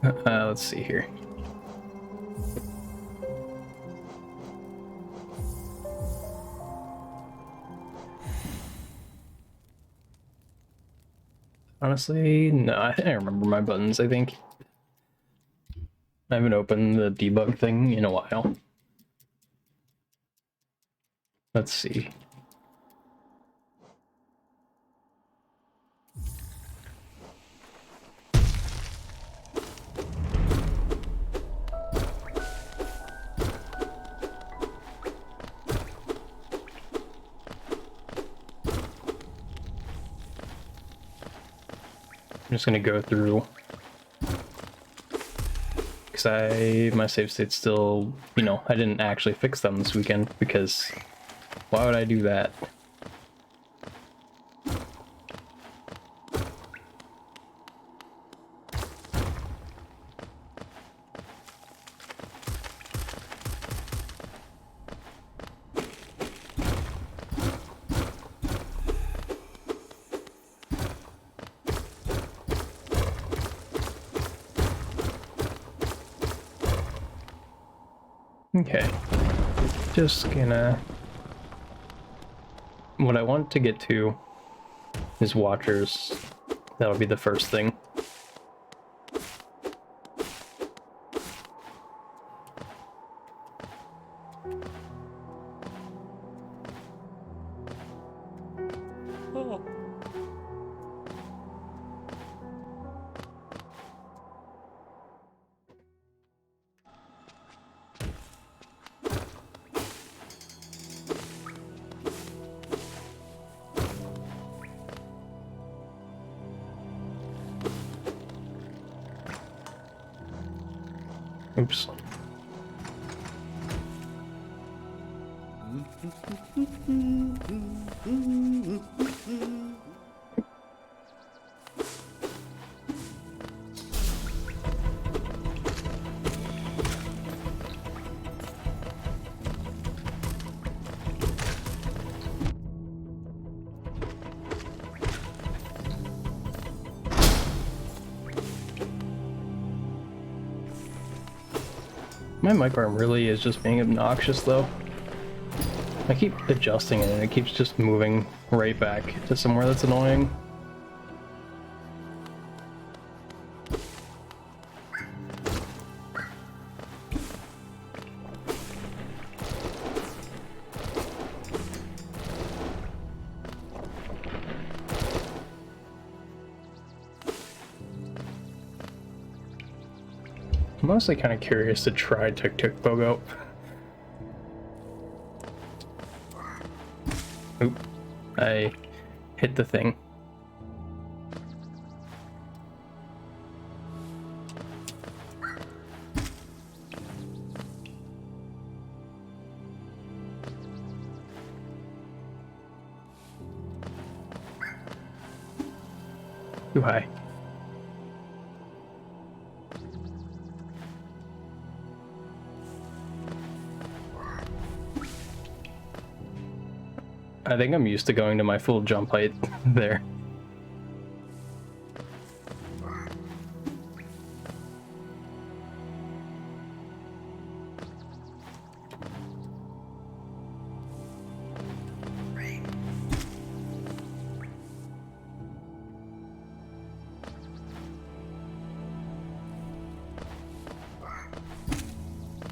Let's see here. Honestly, no, I don't remember my buttons, I think. I haven't opened the debug thing in a while. Let's see. I'm just gonna go through because my save state's still, you know, I didn't actually fix them this weekend because why would I do that? Okay, just gonna... What I want to get to is watchers. That'll be the first thing. Oh. Oops. My mic arm really is just being obnoxious though. I keep adjusting it and it keeps just moving right back to somewhere that's annoying. I'm mostly kind of curious to try Tuk Tuk Pogo. Oop. I hit the thing. Too high. I think I'm used to going to my full jump height there.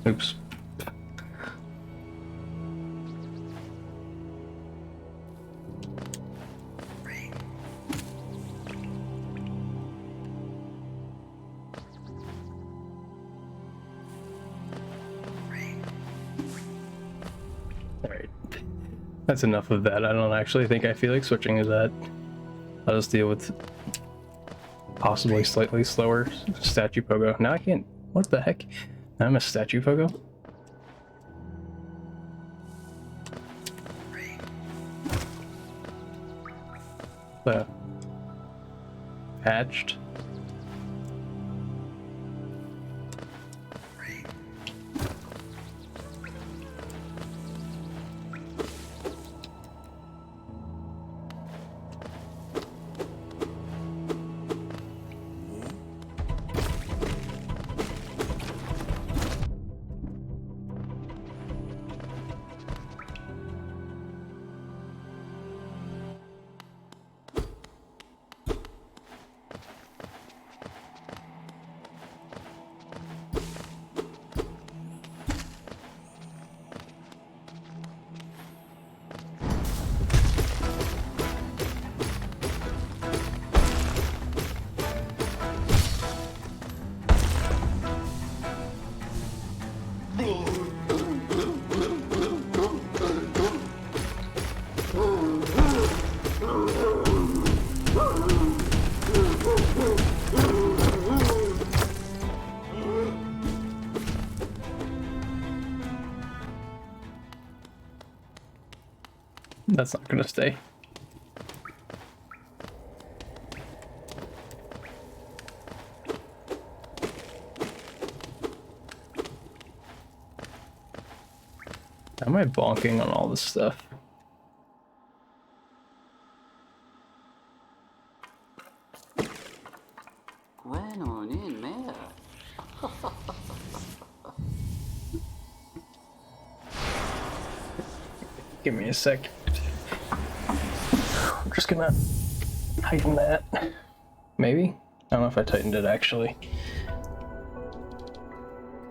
Oops. Alright. That's enough of that. I don't actually think I feel like switching to that. I'll just deal with possibly slightly slower statue pogo. Now I can't. What the heck? Now I'm a statue pogo? Patched. That's not gonna stay. How am I bonking on all this stuff? Bueno, nin mer. Give me a sec. I'm just gonna tighten that. Maybe? I don't know if I tightened it actually.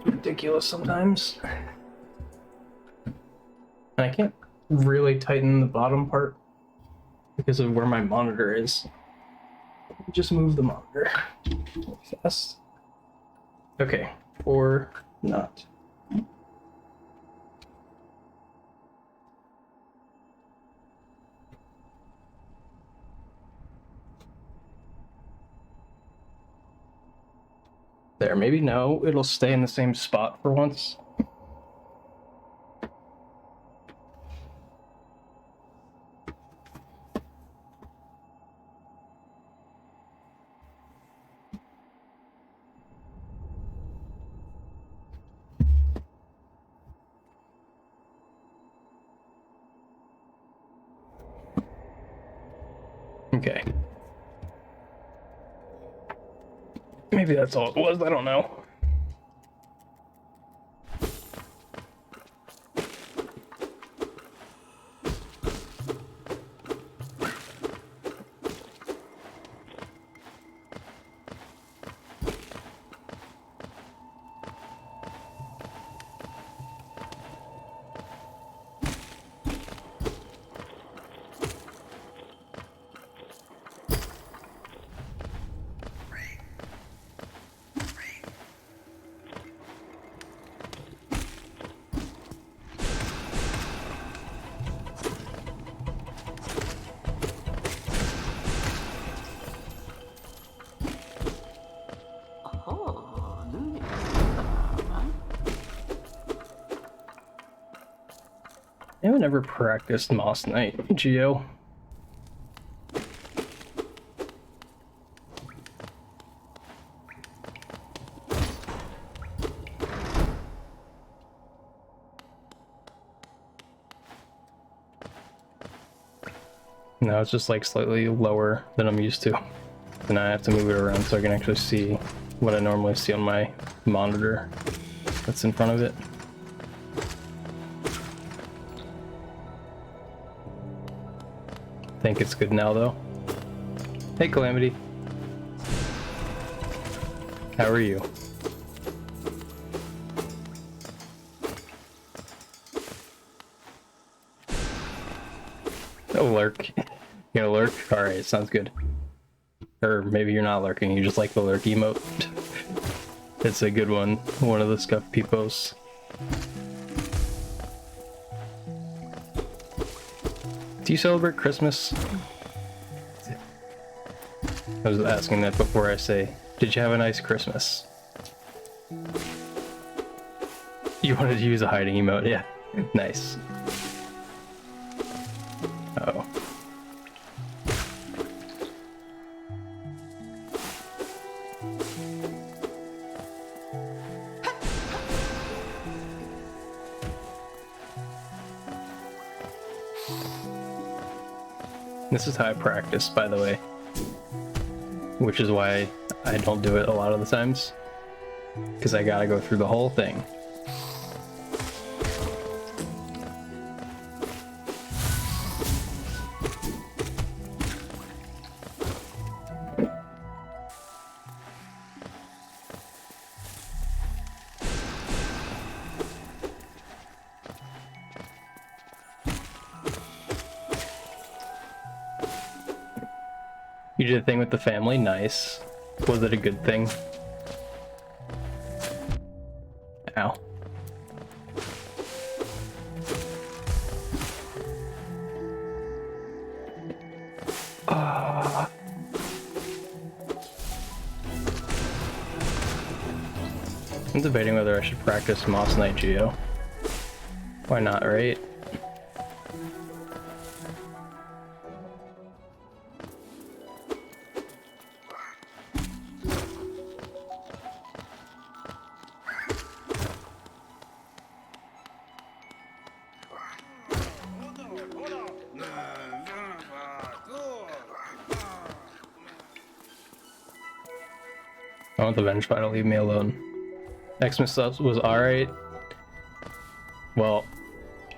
Ridiculous sometimes. And I can't really tighten the bottom part because of where my monitor is. Just move the monitor fast. Okay, or not. There, maybe no, it'll stay in the same spot for once. Okay. Maybe that's all it was, I don't know. Oh, nu. Anyone ever practiced Moss Knight, Geo? No, it's just like slightly lower than I'm used to. And I have to move it around so I can actually see what I normally see on my monitor that's in front of it. I think it's good now though. Hey Calamity. How are you? Oh, lurk. You gonna lurk? Alright, sounds good. Or maybe you're not lurking, you just like the lurk emote. It's a good one. One of the scuff peepos. Do you celebrate Christmas? I was asking that before I say, did you have a nice Christmas? You wanted to use a hiding emote, yeah. Nice. Uh-oh. This is how I practice, by the way. Which is why I don't do it a lot of the times. Because I gotta go through the whole thing. You did a thing with the family, nice. Was it a good thing? Ow. I'm debating whether I should practice Moss Knight Geo. Why not, right? I want the Venge Final, leave me alone. Xmas stuff was alright. Well,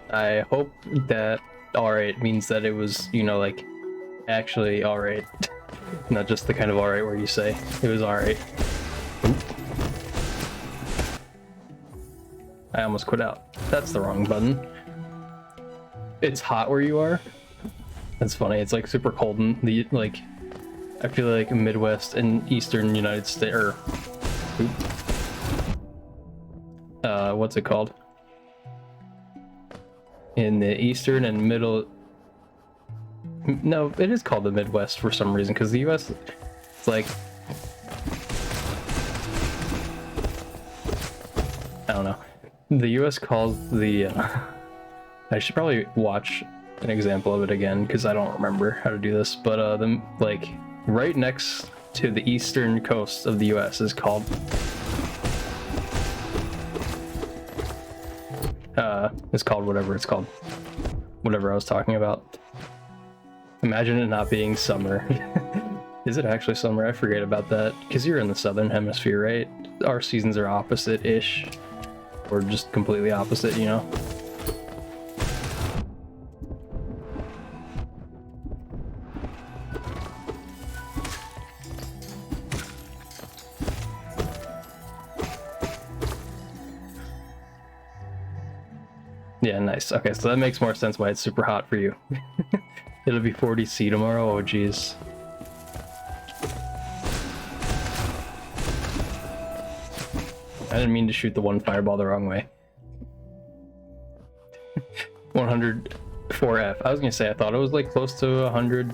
I hope that alright means that it was, you know, like, actually alright. Not just the kind of alright where you say, it was alright. I almost quit out. That's the wrong button. It's hot where you are? That's funny, it's like super cold in the, like, I feel like Midwest and Eastern United States, or, what's it called? In the Eastern and Middle, no, it is called the Midwest for some reason, because the US, it's like, I don't know. The US calls the, I should probably watch an example of it again, because I don't remember how to do this, but the, like, right next to the eastern coast of the US is called, it's called whatever it's called. Whatever I was talking about. Imagine it not being summer. Is it actually summer? I forget about that. Because you're in the southern hemisphere, right? Our seasons are opposite-ish. Or just completely opposite, you know? Yeah, nice. Okay, so that makes more sense why it's super hot for you. It'll be 40°C tomorrow. Oh, geez. I didn't mean to shoot the one fireball the wrong way. 104F. I was gonna say, I thought it was like close to 100,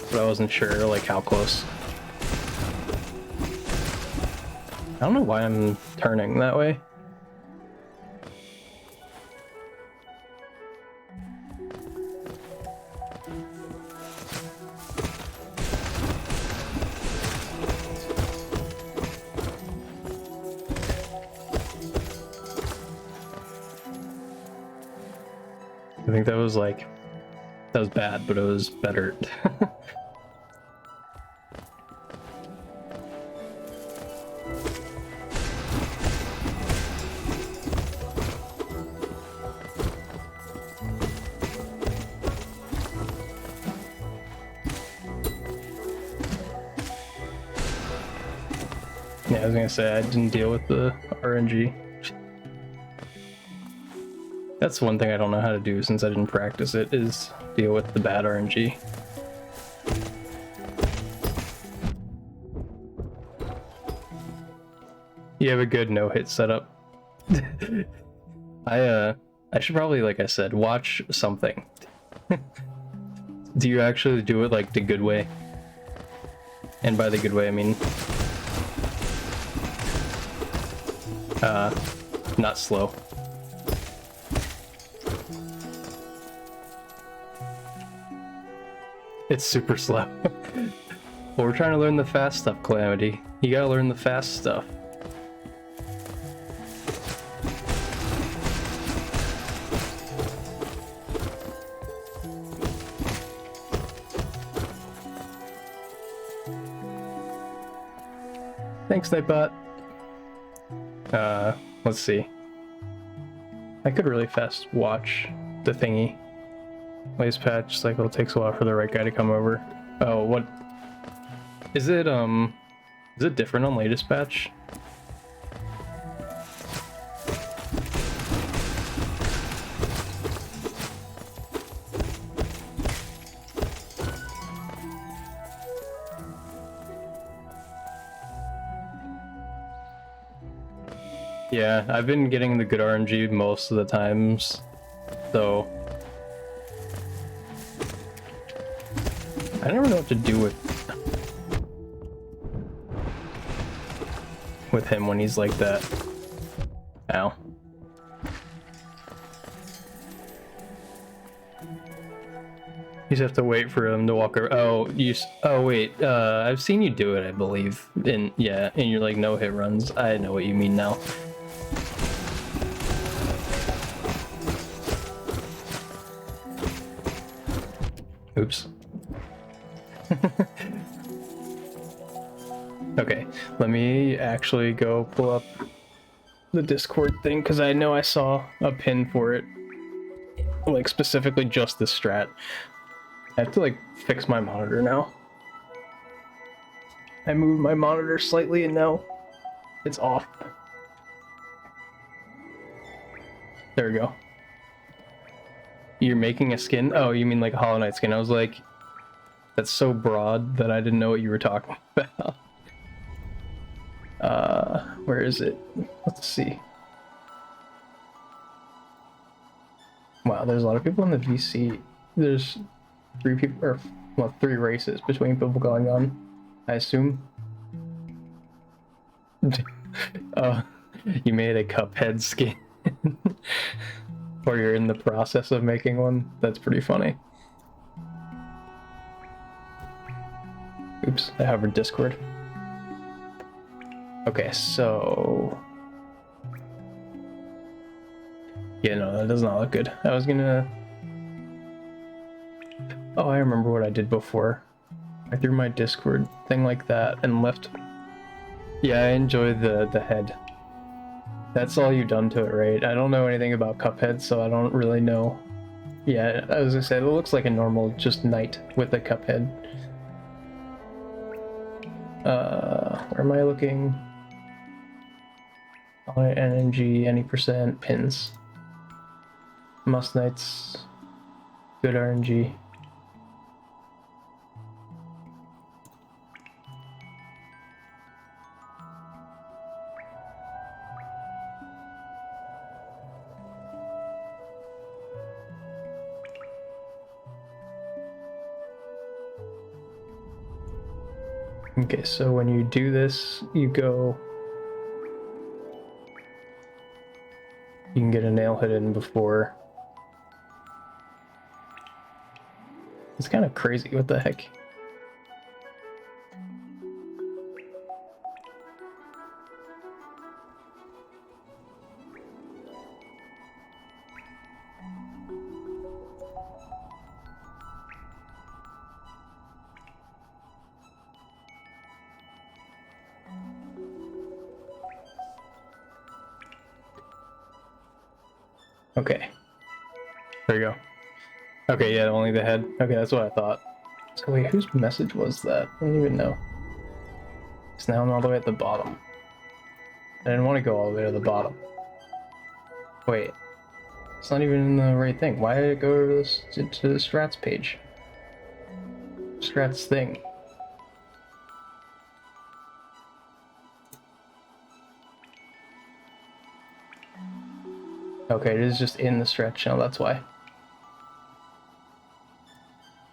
but I wasn't sure like how close. I don't know why I'm turning that way. I think that was like, that was bad, but it was better. Yeah, I was gonna say, I didn't deal with the RNG. That's one thing I don't know how to do since I didn't practice it, is deal with the bad RNG. You have a good no-hit setup. I should probably, like I said, watch something. Do you actually do it like the good way? And by the good way, I mean not slow. It's super slow. Well, we're trying to learn the fast stuff, Calamity. You gotta learn the fast stuff. Thanks, Nightbot. Let's see. I could really fast watch the thingy. Latest patch cycle takes a while for the right guy to come over. Oh, what? Is it different on latest patch? Yeah, I've been getting the good RNG most of the times, so I never know what to do with him when he's like that. Ow. You just have to wait for him to walk over. Oh, oh wait, I've seen you do it, I believe. In your like no hit runs. I know what you mean now. Oops. Okay, let me actually go pull up the Discord thing because I know I saw a pin for it, like specifically just this strat. I have to like fix my monitor now. I moved my monitor slightly and now it's off. There we go. You're making a skin? Oh, you mean like a Hollow Knight skin? I was like, that's so broad that I didn't know what you were talking about. Where is it? Let's see. Wow, there's a lot of people in the VC. There's 3 people, or well, 3 races between people going on, I assume. You made a Cuphead skin. Or you're in the process of making one. That's pretty funny. Oops, I hovered Discord. Okay, so... yeah, no, that does not look good. I was gonna... oh, I remember what I did before. I threw my Discord thing like that and left... yeah, I enjoy the head. That's all you've done to it, right? I don't know anything about Cuphead, so I don't really know. Yeah, as I said, it looks like a normal just knight with a Cuphead. Where am I looking? NNG, any percent, pins. Must Knights, good RNG. Okay, so when you do this, you go... you can get a nail hit in before... it's kind of crazy, what the heck? Okay. There you go. Okay, yeah, only the head. Okay, that's what I thought. So wait, whose message was that? I don't even know. So now I'm all the way at the bottom. I didn't want to go all the way to the bottom. Wait. It's not even in the right thing. Why did it go to this to the strats page? Strats thing. Okay, it is just in the strat channel, that's why.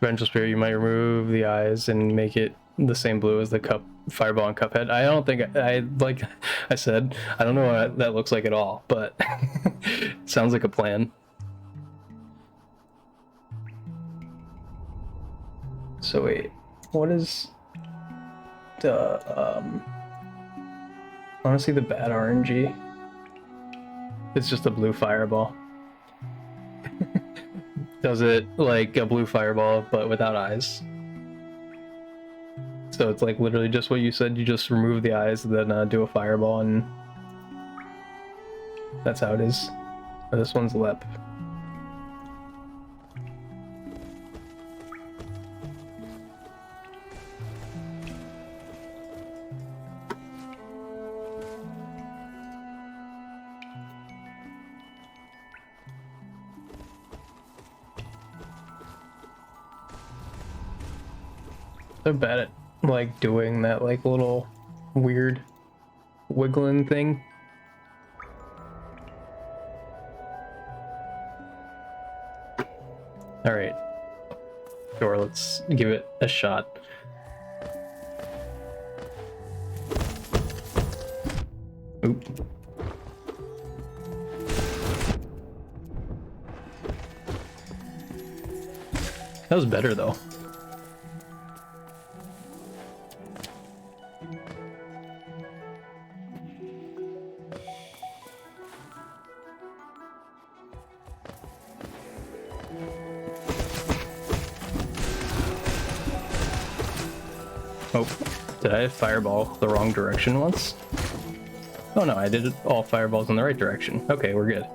Vengeful Spirit, you might remove the eyes and make it the same blue as the fireball and Cuphead. I don't think I like I said, I don't know what that looks like at all, but it sounds like a plan. So wait, what is the I want to see the bad RNG. It's just a blue fireball. Does it like a blue fireball but without eyes? So it's like literally just what you said, you just remove the eyes and then do a fireball, and that's how it is. This one's lep. So bad at like doing that like little weird wiggling thing. All right, sure, let's give it a shot. Oop. That was better though. Oh. Did I fireball the wrong direction once? Oh no, I did all fireballs in the right direction. Okay, we're good.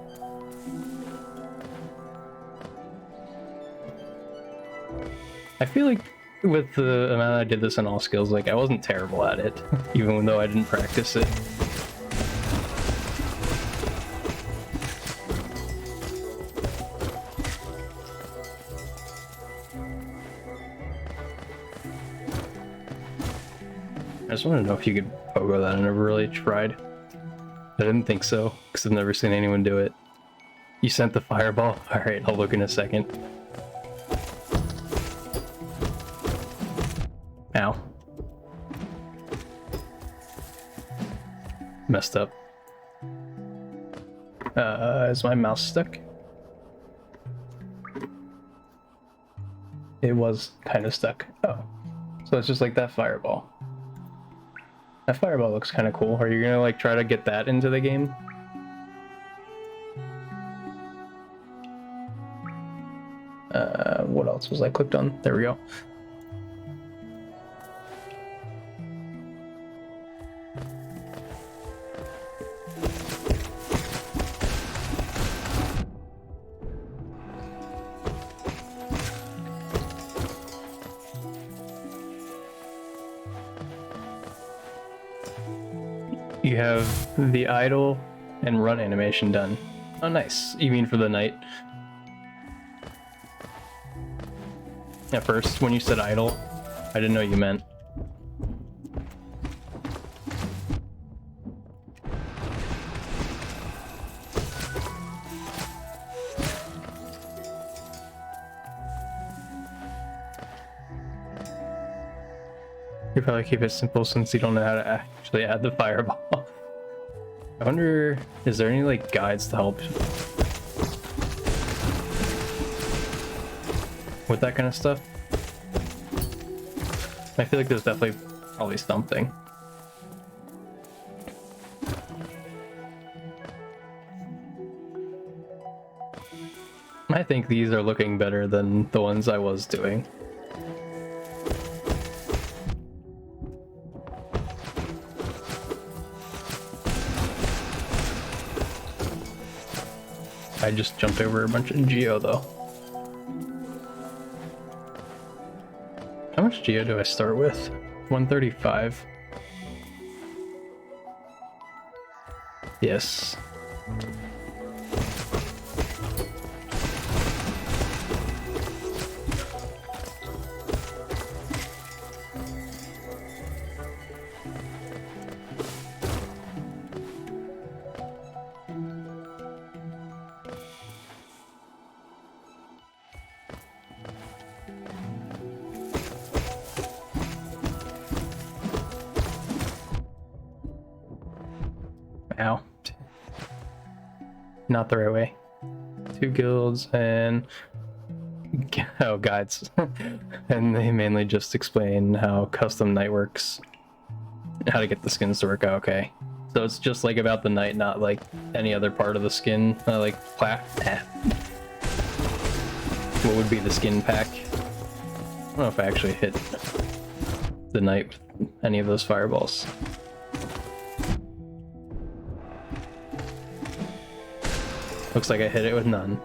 I feel like with the amount I did this in all skills, like I wasn't terrible at it, even though I didn't practice it. I just want to know if you could pogo that. I never really tried. I didn't think so, because I've never seen anyone do it. You sent the fireball? Alright, I'll look in a second. Ow. Messed up. Is my mouse stuck? It was kind of stuck. Oh. So it's just like that fireball. That fireball looks kind of cool. Are you gonna like try to get that into the game? What else was I clicked on? There we go. You have the idle and run animation done. Oh, nice. You mean for the night? At first, when you said idle, I didn't know what you meant. You probably keep it simple since you don't know how to actually add the fireball. I wonder, is there any like guides to help with that kind of stuff? I feel like there's definitely probably something. I think these are looking better than the ones I was doing. I just jumped over a bunch of geo though. How much geo do I start with? 135. Yes. Ow. Not the right way. 2 guilds and... oh, guides. And they mainly just explain how custom night works. How to get the skins to work out, okay. So it's just like about the night, not like any other part of the skin. Like, what would be the skin pack? I don't know if I actually hit the night with any of those fireballs. Looks like I hit it with none.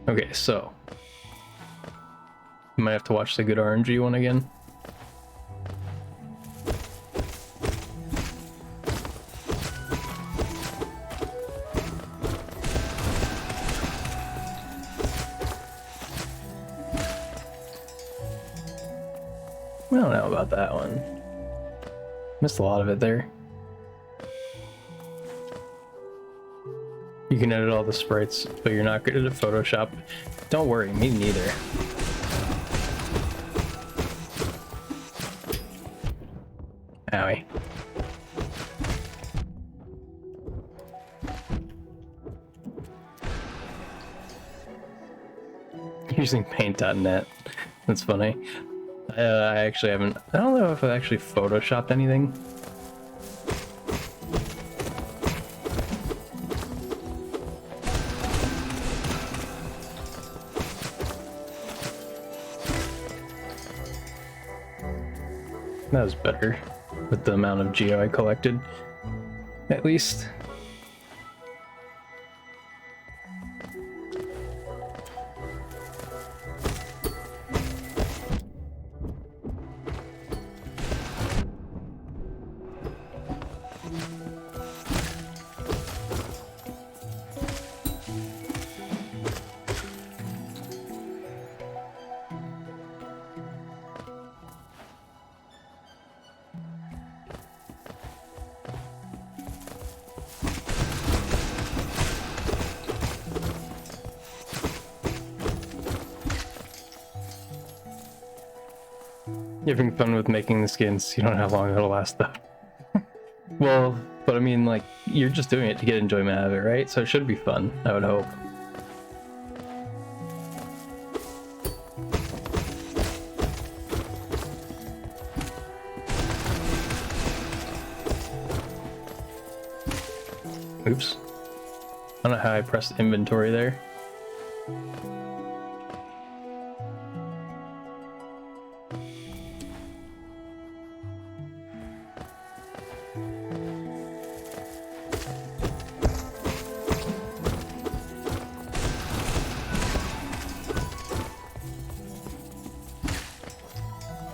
Okay, so you might have to watch the good RNG one again. I don't know about that one. Missed a lot of it there. You can edit all the sprites, but you're not good at Photoshop. Don't worry, me neither. Owie. using paint.net. That's funny. I actually haven't. I don't know if I actually photoshopped anything. That was better with the amount of geo I collected, at least. You're having fun with making the skins. You don't know how long it'll last though. Well, but I mean, like, you're just doing it to get enjoyment out of it, right? So it should be fun, I would hope. Oops. I don't know how I pressed inventory there.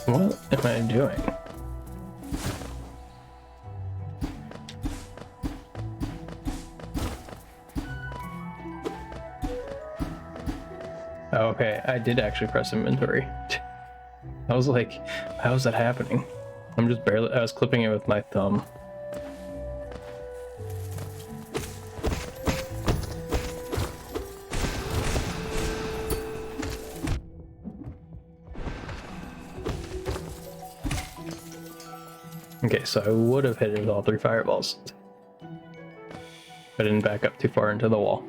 What am I doing? Oh, okay, I did actually press inventory. I was like, how is that happening? I'm just barely, I was clipping it with my thumb. Okay, so I would have hit it with all 3 fireballs. I didn't back up too far into the wall.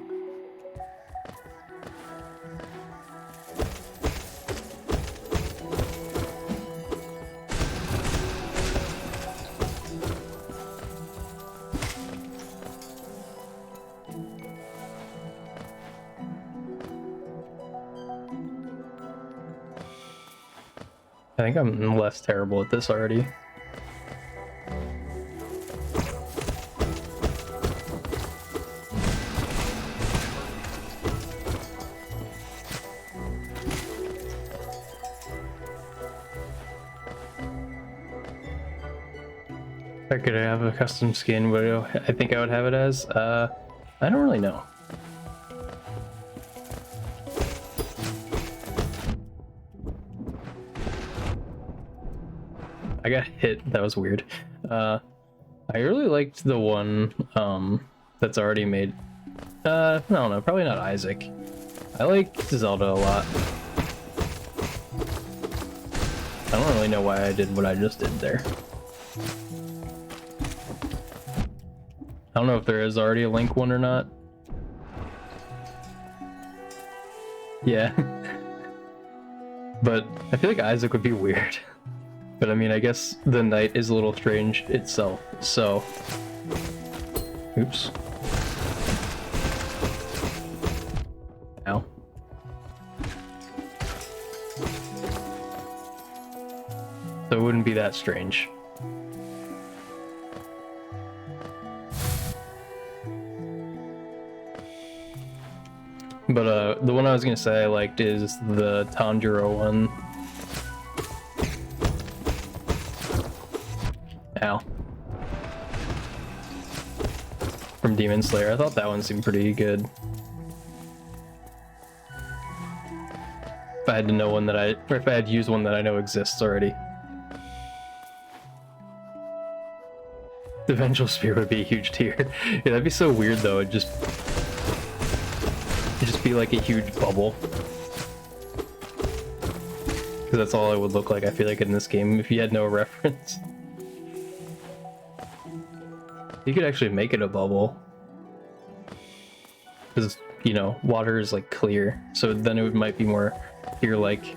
I think I'm less terrible at this already. If I could have a custom skin, what do I think I would have it as? I don't really know. I got hit. That was weird. I really liked the one that's already made. I don't know, probably not Isaac. I like Zelda a lot. I don't really know why I did what I just did there. I don't know if there is already a Link one or not. Yeah. But I feel like Isaac would be weird. But I mean, I guess the knight is a little strange itself, so... Oops. Ow. So it wouldn't be that strange. But the one I was gonna say I liked is the Tanjiro one. Ow. From Demon Slayer. I thought that one seemed pretty good. If I had to know one that or if I had used one that I know exists already. The Vengeful Spear would be a huge tier. Yeah, that'd be so weird though. It'd just be like a huge bubble. Because that's all it would look like, I feel like, in this game if you had no reference. You could actually make it a bubble. Because, you know, water is like clear. So then it might be more You're like,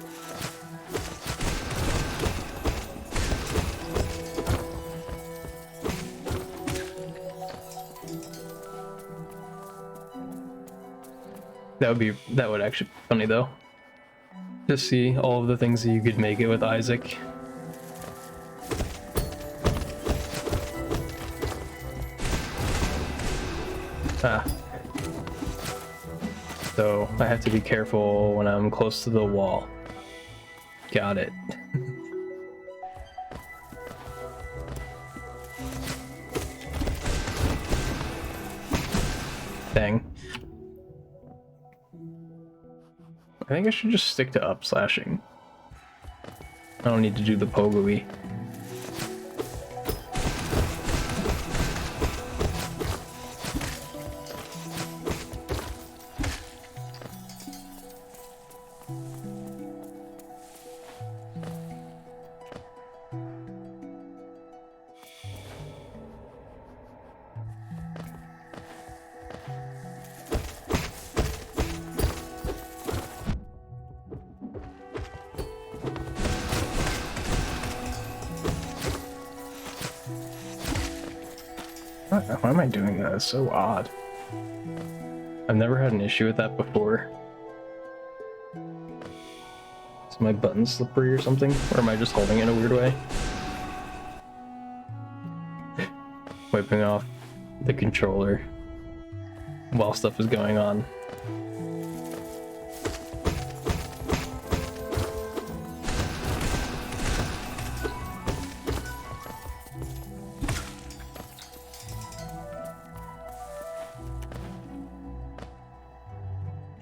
that would actually be funny though. To see all of the things that you could make it with Isaac. Ah. So I have to be careful when I'm close to the wall. Got it. Dang. I think I should just stick to up slashing. I don't need to do the pogo-y. Why am I doing that? It's so odd. I've never had an issue with that before. Is my button slippery or something? Or am I just holding it in a weird way? Wiping off the controller while stuff is going on.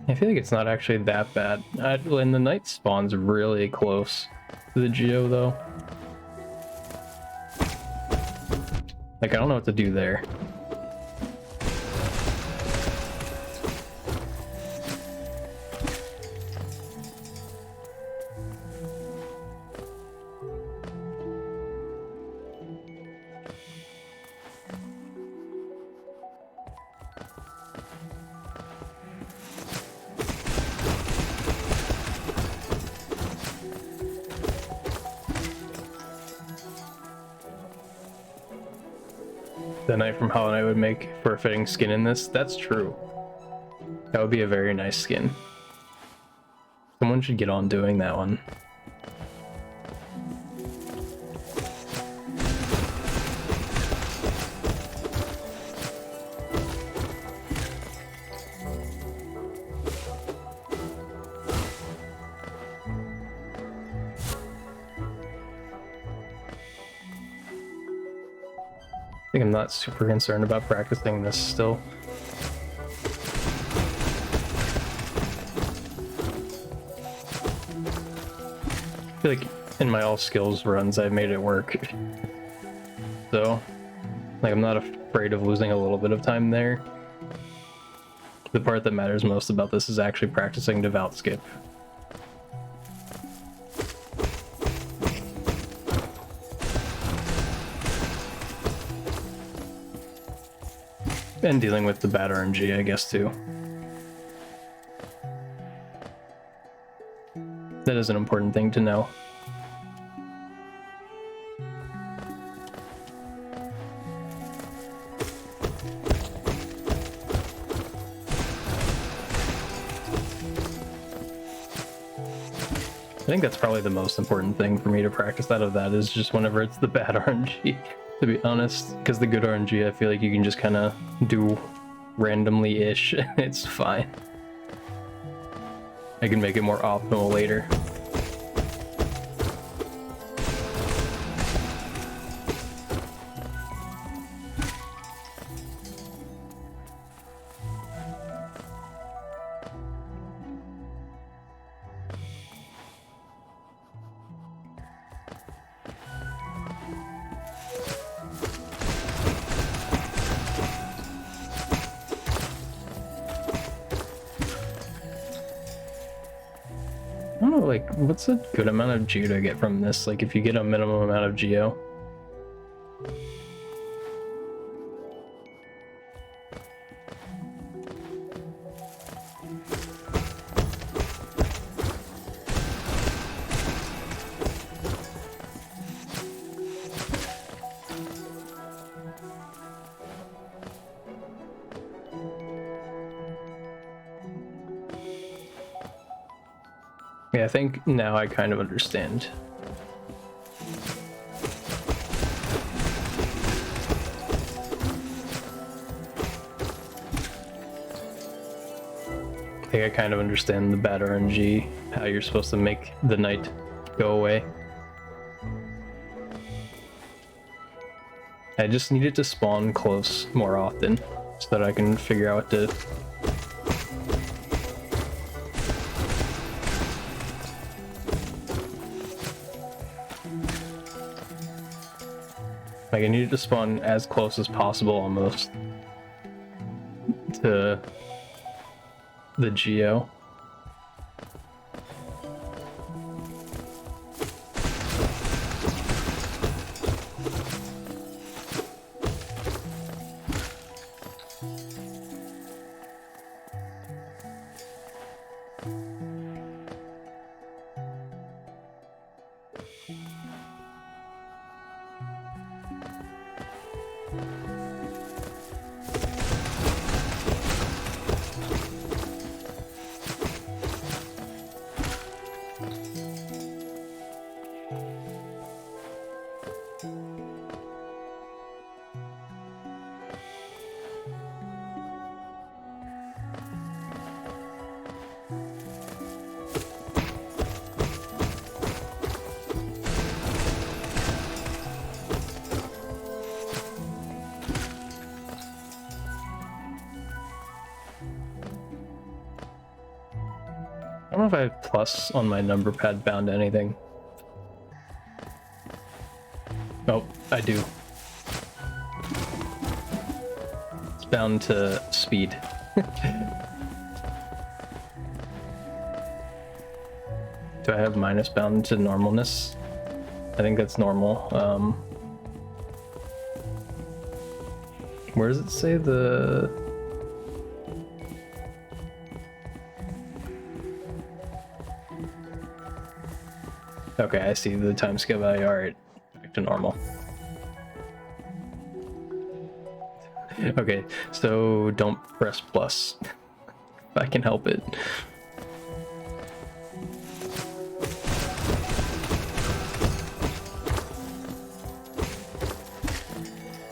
I feel like it's not actually that bad. When the knight spawns really close to the Geo though. Like, I don't know what to do there. The knight from Hollow Knight would make for a fitting skin in this. That's true. That would be a very nice skin. Someone should get on doing that one. I think I'm not super concerned about practicing this still. I feel like in my all skills runs I've made it work. So, like, I'm not afraid of losing a little bit of time there. The part that matters most about this is actually practicing Devout Skip. And dealing with the bad RNG, I guess, too. That is an important thing to know. I think that's probably the most important thing for me to practice out of that, is just whenever it's the bad RNG. To be honest, because the good RNG, I feel like you can just kind of do randomly-ish. It's fine. I can make it more optimal later. I don't know, like, what's a good amount of Geo to get from this? Like, if you get a minimum amount of Geo. Okay, I think now I kind of understand. I think I kind of understand the bad RNG, how you're supposed to make the night go away. I just need it to spawn close more often so that I can figure out what to... Like, I need it to spawn as close as possible almost to the geo. I don't know if I have plus on my number pad bound to anything. Oh, I do. It's bound to speed. Do I have minus bound to normalness? I think that's normal. Where does it say the... Okay, I see the timescale value. Alright, back to normal. Okay, so don't press plus. If I can help it.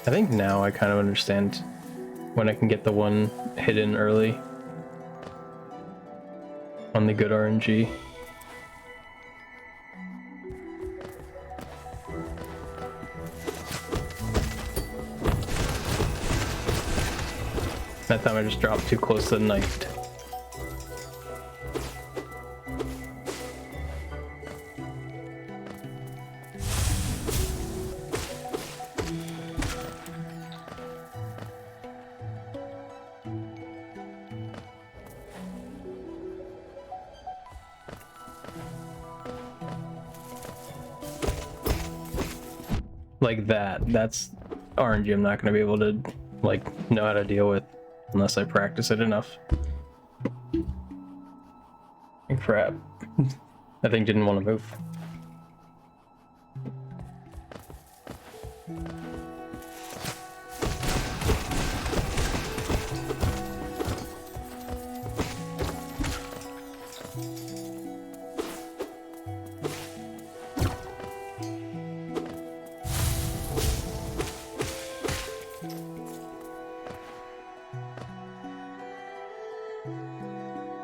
I think now I kind of understand when I can get the one hidden early on the good RNG. That time I just dropped too close to the night. Like that's RNG I'm not going to be able to like know how to deal with unless I practice it enough. Crap. That thing didn't want to move.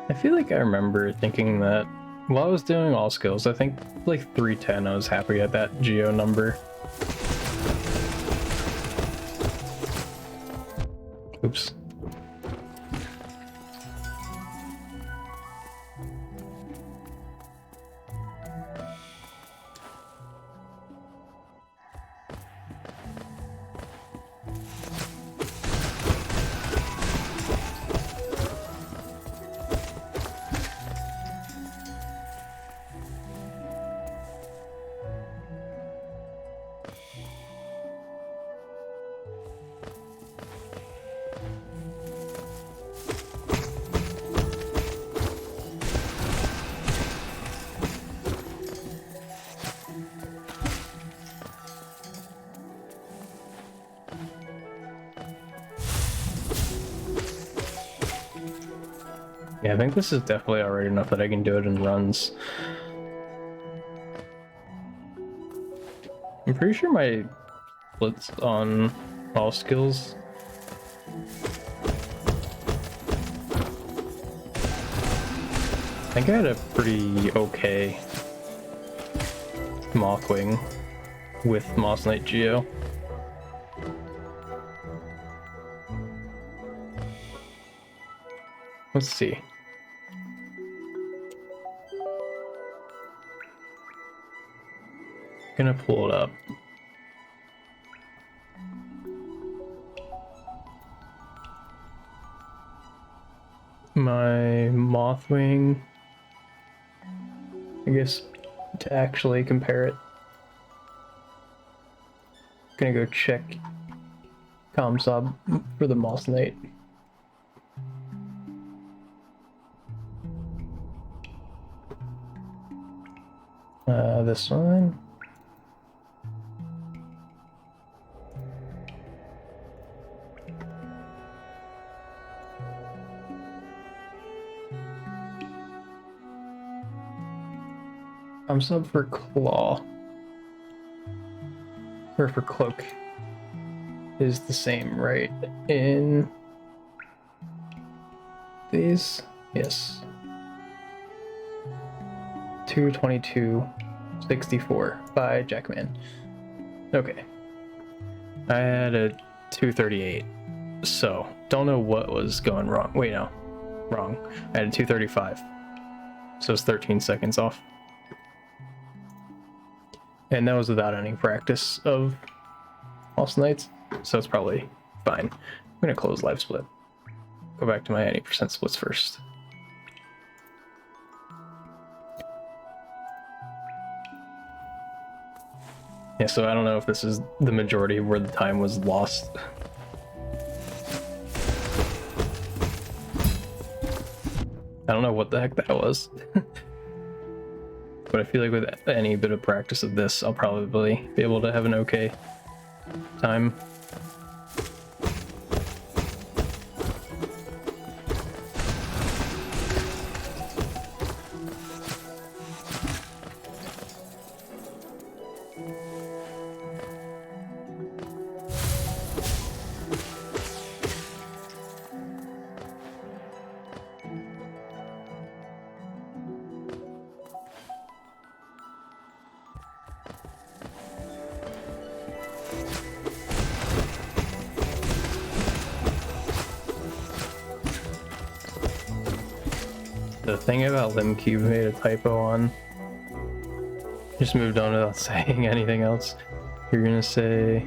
I feel like I remember thinking that while I was doing all skills, I think like 310, I was happy at that geo number. Oops. Yeah, I think this is definitely already enough that I can do it in runs. I'm pretty sure my splits on all skills. I think I had a pretty okay Mothwing with Moss Knight Geo. Let's see. Gonna pull it up. My Mothwing, I guess, to actually compare it. Gonna go check ComSob for the Moss Knight. This one. ComSob for Claw. Or for Cloak is the same, right? In these? Yes. 222.64 by Jackman. Okay. I had a 238. So, don't know what was going wrong. Wait, no. Wrong. I had a 235. So it's 13 seconds off. And that was without any practice of Moss Knights, so it's probably fine. I'm gonna close live split. Go back to my 80% splits first. Yeah, so I don't know if this is the majority where the time was lost. I don't know what the heck that was. But I feel like with any bit of practice of this, I'll probably be able to have an okay time. The thing about Limcube made a typo on. Just moved on without saying anything else. You're gonna say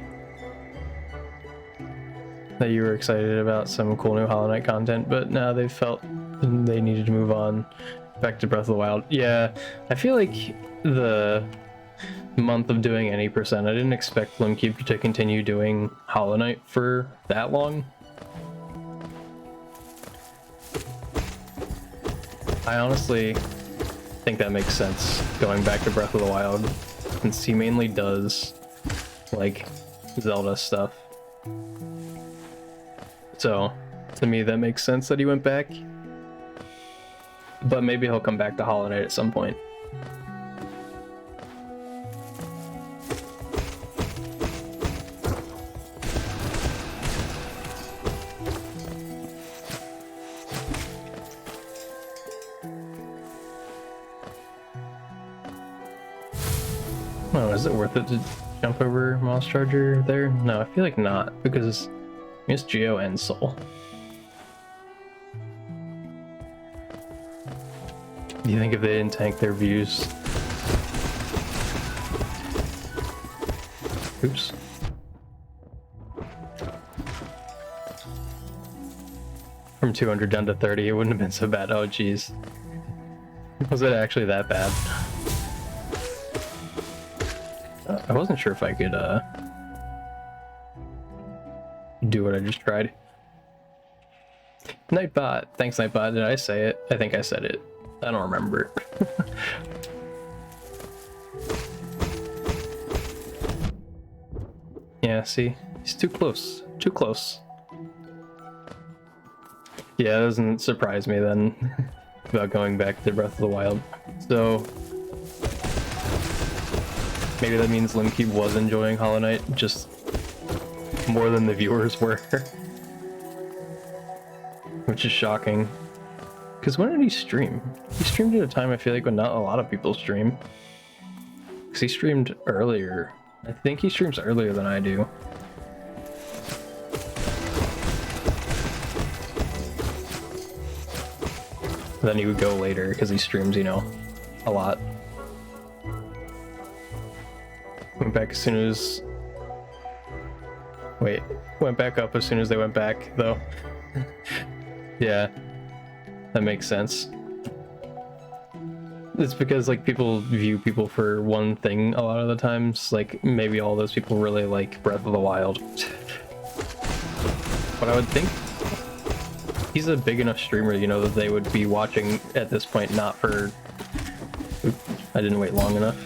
that you were excited about some cool new Hollow Knight content, but now they felt they needed to move on back to Breath of the Wild. Yeah, I feel like the month of doing any percent, I didn't expect Limcube to continue doing Hollow Knight for that long. I honestly think that makes sense, going back to Breath of the Wild, since he mainly does, like, Zelda stuff. So, to me, that makes sense that he went back. But maybe he'll come back to Hollow Knight at some point. Oh, is it worth it to jump over Moss Charger there? No, I feel like not, because it's Geo and Soul. Do you think if they didn't tank their views? Oops. From 200 down to 30, it wouldn't have been so bad. Oh, jeez. Was it actually that bad? I wasn't sure if I could do what I just tried. Nightbot, thanks Nightbot. Did I say it? I think I said it. I don't remember. Yeah, see, he's too close. Too close. Yeah, it doesn't surprise me then about going back to Breath of the Wild. So Maybe that means Limcube was enjoying Hollow Knight just more than the viewers were. Which is shocking. Because when did he stream? He streamed at a time I feel like when not a lot of people stream. Because he streamed earlier. I think he streams earlier than I do. Then he would go later because he streams, you know, a lot. Went back as soon as... Wait, went back up as soon as they went back, though. Yeah, that makes sense. It's because, like, people view people for one thing a lot of the times. Like, maybe all those people really like Breath of the Wild. But I would think he's a big enough streamer, you know, that they would be watching at this point, not for... Oop, I didn't wait long enough.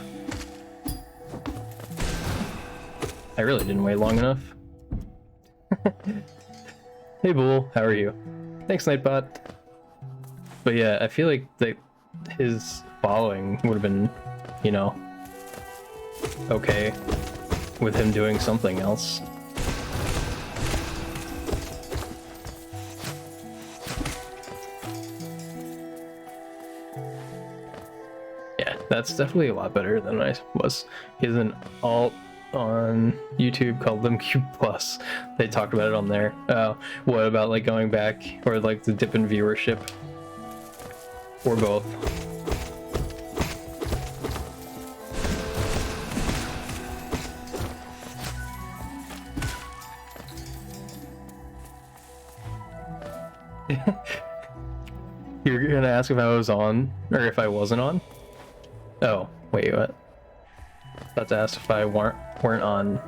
I really didn't wait long enough. Hey Bull, how are you? Thanks Nightbot. But yeah, I feel like his following would have been, you know, okay with him doing something else. Yeah, that's definitely a lot better than I was. He has an alt on YouTube called Limcube Plus. They talked about it on there. What about like going back or like the dip in viewership? Or both? You're gonna ask if I was on, or if I wasn't on? Oh, wait, what? About to ask if I weren't on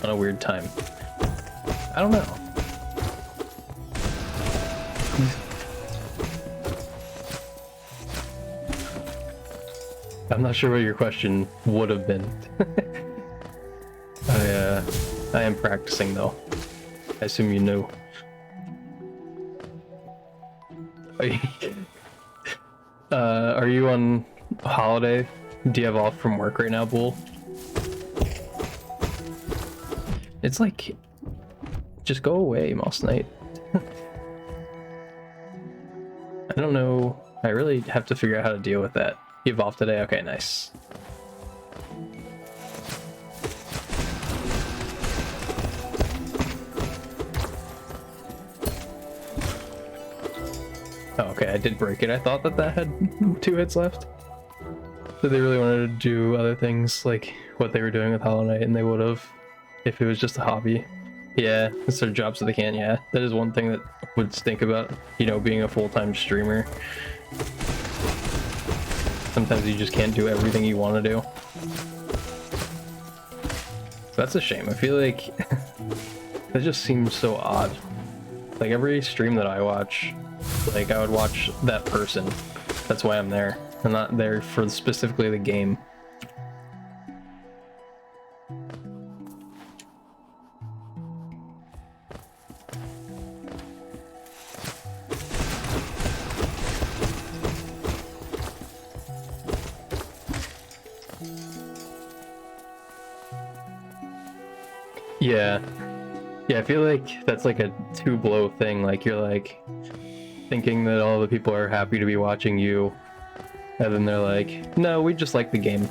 a weird time. I don't know. I'm not sure what your question would have been. I am practicing though. I assume you knew. Are you on holiday? Do you have off from work right now, Bull? It's like, just go away, Moss Knight. I don't know. I really have to figure out how to deal with that. You have off today? Okay, nice. Oh, okay, I did break it. I thought that had 2 hits left. So they really wanted to do other things like what they were doing with Hollow Knight, and they would have if it was just a hobby. Yeah, it's their job, so they can. Yeah, that is one thing that would stink about, you know, being a full-time streamer. Sometimes you just can't do everything you want to do. That's a shame. I feel like that just seems so odd. Like every stream that I watch, like I would watch that person. That's why I'm there. I'm not there for specifically the game. Yeah. Yeah, I feel like that's like a two-blow thing. Like you're like thinking that all the people are happy to be watching you, and then they're like, no, we just like the game.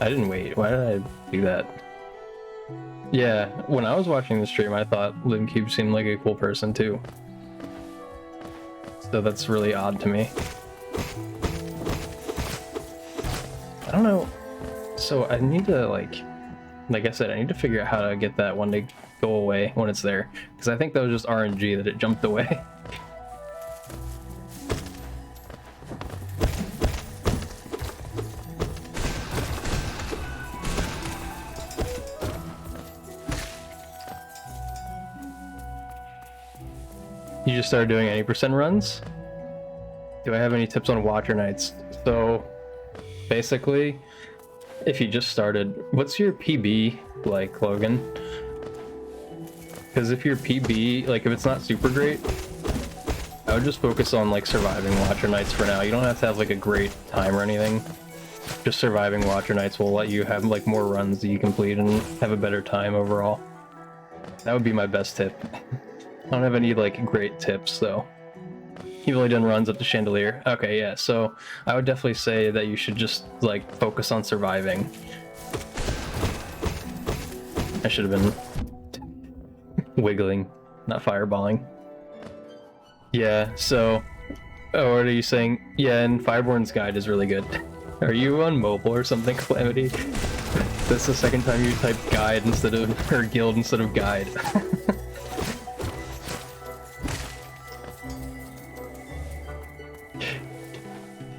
I didn't wait. Why did I do that? Yeah, when I was watching the stream, I thought Limcube seemed like a cool person too. So that's really odd to me. I don't know. So I need to like I said, I need to figure out how to get that one to go away when it's there. Because I think that was just RNG that it jumped away. You just started doing 80% runs? Do I have any tips on watcher nights? So basically, if you just started, what's your PB like, Logan? Because if your PB, like if it's not super great, I would just focus on like surviving watcher nights for now. You don't have to have like a great time or anything. just surviving Watcher Nights will let you have like more runs that you complete and have a better time overall. That would be my best tip. I don't have any like great tips though. You've only done runs up to Chandelier. Okay, yeah, so I would definitely say that you should just like focus on surviving. I should have been wiggling, not fireballing. Yeah, so oh, what are you saying? Yeah, and Fireborn's guide is really good. Are you on mobile or something, Calamity? That's the second time you typed guide instead of, or guild instead of guide.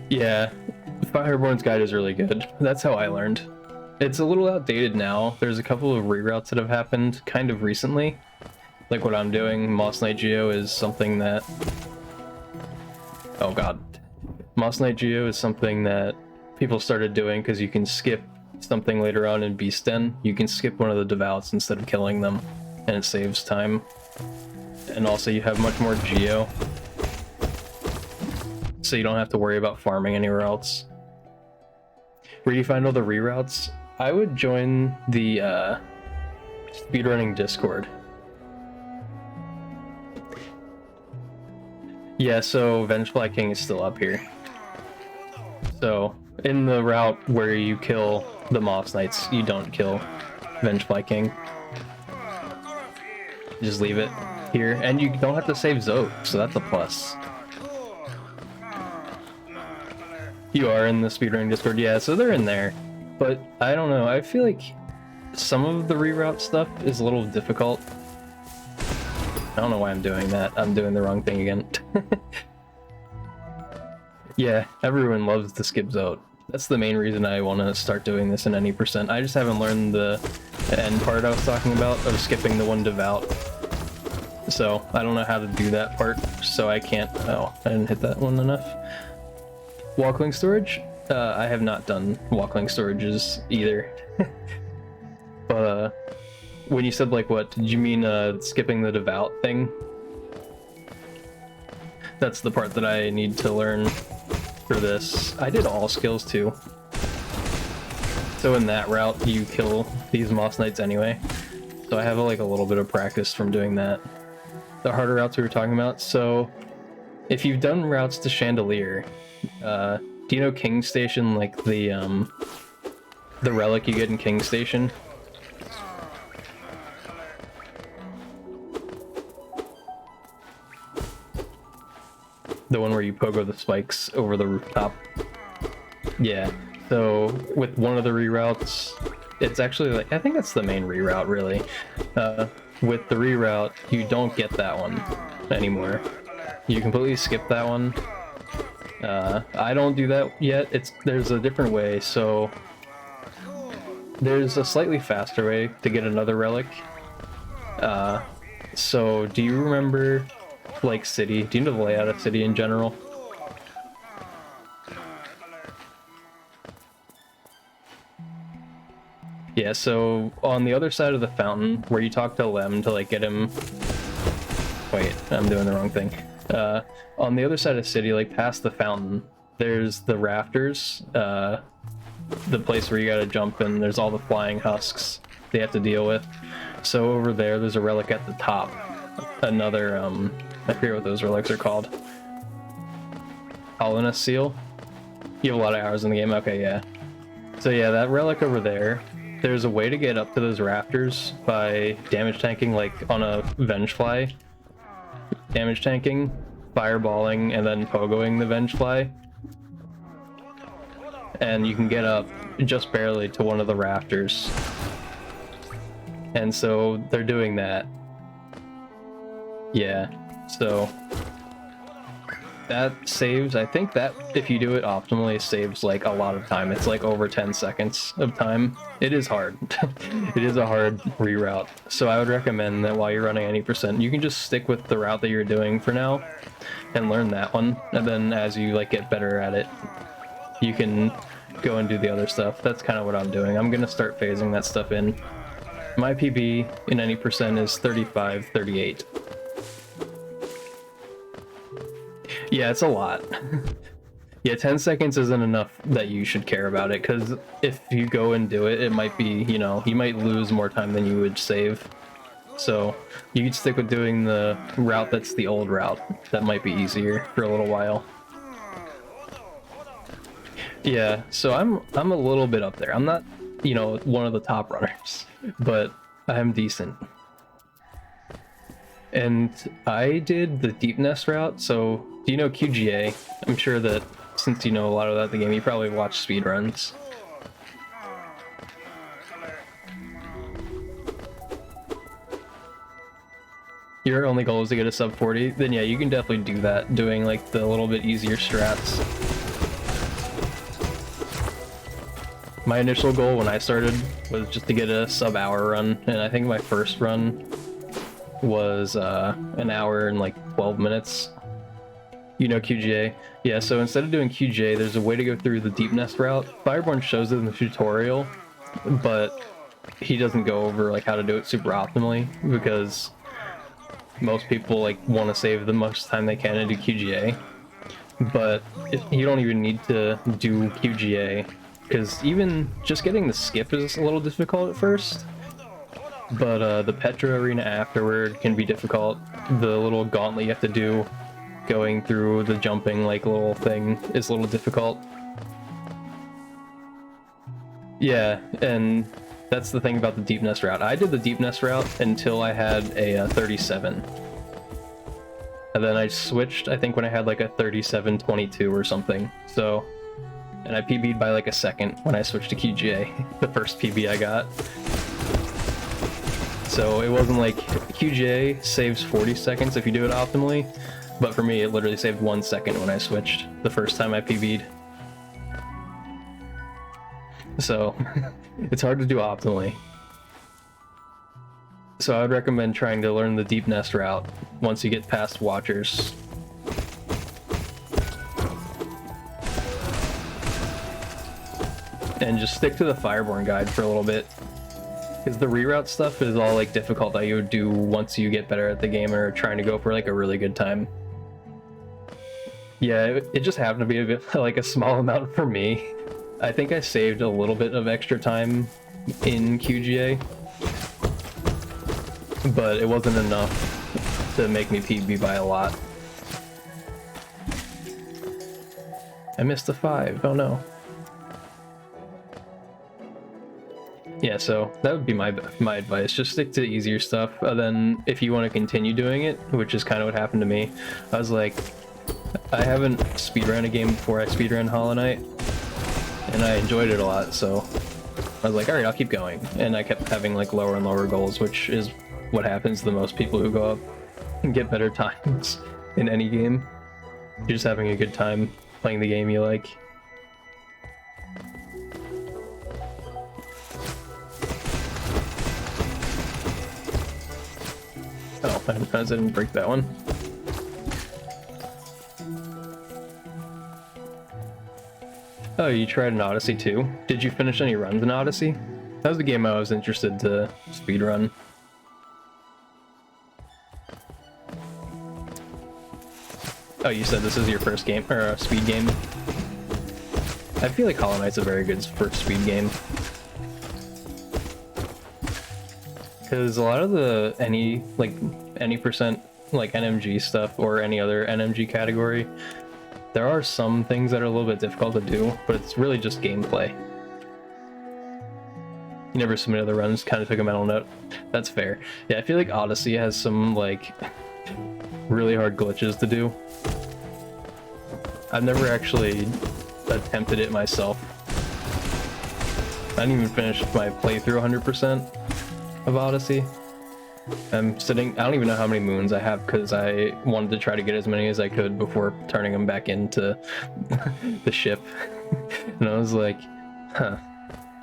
Yeah, Fireborn's guide is really good. That's how I learned. It's a little outdated now. There's a couple of reroutes that have happened kind of recently. Like what I'm doing, Moss Knight Geo is something that... Oh god. Moss Knight Geo is something that people started doing because you can skip something later on in Beast Den. You can skip one of the Devouts instead of killing them, and it saves time. And also you have much more Geo, so you don't have to worry about farming anywhere else. Where do you find all the reroutes? I would join the speedrunning Discord. Yeah, so Vengefly King is still up here. So, in the route where you kill the Moss Knights, you don't kill Vengefly King. Just leave it here, and you don't have to save Zote, so that's a plus. You are in the speedrunning Discord, yeah, so they're in there. But, I don't know, I feel like some of the reroute stuff is a little difficult. I don't know why I'm doing that. I'm doing the wrong thing again. Yeah, everyone loves the skip Zote. That's the main reason I want to start doing this in any percent. I just haven't learned the end part I was talking about of skipping the one Devout. So, I don't know how to do that part, so I can't... Oh, I didn't hit that one enough. Walkling storage? I have not done walkling storages either. But, when you said, like, what, did you mean, skipping the Devout thing? That's the part that I need to learn for this. I did all skills, too. So in that route, you kill these Moss Knights anyway. So I have, like, a little bit of practice from doing that. The harder routes we were talking about, so... If you've done routes to Chandelier, do you know King Station, like, the relic you get in King Station? The one where you pogo the spikes over the rooftop. Yeah, so with one of the reroutes, it's actually like, I think that's the main reroute really. With the reroute, you don't get that one anymore. You completely skip that one. I don't do that yet. There's a different way, so there's a slightly faster way to get another relic. So do you remember like City? Do you know the layout of City in general? Yeah, so on the other side of the fountain, where you talk to Lem to like get him... Wait, I'm doing the wrong thing. On the other side of City, like past the fountain, there's the rafters, the place where you gotta jump and there's all the flying husks they have to deal with. So over there's a relic at the top. Another, I forget what those relics are called. Hollowness Seal? You have a lot of hours in the game? Okay, yeah. So yeah, that relic over there's a way to get up to those rafters by damage tanking, like on a Vengefly. Damage tanking, fireballing, and then pogoing the Vengefly. And you can get up just barely to one of the rafters. And so they're doing that. Yeah, so that saves, I think that if you do it optimally, saves like a lot of time. It's like over 10 seconds of time. It is hard. It is a hard reroute. So I would recommend that while you're running any percent, you can just stick with the route that you're doing for now and learn that one. And then as you like get better at it, you can go and do the other stuff. That's kind of what I'm doing. I'm gonna start phasing that stuff in. My PB in any percent is 35-38. Yeah, it's a lot. Yeah, 10 seconds isn't enough that you should care about it, because if you go and do it, it might be, you know, you might lose more time than you would save. So you could stick with doing the route that's the old route. That might be easier for a little while. Yeah, so I'm a little bit up there. I'm not, you know, one of the top runners, but I'm decent. And I did the deep nest route, so do you know QGA? I'm sure that since you know a lot about the game, you probably watch speedruns. Your only goal is to get a sub 40? Then yeah, you can definitely do that, doing like the little bit easier strats. My initial goal when I started was just to get a sub hour run, and I think my first run was an hour and like 12 minutes. You know QGA? Yeah, so instead of doing QGA, there's a way to go through the deep nest route. Fireborn shows it in the tutorial, but he doesn't go over like how to do it super optimally, because most people like want to save the most time they can and do QGA. But you don't even need to do QGA, because even just getting the skip is a little difficult at first. But the Petra arena afterward can be difficult. The little gauntlet you have to do going through the jumping like little thing is a little difficult. Yeah, and that's the thing about the deep nest route. I did the deep nest route until I had a 37. And then I switched, I think, when I had like a 37.22 or something. So, and I PB'd by like a second when I switched to QGA, the first PB I got. So it wasn't like QGA saves 40 seconds if you do it optimally, but for me it literally saved 1 second when I switched the first time I PB'd. So it's hard to do optimally. So I would recommend trying to learn the deep nest route once you get past Watchers. And just stick to the Fireborn guide for a little bit. Because the reroute stuff is all like difficult that you would do once you get better at the game or trying to go for like a really good time. Yeah, it just happened to be a bit like a small amount for me. I think I saved a little bit of extra time in QGA, but it wasn't enough to make me PB by a lot. I missed the 5, oh no. Yeah, so that would be my advice. Just stick to easier stuff. Then if you want to continue doing it, which is kind of what happened to me, I was like, I haven't speedrun a game before I speedrun Hollow Knight, and I enjoyed it a lot, so I was like, alright, I'll keep going. And I kept having like lower and lower goals, which is what happens to most people who go up and get better times in any game. You're just having a good time playing the game you like. Oh, I didn't break that one. Oh, you tried an Odyssey too? Did you finish any runs in Odyssey? That was the game I was interested to speedrun. Oh, you said this is your first game, or a speed game? I feel like Hollow Knight's a very good first speed game. Because a lot of the any percent like NMG stuff or any other NMG category, there are some things that are a little bit difficult to do, but it's really just gameplay. You never submitted the runs, kind of took a mental note. That's fair. Yeah, I feel like Odyssey has some like really hard glitches to do. I've never actually attempted it myself. I didn't even finish my playthrough 100% of Odyssey. I'm sitting, I don't even know how many moons I have because I wanted to try to get as many as I could before turning them back into the ship. And I was like, huh,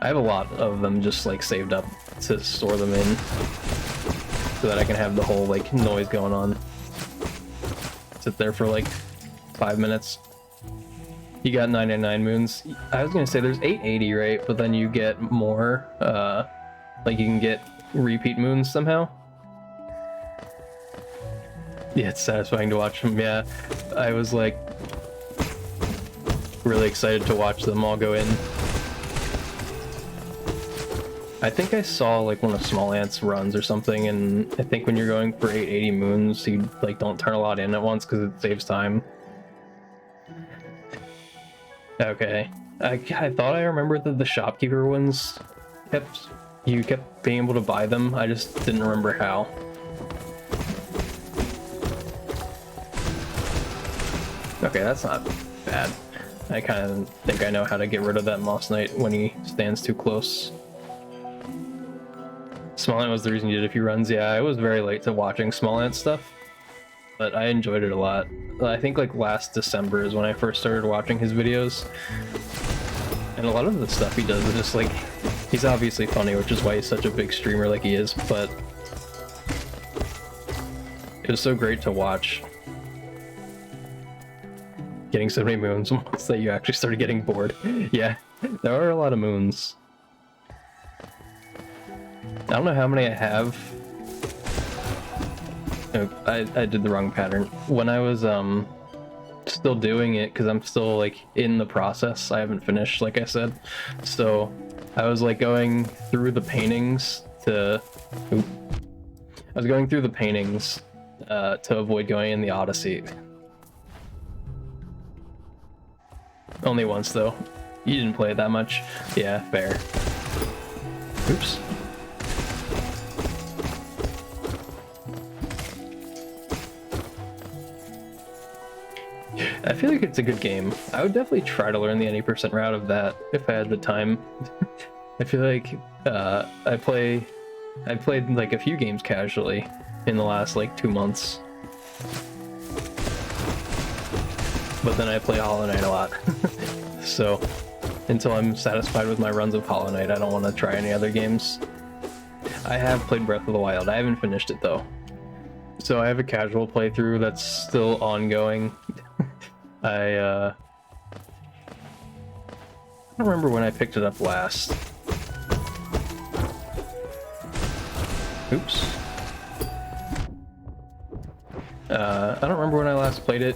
I have a lot of them just like saved up to store them in so that I can have the whole like noise going on. Sit there for like 5 minutes. You got 999 moons. I was gonna say there's 880, right? But then you get more, like you can get repeat moons somehow. Yeah, it's satisfying to watch them. Yeah, I was like, really excited to watch them all go in. I think I saw like one of Small Ant's runs or something, and I think when you're going for 880 moons, you like don't turn a lot in at once because it saves time. Okay, I thought I remembered that the shopkeeper ones you kept being able to buy them. I just didn't remember how. Okay, that's not bad. I kind of think I know how to get rid of that Moss Knight when he stands too close. Small Ant was the reason you did a few runs. Yeah, I was very late to watching Small Ant stuff, but I enjoyed it a lot. I think like last December is when I first started watching his videos, and a lot of the stuff he does is just like, he's obviously funny, which is why he's such a big streamer like he is, but it was so great to watch. Getting so many moons once that you actually started getting bored. Yeah, there are a lot of moons. I don't know how many I have. Oh, I did the wrong pattern. When I was still doing it, because I'm still like in the process, I haven't finished, like I said. So I was like going through the paintings to to avoid going in the Odyssey. Only once though. You didn't play it that much. Yeah, fair. Oops. I feel like it's a good game. I would definitely try to learn the 90% route of that if I had the time. I feel like I played like a few games casually in the last like 2 months. But then I play Hollow Knight a lot. So until I'm satisfied with my runs of Hollow Knight, I don't want to try any other games. I have played Breath of the Wild. I haven't finished it though. So I have a casual playthrough that's still ongoing. I don't remember when I picked it up last. Oops. I don't remember when I last played it.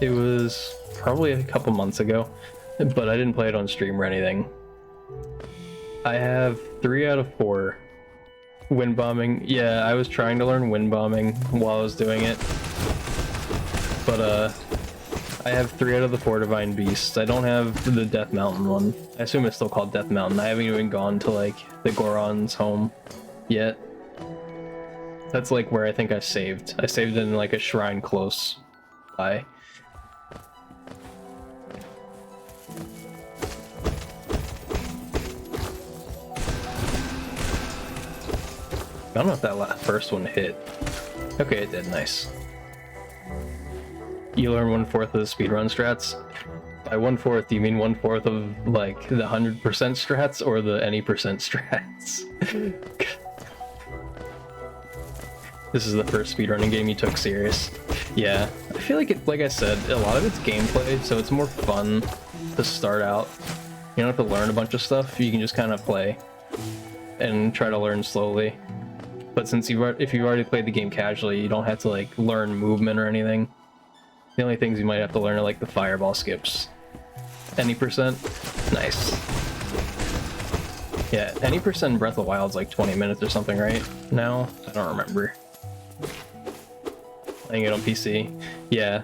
It was probably a couple months ago, but I didn't play it on stream or anything. I have 3 out of 4. Wind bombing. Yeah, I was trying to learn wind bombing while I was doing it. But I have 3 out of the 4 divine beasts. I don't have the Death Mountain one. I assume it's still called Death Mountain. I haven't even gone to like the Goron's home yet. That's like where I think I saved. I saved in like a shrine close by. I don't know if that first one hit. Okay, it did. Nice. You learn 1/4 of the speedrun strats. By 1/4, do you mean 1/4 of like the 100% strats or the any percent strats? This is the first speedrunning game you took serious. Yeah, I feel like it. Like I said, a lot of it's gameplay, so it's more fun to start out. You don't have to learn a bunch of stuff. You can just kind of play and try to learn slowly. But since if you've already played the game casually, you don't have to like learn movement or anything. The only things you might have to learn are like the fireball skips. Any percent? Nice. Yeah, any percent in Breath of the Wild's like 20 minutes or something, right? Now? I don't remember. Playing it on PC. Yeah.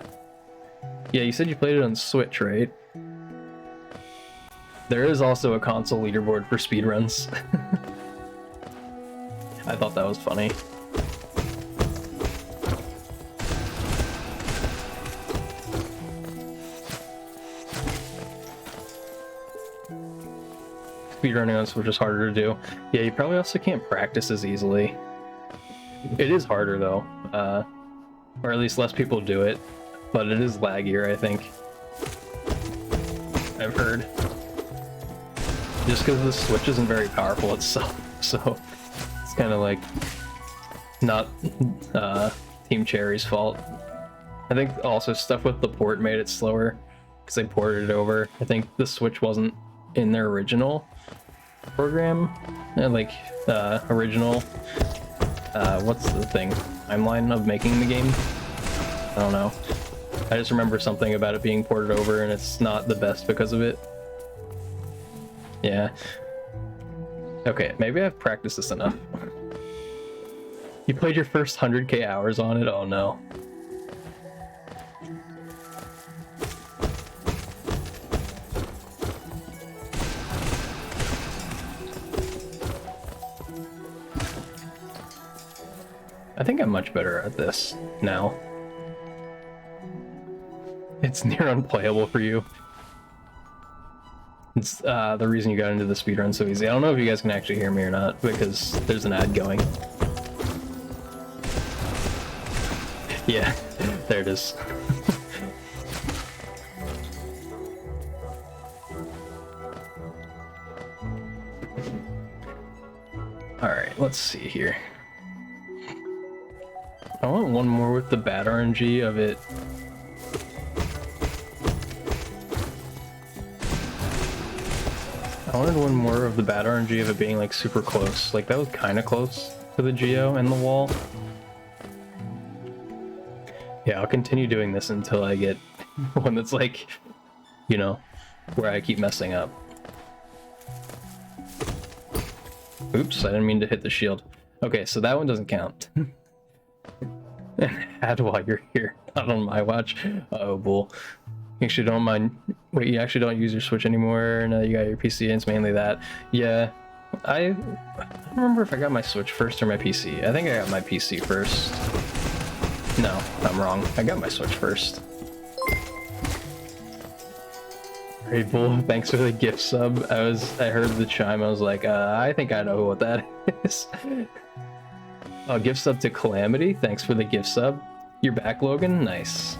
Yeah, you said you played it on Switch, right? There is also a console leaderboard for speedruns. I thought that was funny. Speedrunning on Switch is harder to do. Yeah, you probably also can't practice as easily. It is harder though, or at least less people do it, but it is laggier, I think. I've heard. Just because the Switch isn't very powerful itself, so it's kind of like not Team Cherry's fault. I think also stuff with the port made it slower because they ported it over. I think the Switch wasn't in their original program, original what's the thing, timeline of making the game. I don't know. I just remember something about it being ported over and it's not the best because of it. Yeah. Okay, maybe I've practiced this enough. You played your first 100k hours on it? Oh no. I think I'm much better at this now. It's near unplayable for you. It's the reason you got into the speedrun so easy. I don't know if you guys can actually hear me or not because there's an ad going. Yeah, there it is. Alright, let's see here. I want one more with the bad RNG of it. I wanted one more of the bad RNG of it being like super close. Like that was kind of close to the Geo and the wall. Yeah, I'll continue doing this until I get one that's like, you know, where I keep messing up. Oops, I didn't mean to hit the shield. Okay, so that one doesn't count. Add while you're here, not on my watch. Uh-oh, bull. You actually don't mind. Wait, you actually don't use your Switch anymore? No, you got your PC and it's mainly that. Yeah, I don't remember if I got my Switch first or my PC. I think I got my PC first. No, I'm wrong. I got my Switch first. Great bull, thanks for the gift sub. I heard the chime, I was like, I think I know what that is. Oh, gift sub to Calamity, thanks for the gift sub. You're back, Logan? Nice.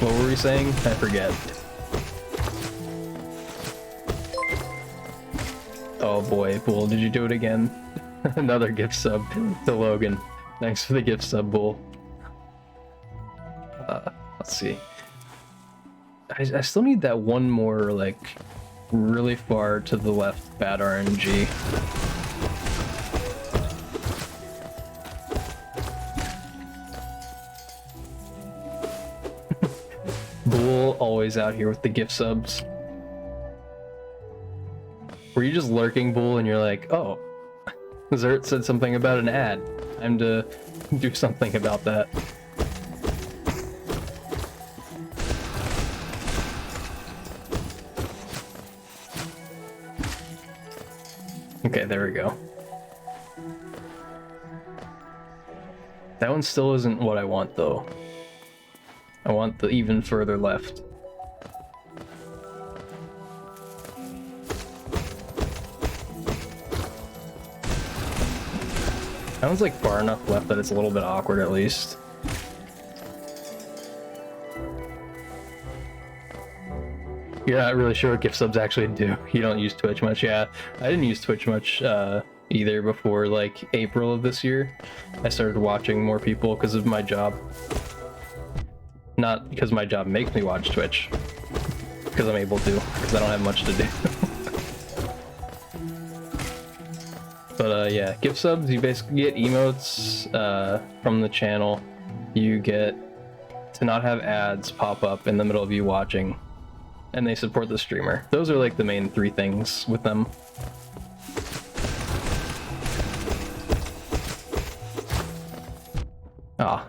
What were we saying? I forget. Oh boy, bull, did you do it again? Another gift sub to Logan. Thanks for the gift sub, bull. Let's see. I still need that one more, like, really far to the left bad RNG. Bull always out here with the gift subs. Were you just lurking, Bull, and you're like, oh, Zert said something about an ad. Time to do something about that. Okay, there we go. That one still isn't what I want, though. I want the even further left. That one's like far enough left that it's a little bit awkward at least. You're not really sure what gift subs actually do. You don't use Twitch much. Yeah, I didn't use Twitch much either before like April of this year. I started watching more people because of my job. Not because my job makes me watch Twitch. Because I'm able to, because I don't have much to do. But yeah, gift subs, you basically get emotes from the channel. You get to not have ads pop up in the middle of you watching. And they support the streamer. Those are like the main three things with them. Ah.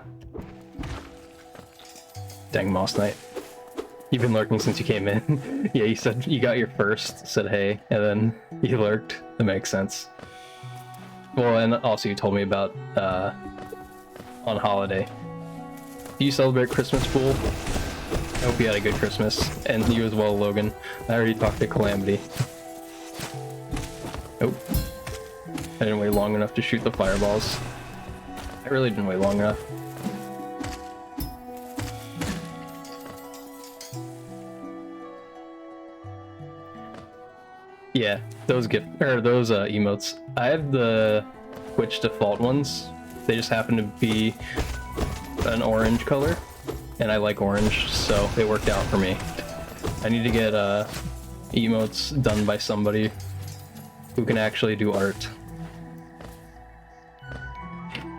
Dang, Moss Knight. You've been lurking since you came in. Yeah, you said you got your first, said hey, and then you lurked. That makes sense. Well, and also you told me about on holiday. Do you celebrate Christmas, Pool? I hope you had a good Christmas, and you as well, Logan. I already talked to Calamity. Nope. I didn't wait long enough to shoot the fireballs. I really didn't wait long enough. Yeah, those emotes. I have the Twitch default ones. They just happen to be an orange color, and I like orange, so it worked out for me. I need to get emotes done by somebody who can actually do art.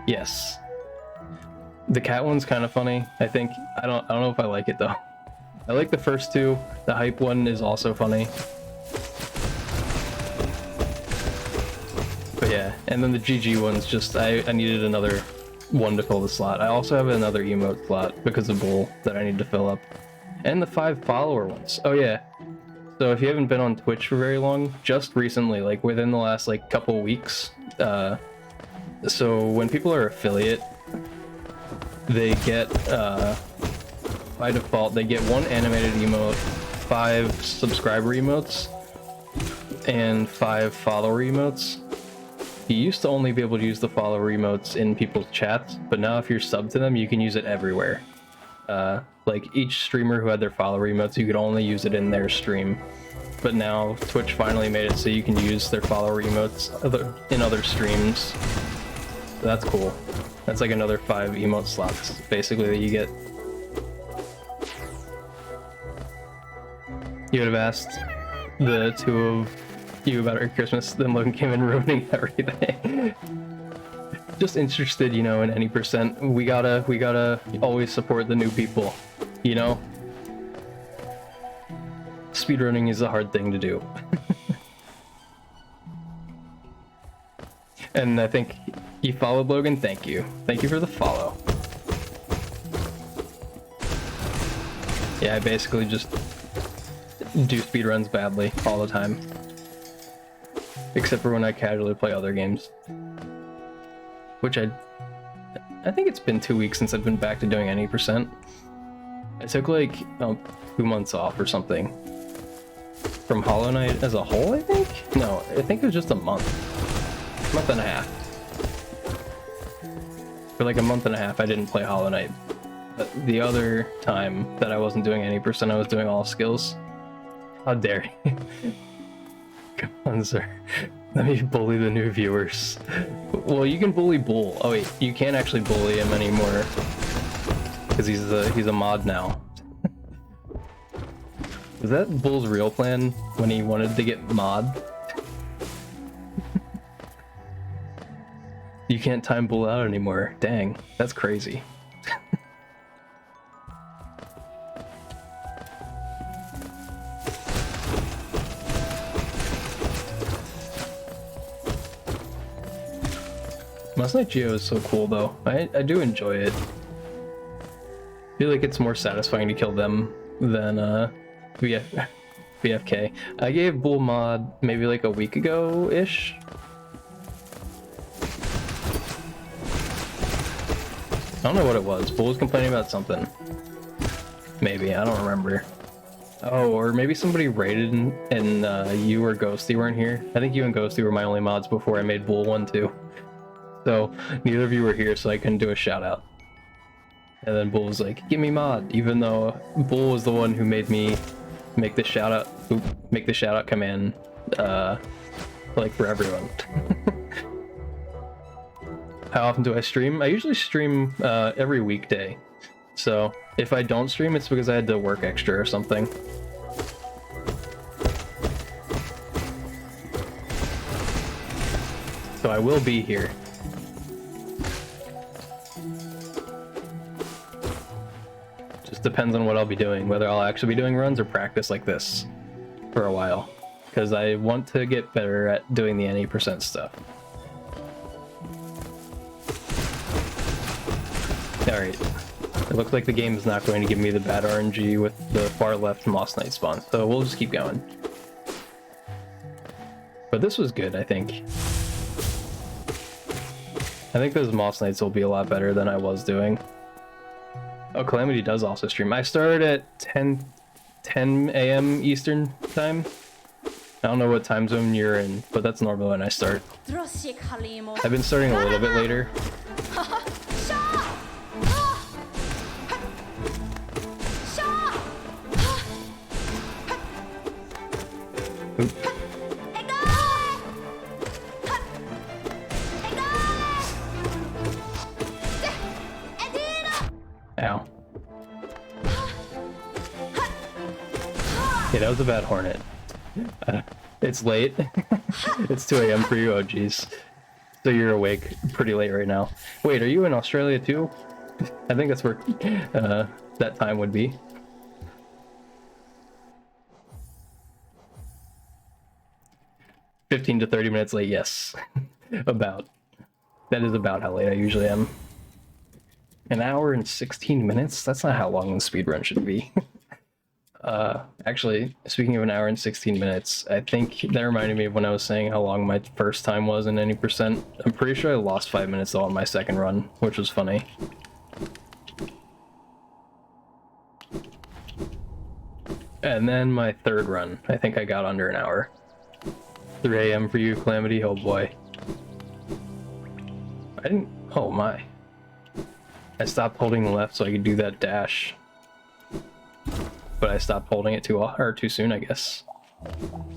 Yes. The cat one's kind of funny. I think I don't know if I like it though. I like the first two. The hype one is also funny. But yeah, and then the GG one's just I needed another one to fill the slot. I also have another emote slot because of Bull that I need to fill up. And the 5 follower ones. Oh yeah. So if you haven't been on Twitch for very long, just recently, like within the last like couple weeks, so when people are affiliate, they get by default they get 1 animated emote, 5 subscriber emotes, and 5 follower emotes. You used to only be able to use the follower emotes in people's chats, but now if you're subbed to them, you can use it everywhere. Like each streamer who had their follower emotes, you could only use it in their stream. But now Twitch finally made it so you can use their follower emotes in other streams. So that's cool. That's like another 5 emote slots, basically, that you get. You would have asked the 2 of you about our Christmas, then Logan came in ruining everything. Just interested, you know, in any percent. We gotta always support the new people, you know? Speedrunning is a hard thing to do. And I think you followed Logan, thank you. Thank you for the follow. Yeah, I basically just do speedruns badly all the time. Except for when I casually play other games. Which I think it's been 2 weeks since I've been back to doing any percent. I took like 2 months off or something. From Hollow Knight as a whole, I think? No, I think it was just a month. Month and a half. For like a month and a half I didn't play Hollow Knight. But the other time that I wasn't doing any percent, I was doing all skills. How dare you? Come on, sir. Let me bully the new viewers. Well, you can bully Bull. Oh wait, you can't actually bully him anymore. Because he's a mod now. Was that Bull's real plan when he wanted to get mod? You can't time Bull out anymore. Dang, that's crazy. Last Night Geo is so cool though. I do enjoy it. I feel like it's more satisfying to kill them than BFK. I gave Bull mod maybe like a week ago-ish. I don't know what it was. Bull was complaining about something. Maybe, I don't remember. Oh, or maybe somebody raided and you or Ghosty weren't here. I think you and Ghosty were my only mods before I made Bull one too. So neither of you were here, so I couldn't do a shout out. And then Bull was like, "Give me mod," even though Bull was the one who made me make the shout out command, like for everyone. How often do I stream? I usually stream every weekday. So if I don't stream, it's because I had to work extra or something. So I will be here. Just depends on what I'll be doing, whether I'll actually be doing runs or practice like this for a while. Because I want to get better at doing the any percent stuff. Alright. It looks like the game is not going to give me the bad RNG with the far left Moss Knight spawn, so we'll just keep going. But this was good, I think. I think those Moss Knights will be a lot better than I was doing. Oh, Calamity does also stream. I started at 10 a.m. Eastern time. I don't know what time zone you're in, but that's normally when I start. I've been starting a little bit later. Oop. Ow. Yeah, that was a bad hornet. It's late. It's 2 a.m. for you, oh geez. So you're awake pretty late right now. Wait, are you in Australia too? I think that's where that time would be. "15 to 30 minutes late," yes. About. That is about how late I usually am. An hour and 16 minutes? That's not how long the speedrun should be. Actually, speaking of an hour and 16 minutes, I think that reminded me of when I was saying how long my first time was in any percent. I'm pretty sure I lost 5 minutes though on my second run, which was funny. And then my third run, I think I got under an hour. 3 a.m. for you, Calamity, oh boy. I didn't, oh my. I stopped holding left so I could do that dash. But I stopped holding it too soon, I guess.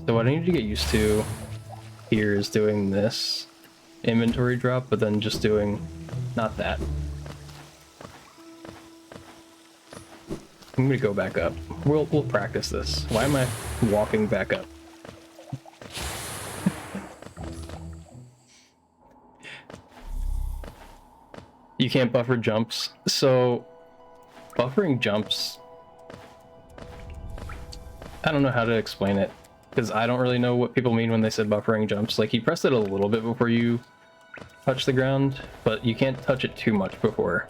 So what I need to get used to here is doing this inventory drop, but then just doing not that. I'm gonna go back up. We'll practice this. Why am I walking back up? You can't buffer jumps. So buffering jumps, I don't know how to explain it, because I don't really know what people mean when they said buffering jumps. Like, you press it a little bit before you touch the ground, but you can't touch it too much before.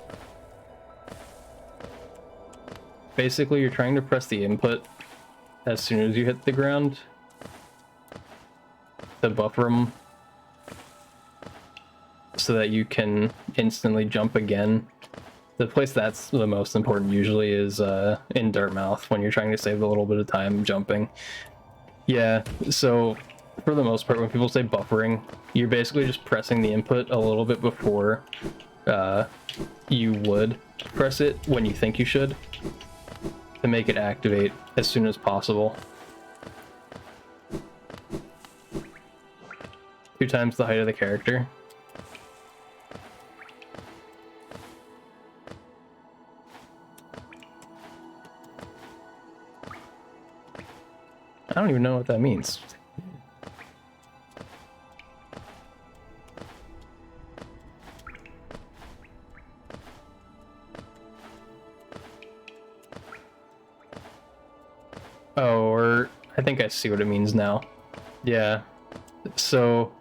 Basically, you're trying to press the input as soon as you hit the ground to buffer them so that you can instantly jump again. The place that's the most important usually is in Dirtmouth, when you're trying to save a little bit of time jumping. Yeah, so for the most part, when people say buffering, you're basically just pressing the input a little bit before you would press it when you think you should, to make it activate as soon as possible. 2 times the height of the character. I don't even know what that means. Oh, or I think I see what it means now. Yeah. So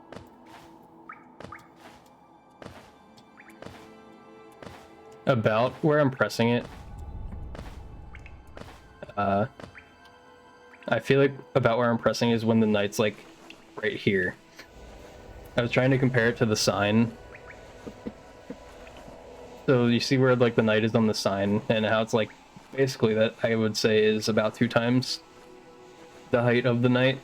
about where I'm pressing it, I feel like about where I'm pressing is when the knight's like right here. I was trying to compare it to the sign. So you see where like the knight is on the sign, and how it's like basically that I would say is about 2 times the height of the knight.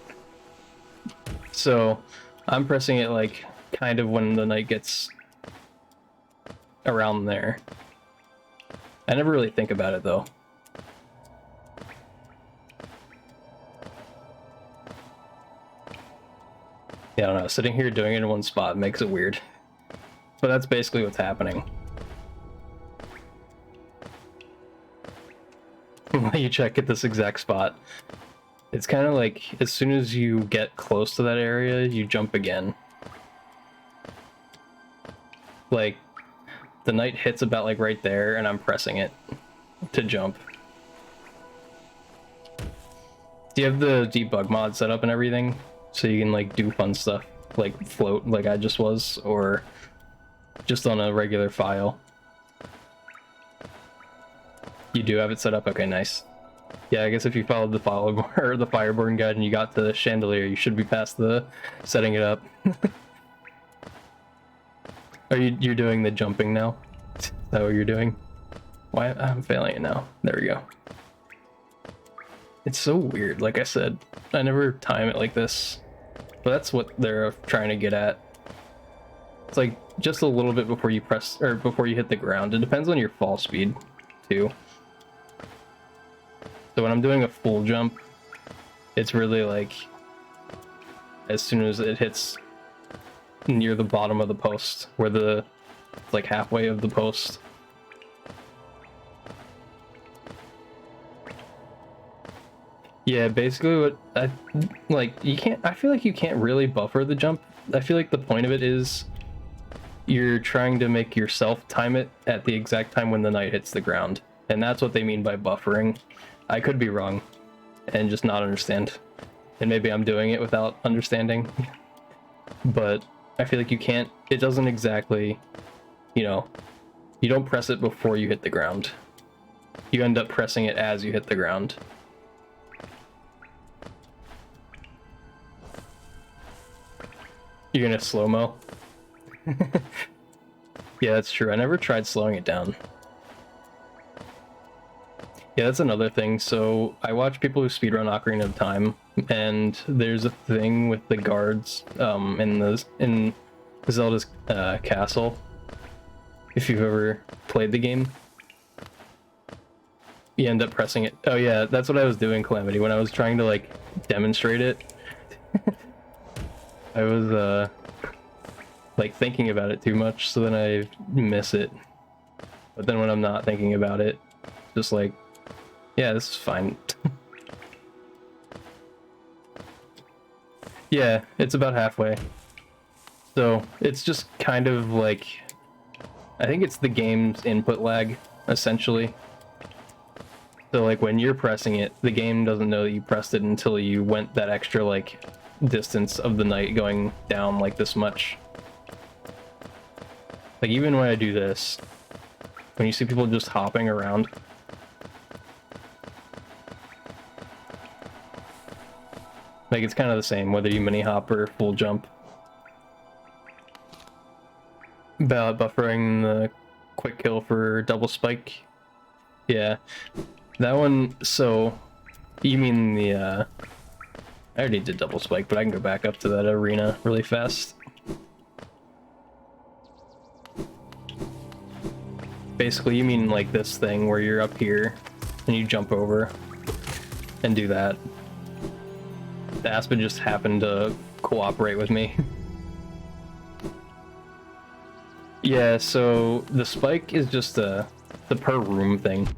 So I'm pressing it like kind of when the knight gets around there. I never really think about it though. Yeah, I don't know, sitting here doing it in one spot makes it weird. But that's basically what's happening. You check at this exact spot. It's kind of like, as soon as you get close to that area, you jump again. Like, the knight hits about like right there, and I'm pressing it to jump. Do you have the debug mod set up and everything? So you can like do fun stuff, like float like I just was, or just on a regular file? You do have it set up? Okay, nice. Yeah, I guess if you followed the follow or the Fireborn guide and you got the chandelier, you should be past the setting it up. Are you're doing the jumping now? Is that what you're doing? Why I'm failing it now. There we go. It's so weird. Like I said, I never time it like this. But that's what they're trying to get at. It's like just a little bit before you press, or before you hit the ground. It depends on your fall speed too. So when I'm doing a full jump, it's really like as soon as it hits near the bottom of the post, where it's like halfway of the post. Yeah, basically what I feel like you can't really buffer the jump. I feel like the point of it is you're trying to make yourself time it at the exact time when the knight hits the ground. And that's what they mean by buffering. I could be wrong and just not understand. And maybe I'm doing it without understanding. But I feel like you can't, it doesn't exactly, you know, you don't press it before you hit the ground. You end up pressing it as you hit the ground. You're gonna slow-mo? Yeah, that's true. I never tried slowing it down. Yeah, that's another thing. So I watch people who speedrun Ocarina of Time, and there's a thing with the guards in Zelda's castle. If you've ever played the game, you end up pressing it. Oh yeah, that's what I was doing, Calamity, when I was trying to like demonstrate it. I was like thinking about it too much, so then I miss it. But then when I'm not thinking about it, just like, yeah, this is fine. Yeah, it's about halfway. So it's just kind of like, I think it's the game's input lag, essentially. So like when you're pressing it, the game doesn't know that you pressed it until you went that extra like distance of the knight going down like this much. Like even when I do this, when you see people just hopping around, like it's kind of the same whether you mini hop or full jump. About buffering the quick kill for double spike. Yeah, that one. So you mean the I already did double spike, but I can go back up to that arena really fast. Basically, you mean like this thing where you're up here and you jump over and do that. The Aspen just happened to cooperate with me. Yeah, so the spike is just the per room thing.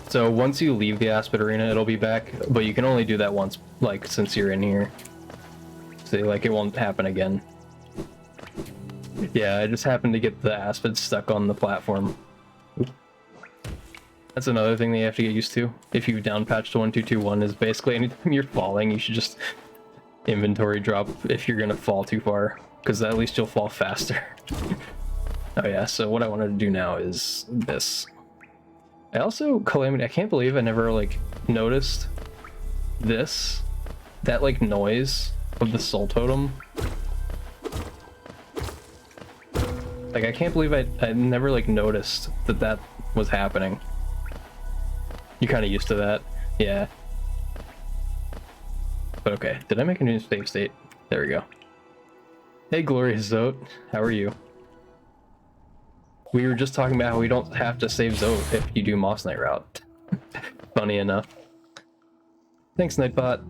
So once you leave the Aspen Arena, it'll be back, but you can only do that once, like, since you're in here. So, like, it won't happen again. Yeah, I just happened to get the Aspen stuck on the platform. Oop. That's another thing that you have to get used to. If you down patch to 1221 is basically anytime you're falling, you should just inventory drop if you're gonna fall too far, because at least you'll fall faster. Oh yeah, so what I wanted to do now is this. I also, Calamity, I can't believe I never like noticed this, that like noise of the soul totem. Like I can't believe I never like noticed that that was happening. You're kind of used to that, yeah. But okay, did I make a new save state? There we go. Hey Glorious Zote, how are you? We were just talking about how we don't have to save Zote if you do Moss Knight route. Funny enough. Thanks, Nightbot.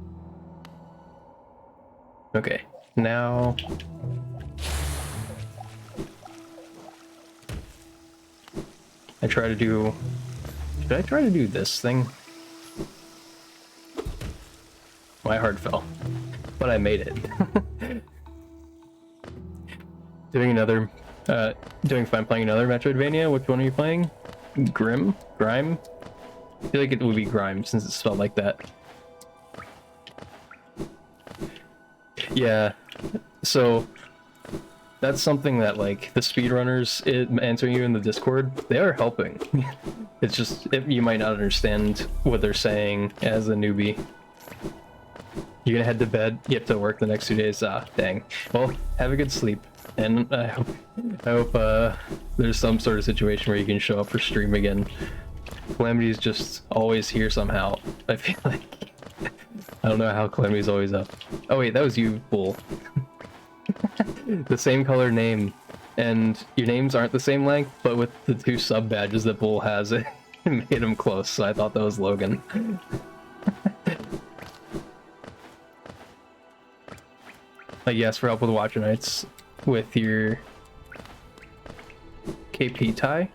Okay, now... I try to do... Should I try to do this thing? My heart fell, but I made it. Doing fine playing another Metroidvania. Which one are you playing? Grime? I feel like it would be Grime since it's spelled like that. Yeah, so that's something that like the speedrunners answering you in the Discord, they are helping. It's just you might not understand what they're saying as a newbie. You're gonna head to bed. You have to work the next 2 days. Ah, dang. Well, have a good sleep, and I hope there's some sort of situation where you can show up for stream again. Calamity's just always here somehow. I feel like I don't know how Calamity's always up. Oh wait, that was you, Bull. The same color name, and your names aren't the same length, but with the 2 sub badges that Bull has, it made him close. So I thought that was Logan. Like, yes, for help with Watcher Nights with your KP tie.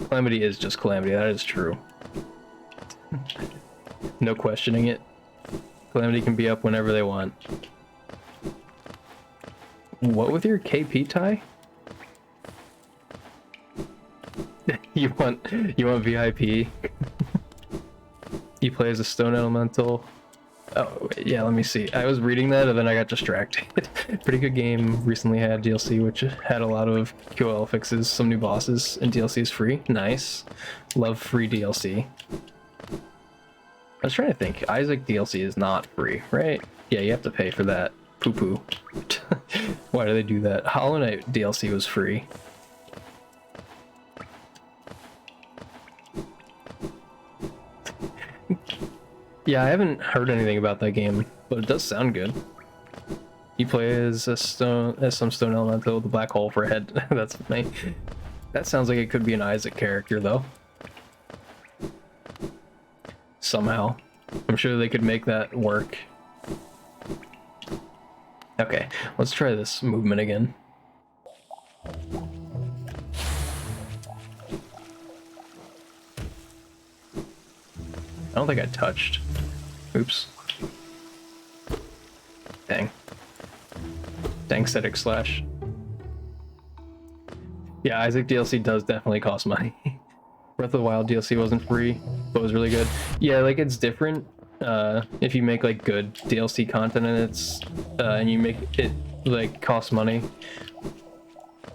Calamity is just Calamity, that is true. No questioning it. Calamity can be up whenever they want. What with your KP tie? you want VIP? You play as a stone elemental. Oh wait, yeah, let me see. I was reading that and then I got distracted. Pretty good game. Recently had DLC which had a lot of QL fixes, some new bosses, and DLC is free. Nice. Love free DLC. I was trying to think. Isaac DLC is not free, right? Yeah, you have to pay for that. Poo poo. Why do they do that? Hollow Knight DLC was free. Yeah, I haven't heard anything about that game, but it does sound good. You play as some stone elemental with a black hole for a head. That's funny. That sounds like it could be an Isaac character, though. Somehow. I'm sure they could make that work. Okay, let's try this movement again. I don't think I touched. Oops. Dang. Dang static slash. Yeah, Isaac DLC does definitely cost money. Breath of the Wild DLC wasn't free, but was really good. Yeah, like it's different if you make like good DLC content and it's and you make it like cost money.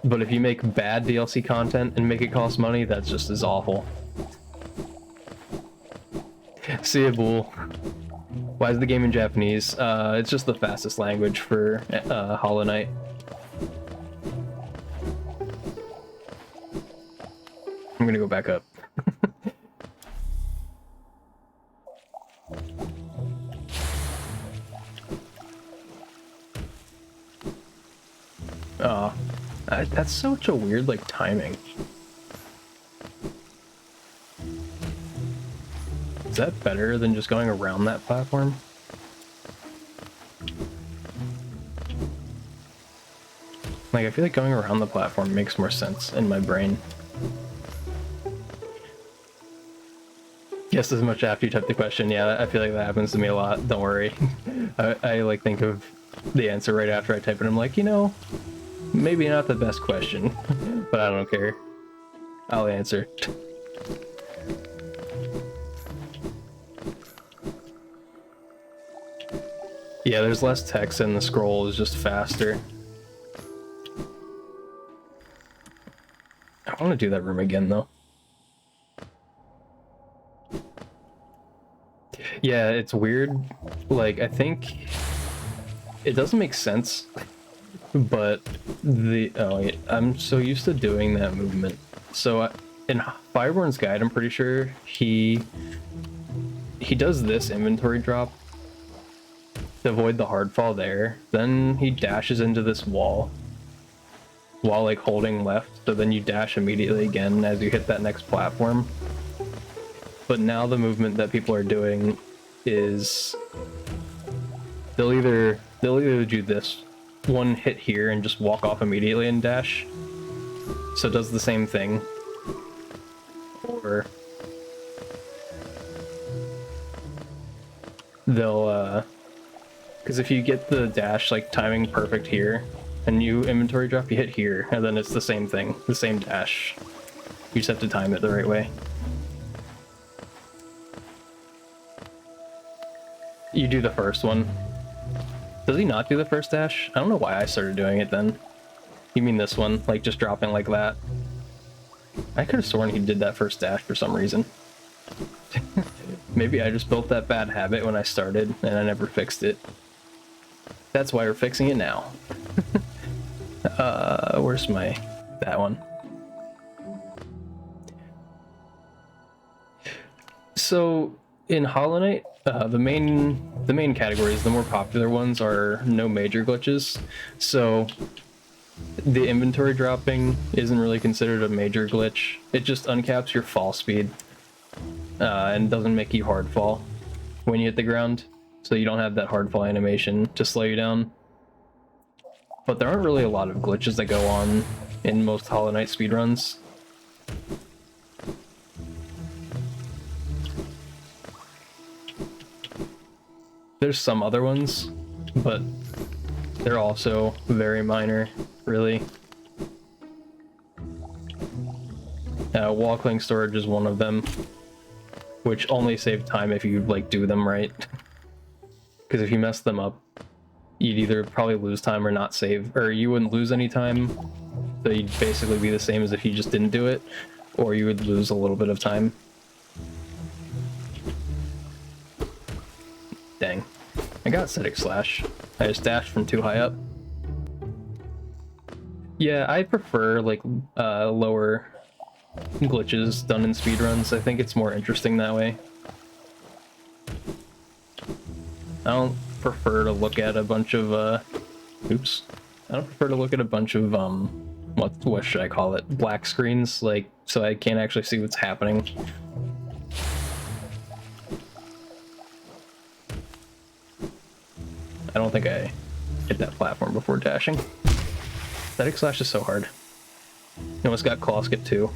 But if you make bad DLC content and make it cost money, that's just as awful. See ya, Bull. Why is the game in Japanese? It's just the fastest language for Hollow Knight. I'm gonna go back up. Oh, that's such a weird like timing. Is that better than just going around that platform? Like, I feel like going around the platform makes more sense in my brain. Guess as much after you type the question. Yeah, I feel like that happens to me a lot. Don't worry. I like think of the answer right after I type it. I'm like, you know, maybe not the best question, but I don't care. I'll answer. Yeah, there's less text and the scroll is just faster. I want to do that room again though. Yeah, it's weird. Like, I think it doesn't make sense, but I'm so used to doing that movement. So in Fireborn's Guide, I'm pretty sure he does this inventory drop to avoid the hard fall there. Then he dashes into this wall while like holding left, so then you dash immediately again as you hit that next platform. But now the movement that people are doing is they'll either do this one hit here and just walk off immediately and dash, so it does the same thing, or they'll because if you get the dash like timing perfect here and you inventory drop, you hit here and then it's the same thing, the same dash. You just have to time it the right way. You do the first one. Does he not do the first dash? I don't know why I started doing it then. You mean this one, like just dropping like that? I could have sworn he did that first dash for some reason. Maybe I just built that bad habit when I started and I never fixed it. That's why we're fixing it now. Where's that one? So in Hollow Knight, the main categories, the more popular ones, are no major glitches. So the inventory dropping isn't really considered a major glitch. It just uncaps your fall speed and doesn't make you hard fall when you hit the ground, so you don't have that hard fall animation to slow you down. But there aren't really a lot of glitches that go on in most Hollow Knight speedruns. There's some other ones, but They're also very minor, really. Wall cling storage is one of them, which only save time if you like do them right. Because if you mess them up, you'd either probably lose time or not save, or you wouldn't lose any time, so you'd basically be the same as if you just didn't do it, or you would lose a little bit of time. Dang. I got static slash. I just dashed from too high up. Yeah, I prefer like lower glitches done in speedruns. I think it's more interesting that way. I don't prefer to look at a bunch of oops. I don't prefer to look at a bunch of what should I call it? Black screens, like, so I can't actually see what's happening. I don't think I hit that platform before dashing. Static slash is so hard. You almost got claw skip too.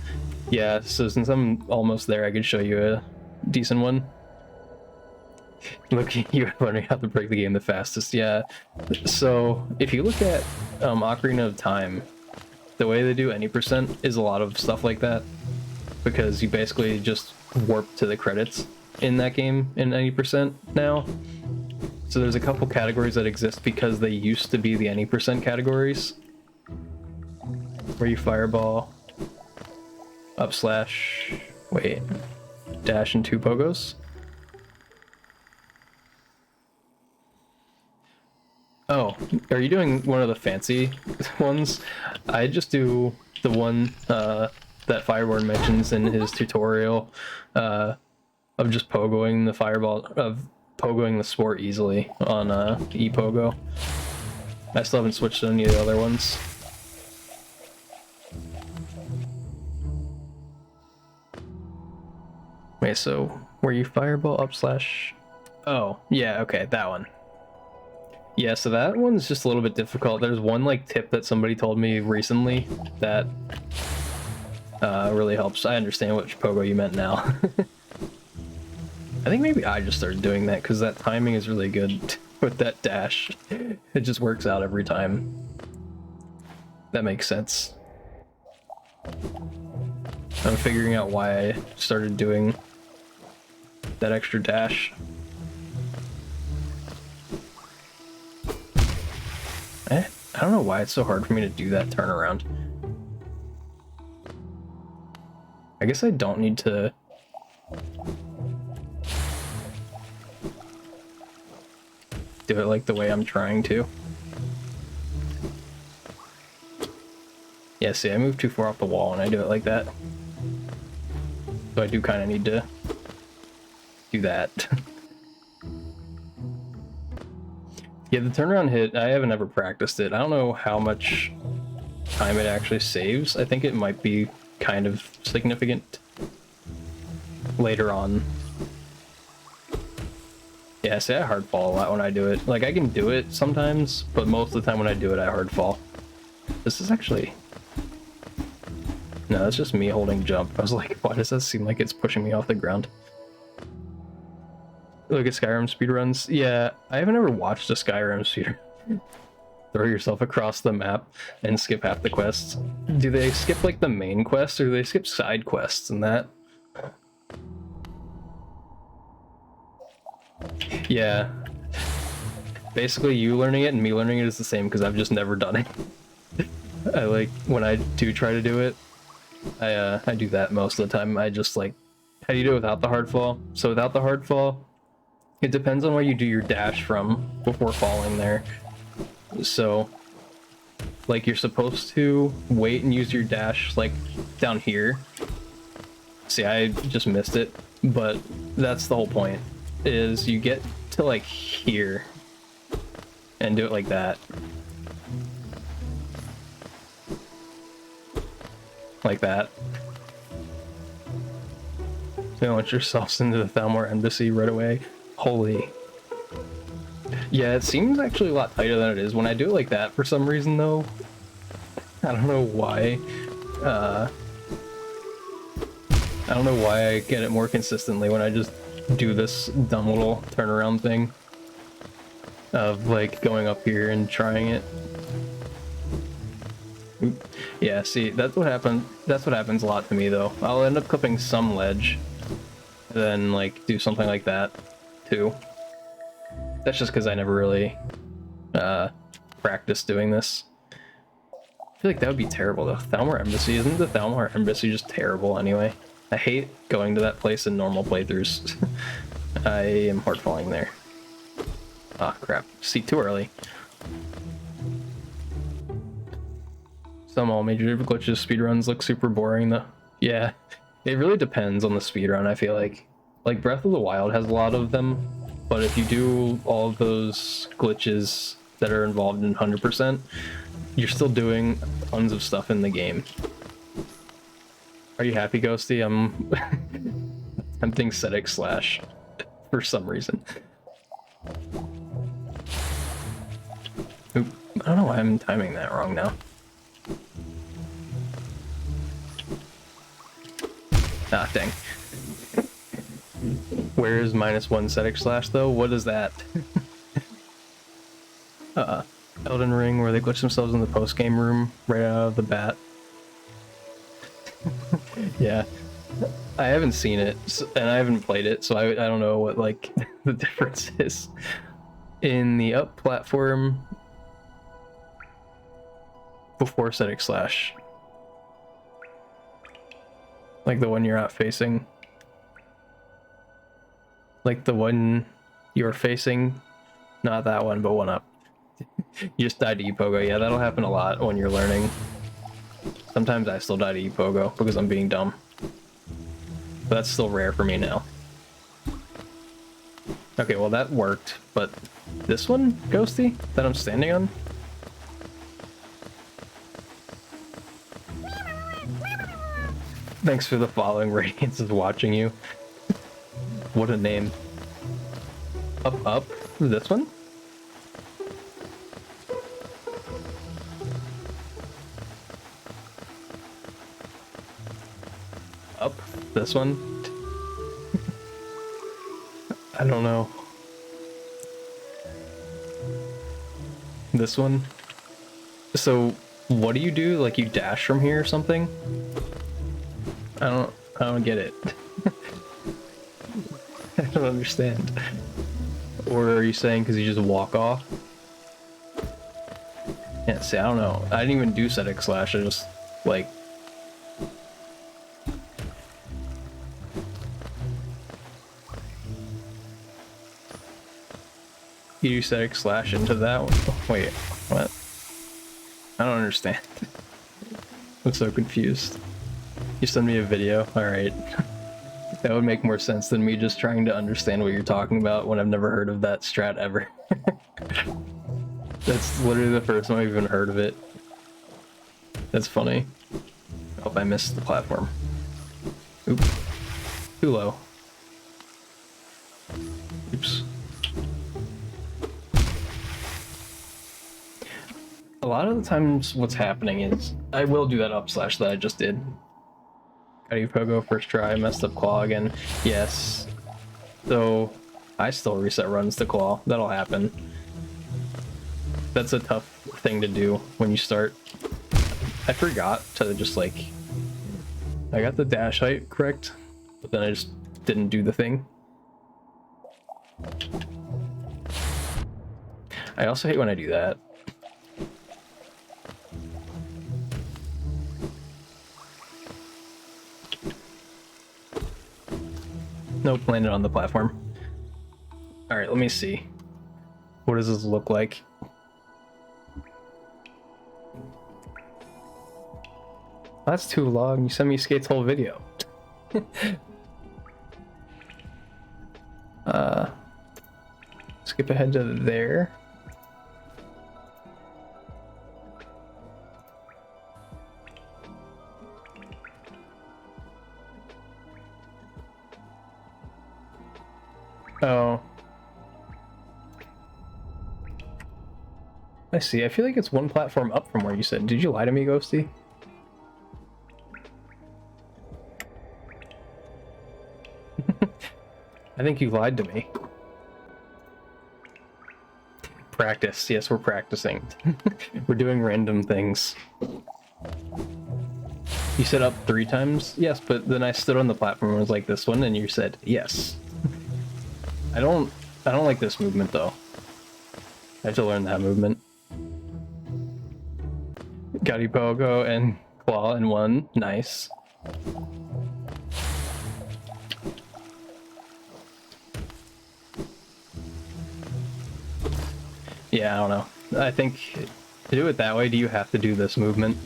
Yeah, so since I'm almost there, I could show you a decent one. Look, you're learning how to break the game the fastest. Yeah. So if you look at Ocarina of Time, the way they do any percent is a lot of stuff like that, because you basically just warp to the credits in that game in any percent now. So there's a couple categories that exist because they used to be the any percent categories, where you fireball, up slash, wait, dash and 2 pogos. Oh, are you doing one of the fancy ones? I just do the one that Fireborn mentions in his tutorial of just pogoing the fireball, of pogoing the sport easily on ePogo. I still haven't switched to any of the other ones. Wait, so where you fireball up slash? Oh, yeah, okay, that one. Yeah, so that one's just a little bit difficult. There's one like tip that somebody told me recently that really helps. I understand which pogo you meant now. I think maybe I just started doing that because that timing is really good with that dash. It just works out every time. That makes sense. I'm figuring out why I started doing that extra dash. I don't know why it's so hard for me to do that turnaround. I guess I don't need to... do it like the way I'm trying to. Yeah, see, I moved too far off the wall and I do it like that. So I do kind of need to do that. Yeah, the turnaround hit, I haven't ever practiced it. I don't know how much time it actually saves. I think it might be kind of significant later on. Yeah, see, I hard fall a lot when I do it. Like, I can do it sometimes, but most of the time when I do it, I hard fall. This is actually... No, that's just me holding jump. I was like, why does that seem like it's pushing me off the ground? Look at Skyrim speedruns. Yeah, I haven't ever watched a Skyrim speedrun. Throw yourself across the map and skip half the quests. Do they skip like the main quest or do they skip side quests and that? Yeah. Basically you learning it and me learning it is the same because I've just never done it. I like, when I do try to do it, I do that most of the time. I just like, how do you do it without the hard fall? So without the hard fall, it depends on where you do your dash from before falling there. So, like, you're supposed to wait and use your dash, like, down here. See, I just missed it, but that's the whole point, is you get to, like, here and do it like that. Like that. You launch yourselves into the Thalmor Embassy right away. Holy. Yeah, it seems actually a lot tighter than it is. When I do it like that, for some reason, though, I don't know why. I don't know why I get it more consistently when I just do this dumb little turnaround thing. of like going up here and trying it. Oop. Yeah, see, that's what happened. That's what happens a lot to me though. I'll end up clipping some ledge, then like do something like that too. That's just because I never really practiced doing this. I feel like that would be terrible though. Thalmor Embassy, isn't the Thalmor Embassy just terrible anyway? I hate going to that place in normal playthroughs. I am hard falling there. Ah, crap. See, too early. Some all major glitches speedruns look super boring though. Yeah, it really depends on the speedrun, I feel like. Like Breath of the Wild has a lot of them, but if you do all of those glitches that are involved in 100%, you're still doing tons of stuff in the game. Are you happy, Ghosty? I'm tempting Static Slash for some reason. Oop. I don't know why I'm timing that wrong now. Ah, dang. Where is -1 Static Slash though? What is that? Elden Ring, where they glitch themselves in the post-game room right out of the bat. Yeah. I haven't seen it, and I haven't played it, so I don't know what, like, the difference is. In the up platform before Static Slash. Like the one you're not facing. Like the one you're facing. Not that one, but one up. You just died to E-Pogo. Yeah, that'll happen a lot when you're learning. Sometimes I still die to E-Pogo because I'm being dumb. But that's still rare for me now. Okay, well that worked, but this one, Ghosty, that I'm standing on? Thanks for the following. Radiance is watching you. What a name. Up? This one? Up? This one? I don't know. This one? So, what do you do? Like, you dash from here or something? I don't get it. I don't understand. Or are you saying because you just walk off? Yeah, see, I don't know. I didn't even do Static Slash, I just, like... You do Static Slash into that one? Wait, what? I don't understand. I'm so confused. You send me a video? Alright. That would make more sense than me just trying to understand what you're talking about when I've never heard of that strat ever. That's literally the first time I've even heard of it. That's funny. I hope I missed the platform. Oop. Too low. Oops. A lot of the times what's happening is I will do that up slash that I just did. Got you, Pogo, first try, messed up claw again. Yes. So I still reset runs to claw. That'll happen. That's a tough thing to do when you start. I forgot to just like... I got the dash height correct, but then I just didn't do the thing. I also hate when I do that. Nope, landed on the platform. Alright, let me see. What does this look like? That's too long. You sent me Skate's whole video. Skip ahead to there. Oh. I see. I feel like it's one platform up from where you said. Did you lie to me, Ghosty? I think you lied to me. Practice. Yes, we're practicing. We're doing random things. You said up 3 times? Yes, but then I stood on the platform and was like this one, and you said yes. I don't like this movement though. I have to learn that movement. Gotti Pogo and Claw in one. Nice. Yeah, I don't know. I think to do it that way, do you have to do this movement?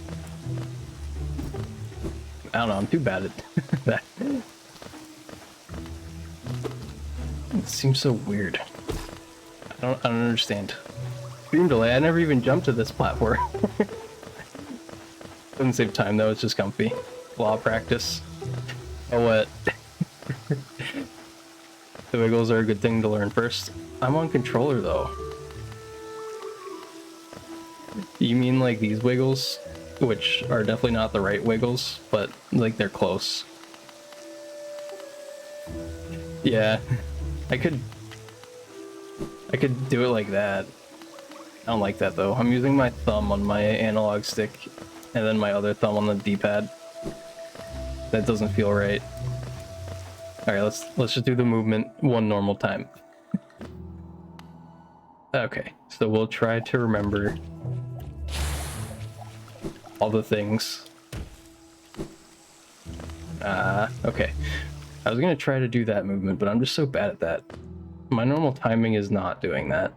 I don't know, I'm too bad at that. It seems so weird. I don't understand. Stream delay, I never even jumped to this platform. Doesn't save time though, it's just comfy. Law practice. Oh what? The wiggles are a good thing to learn first. I'm on controller though. You mean like these wiggles? Which are definitely not the right wiggles, but like they're close. Yeah, I could do it like that. I don't like that though. I'm using my thumb on my analog stick and then my other thumb on the D-pad. That doesn't feel right. Alright, let's just do the movement one normal time. Okay, so we'll try to remember all the things. Okay. I was gonna try to do that movement, but I'm just so bad at that. My normal timing is not doing that.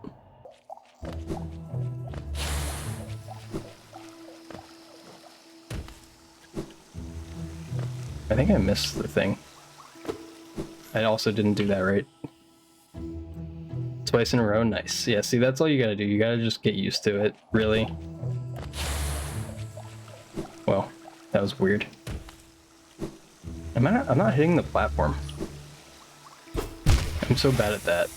I think I missed the thing. I also didn't do that right. Twice in a row, nice. Yeah, see, that's all you gotta do. You gotta just get used to it, really. Well, that was weird. I'm not hitting the platform. I'm so bad at that.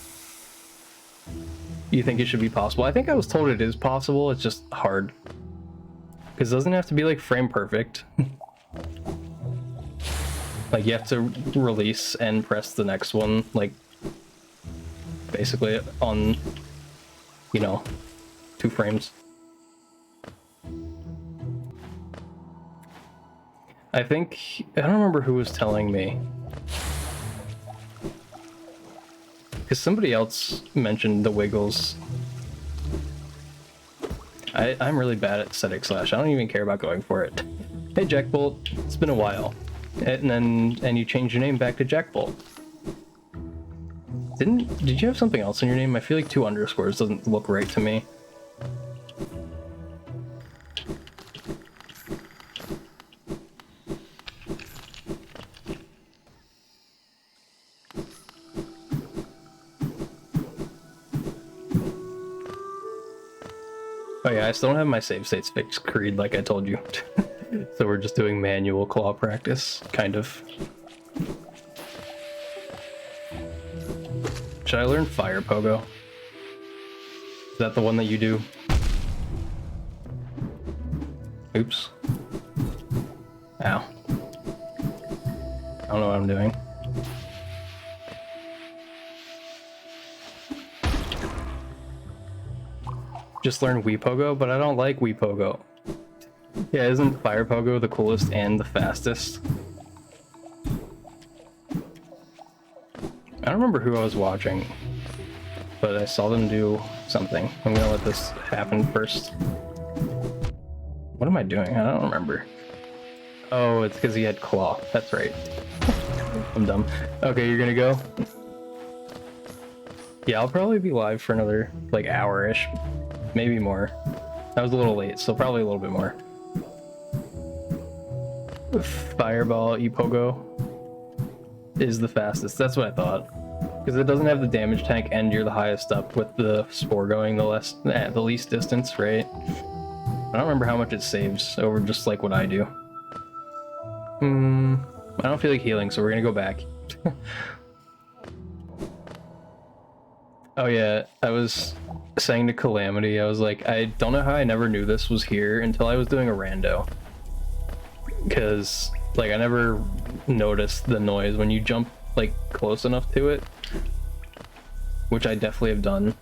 You think it should be possible? I think I was told it is possible, it's just hard. Because it doesn't have to be like frame perfect. Like you have to release and press the next one, like basically on, you know, 2 frames. I don't remember who was telling me. Because somebody else mentioned the wiggles. I'm really bad at static slash. I don't even care about going for it. Hey Jackbolt, it's been a while. And you changed your name back to Jackbolt. Did you have something else in your name? I feel like 2 underscores doesn't look right to me. Oh yeah, I still don't have my save states fixed, Creed, like I told you. So we're just doing manual claw practice, kind of. Should I learn Fire Pogo? Is that the one that you do? Oops. Ow. I don't know what I'm doing. Just learn Wii Pogo, but I don't like Wii Pogo. Yeah, isn't Fire Pogo the coolest and the fastest? I don't remember who I was watching, but I saw them do something. I'm gonna let this happen first. What am I doing? I don't remember. Oh, it's because he had Claw. That's right. I'm dumb. Okay, you're gonna go? Yeah, I'll probably be live for another, like, hour-ish. Maybe more. That was a little late, so probably a little bit more. Fireball Epogo is the fastest. That's what I thought. Because it doesn't have the damage tank and you're the highest up with the spore going the least distance, right? I don't remember how much it saves over just like what I do. I don't feel like healing, so we're gonna go back. Oh yeah, I was saying to Calamity, I was like, I don't know how I never knew this was here until I was doing a rando. Because, like, I never noticed the noise when you jump, like, close enough to it. Which I definitely have done.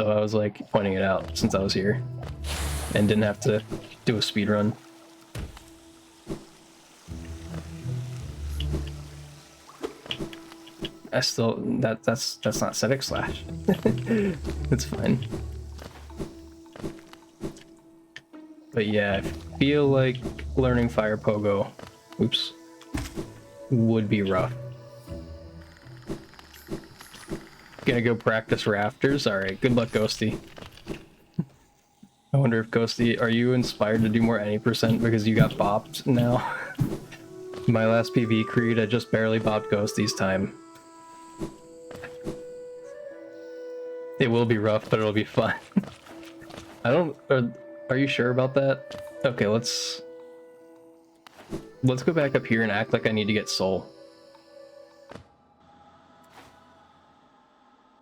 So I was like pointing it out since I was here and didn't have to do a speed run. I still that's not static slash. It's fine. But yeah, I feel like learning fire pogo, oops, would be rough. Gonna go practice rafters. All right, good luck, Ghosty. I wonder if Ghosty, are you inspired to do more any percent because you got bopped now? My last PV creed, I just barely bopped Ghosty's time. It will be rough, but it'll be fun. I don't. Are you sure about that? Okay, let's go back up here and act like I need to get soul.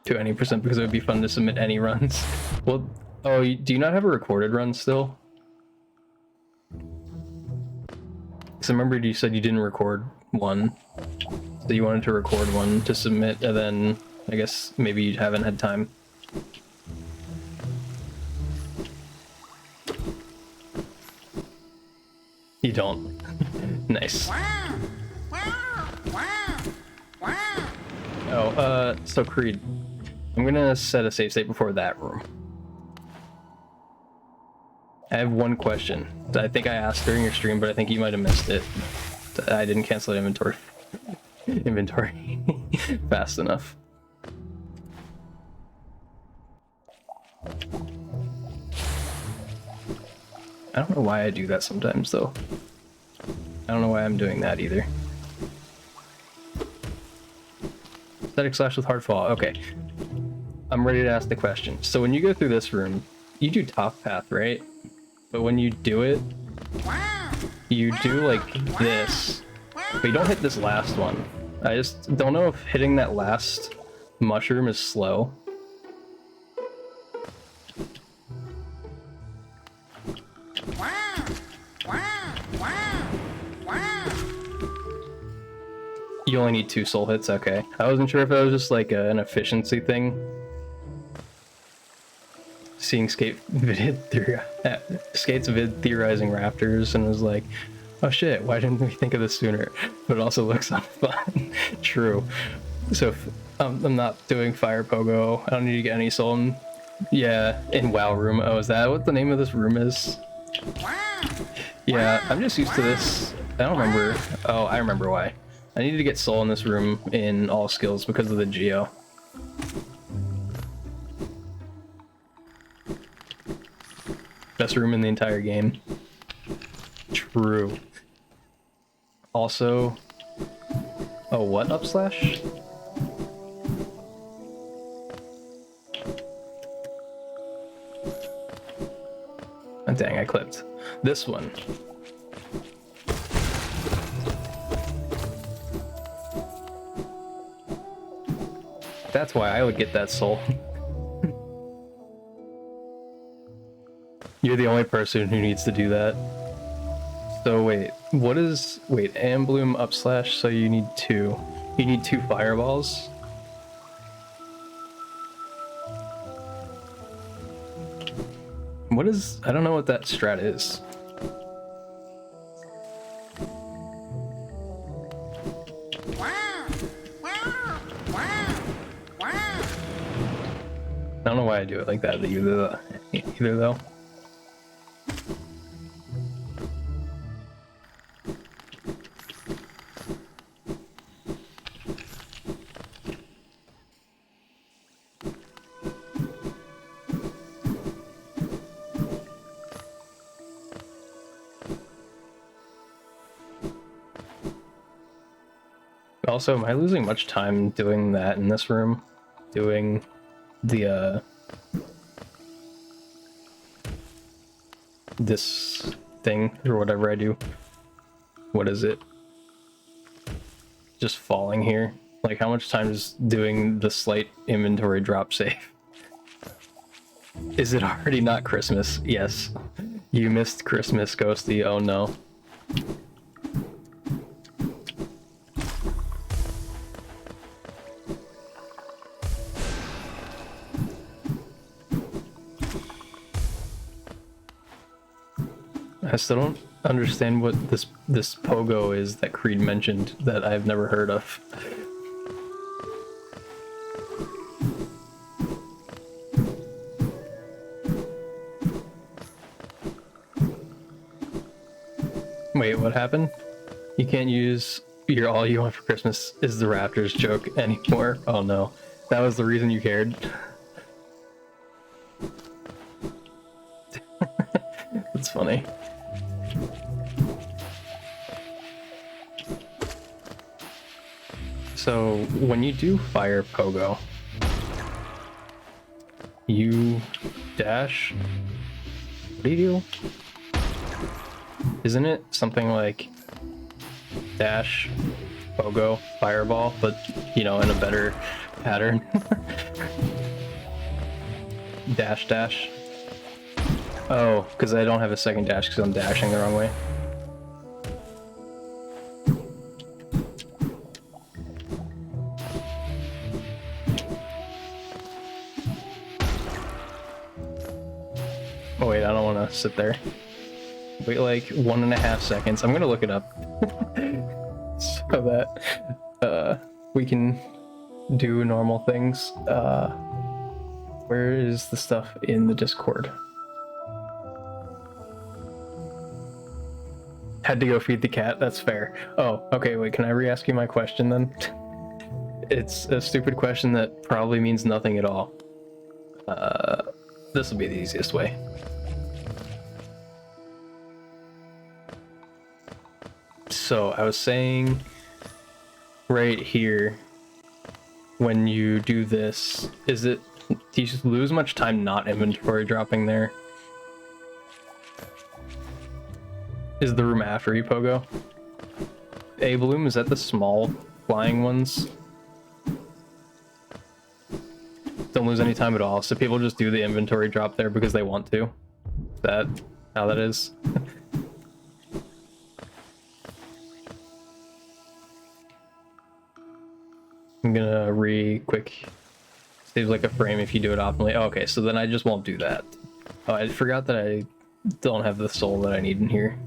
To any percent because it would be fun to submit any runs. Well, oh, do you not have a recorded run still? Because I remember you said you didn't record one. So you wanted to record one to submit, and then I guess maybe you haven't had time. You don't. Nice. Oh, so Creed, I'm gonna set a save state before that room. I have one question that I think I asked during your stream, but I think you might have missed it. I didn't cancel inventory fast enough. I don't know why I do that sometimes, though. I don't know why I'm doing that either. Static slash with hard fall. Okay. I'm ready to ask the question. So when you go through this room, you do top path, right? But when you do it, you do like this, but you don't hit this last one. I just don't know if hitting that last mushroom is slow. You only need 2 soul hits, okay. I wasn't sure if that was just like an efficiency thing. Seeing Skate's vid theorizing rafters and was like, oh shit, why didn't we think of this sooner? But it also looks fun. True. So if I'm not doing fire pogo, I don't need to get any soul in, yeah, in WoW room. Oh, is that what the name of this room is? Yeah, I'm just used to this. I don't remember. Oh, I remember why. I needed to get soul in this room in all skills because of the geo. Best room in the entire game. True. Also, oh, what up slash? Oh, dang, I clipped. This one. That's why I would get that soul. You're the only person who needs to do that. So wait, what is, wait, Ambloom up slash, so you need 2. You need 2 fireballs? What is, I don't know what that strat is. I don't know why I do it like that either though. Also, am I losing much time doing that in this room? Doing the, this thing, or whatever I do. What is it? Just falling here? Like, how much time is doing the slight inventory drop save? Is it already not Christmas? Yes. You missed Christmas, Ghosty. Oh no. I still don't understand what this pogo is that Creed mentioned that I've never heard of. Wait, what happened? You can't use your all you want for Christmas is the Raptors joke anymore. Oh no. That was the reason you cared. That's funny. So when you do fire pogo, you dash. What do you do? Isn't it something like dash, pogo, fireball, but you know, in a better pattern? Dash, dash. Oh, because I don't have a second dash because I'm dashing the wrong way. Oh wait, I don't want to sit there. Wait like 1.5 seconds. I'm gonna look it up so that we can do normal things. Where is the stuff in the Discord? Had to go feed the cat. That's fair. Oh, okay. Wait, can I re-ask you my question then? It's a stupid question that probably means nothing at all. This will be the easiest way. So I was saying right here, when you do this, do you just lose much time not inventory dropping there? Is the room after you, Pogo? A Bloom, is that the small flying ones? Don't lose any time at all, so people just do the inventory drop there because they want to. Is that how that is? I'm gonna quick save like a frame if you do it optimally. Oh, okay, so then I just won't do that. Oh, I forgot that I don't have the soul that I need in here.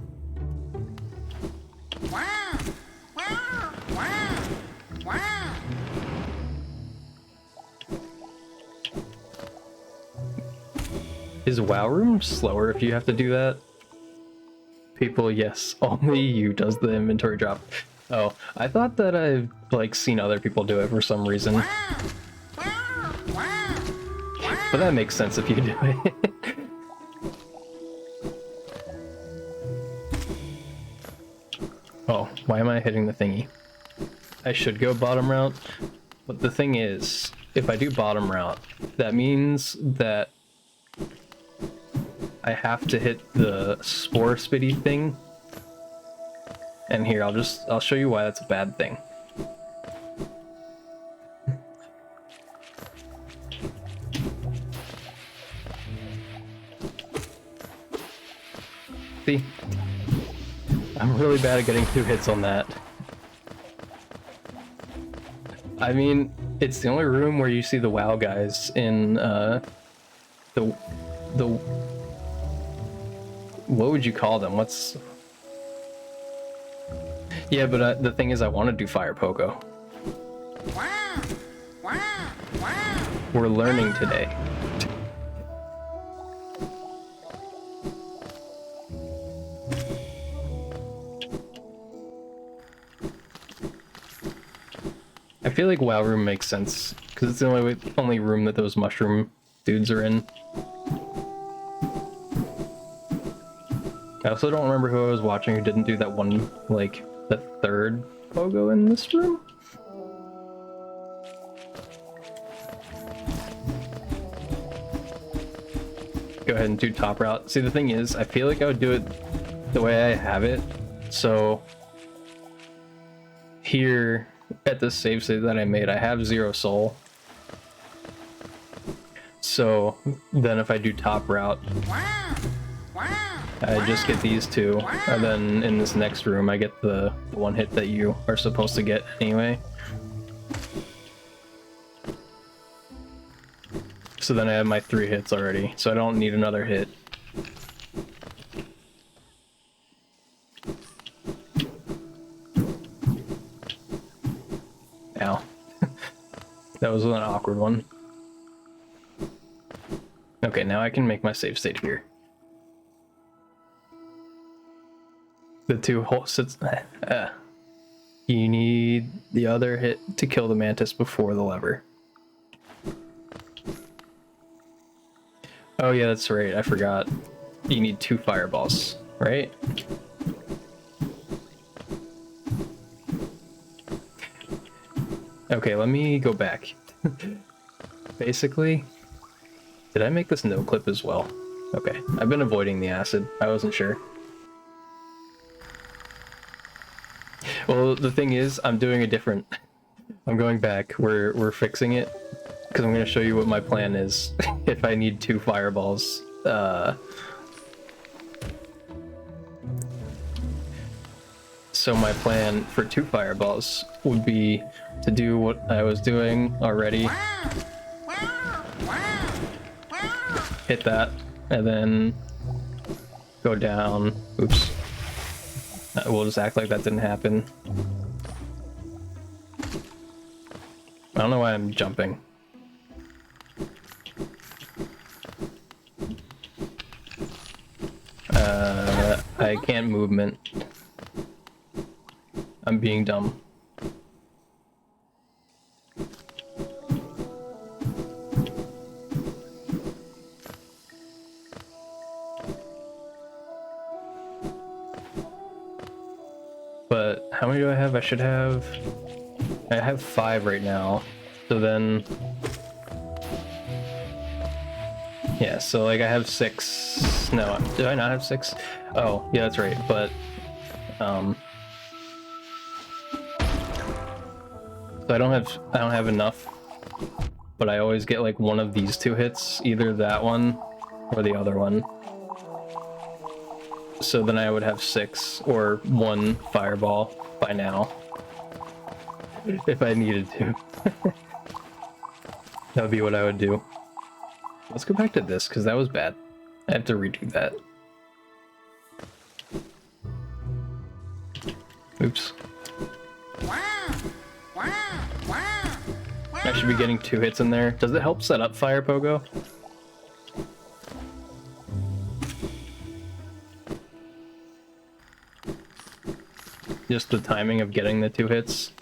Is WoW Room slower if you have to do that? People, yes, only you does the inventory drop. Oh, I thought that I've like seen other people do it for some reason. But that makes sense if you do it. Oh, why am I hitting the thingy? I should go bottom route, but the thing is, if I do bottom route, that means that I have to hit the spore spitty thing. And here, I'll show you why that's a bad thing. See? I'm really bad at getting 2 hits on that. I mean, it's the only room where you see the WoW guys in the what would you call them? Yeah, but the thing is, I want to do fire pogo. We're learning today. I feel like WoW Room makes sense because it's the only room that those mushroom dudes are in. I also don't remember who I was watching who didn't do that one, like, the third pogo in this room. Go ahead and do top route. See, the thing is, I feel like I would do it the way I have it. So here at this save state that I made, I have 0 soul. So then if I do top route, I just get these 2, and then in this next room I get the 1 hit that you are supposed to get anyway. So then I have my 3 hits already, so I don't need another hit. Ow. That was an awkward one. Okay, now I can make my save state here. The two holes. You need the other hit to kill the mantis before the lever. Oh yeah, that's right. I forgot. You need 2 fireballs, right? Okay, let me go back. Basically, did I make this no clip as well? Okay, I've been avoiding the acid. I wasn't sure. Well, the thing is, I'm doing a different. I'm going back. We're fixing it because I'm going to show you what my plan is if I need 2 fireballs. So my plan for 2 fireballs would be to do what I was doing already. Hit that, and then go down. Oops. We'll just act like that didn't happen. I don't know why I'm jumping. I can't movement. I'm being dumb. But how many do I have? I have 5 right now. So then, yeah, so like I have 6. No, do I not have 6? Oh, yeah, that's right. But so I don't have enough, but I always get like one of these 2 hits, either that one or the other one. So then I would have 6 or 1 fireball by now, if I needed to. That would be what I would do. Let's go back to this, because that was bad. I have to redo that. Oops. I should be getting 2 hits in there. Does it help set up fire pogo? Just the timing of getting the 2 hits.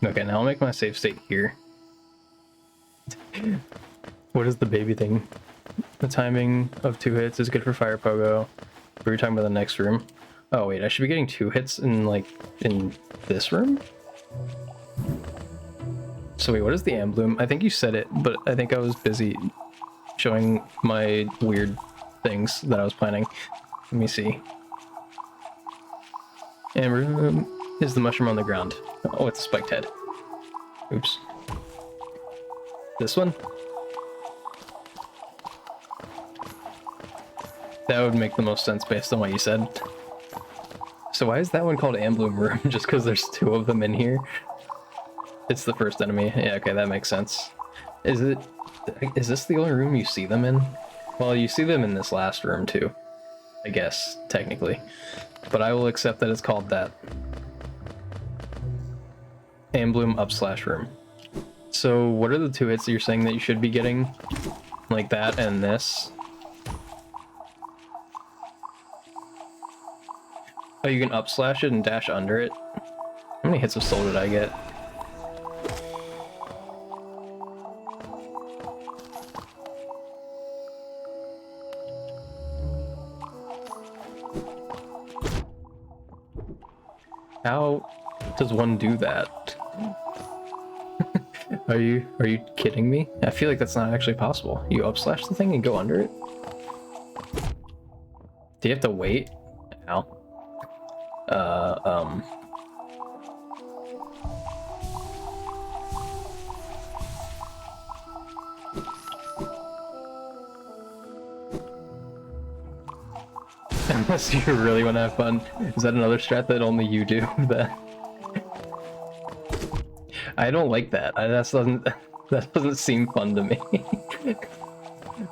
Okay, now I'll make my save state here. What is the baby thing? The timing of 2 hits is good for fire pogo. We were talking about the next room. Oh wait, I should be getting 2 hits in this room? So wait, what is the ambloom? I think you said it, but I think I was busy showing my weird things that I was planning. Let me see. Ambloom is the mushroom on the ground. Oh, it's a spiked head. Oops. This one? That would make the most sense based on what you said. So why is that one called Ambloom Room? Just because there's 2 of them in here? It's the first enemy. Yeah, okay, that makes sense. Is this the only room you see them in? Well, you see them in this last room too, I guess, technically. But I will accept that it's called that. Ambloom / room. So what are the 2 hits that you're saying that you should be getting? Like that and this? Oh, you can / it and dash under it? How many hits of soul did I get? How does one do that? Are you kidding me? I feel like that's not actually possible. You / the thing and go under it? Do you have to wait? Ow. Unless you really want to have fun. Is that another strat that only you do? That I don't like that. That's That doesn't seem fun to me.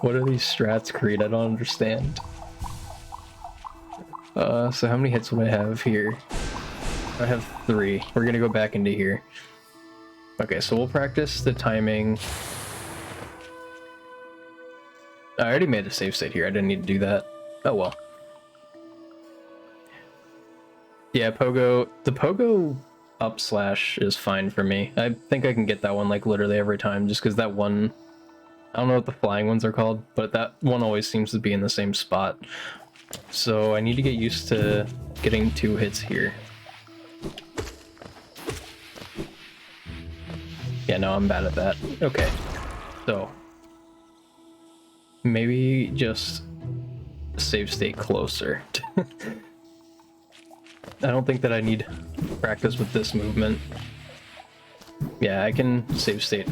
What are these strats, Creed? I don't understand. So how many hits would I have here? I have 3. We're gonna go back into here. Okay, so we'll practice the timing. I already made a save state here. I didn't need to do that. Oh well. Yeah, Pogo. The Pogo up slash is fine for me. I think I can get that one like literally every time, just because that one. I don't know what the flying ones are called, but that one always seems to be in the same spot. So I need to get used to getting 2 hits here. Yeah, no, I'm bad at that. Okay, so maybe just save state closer. I don't think that I need practice with this movement. Yeah, I can save state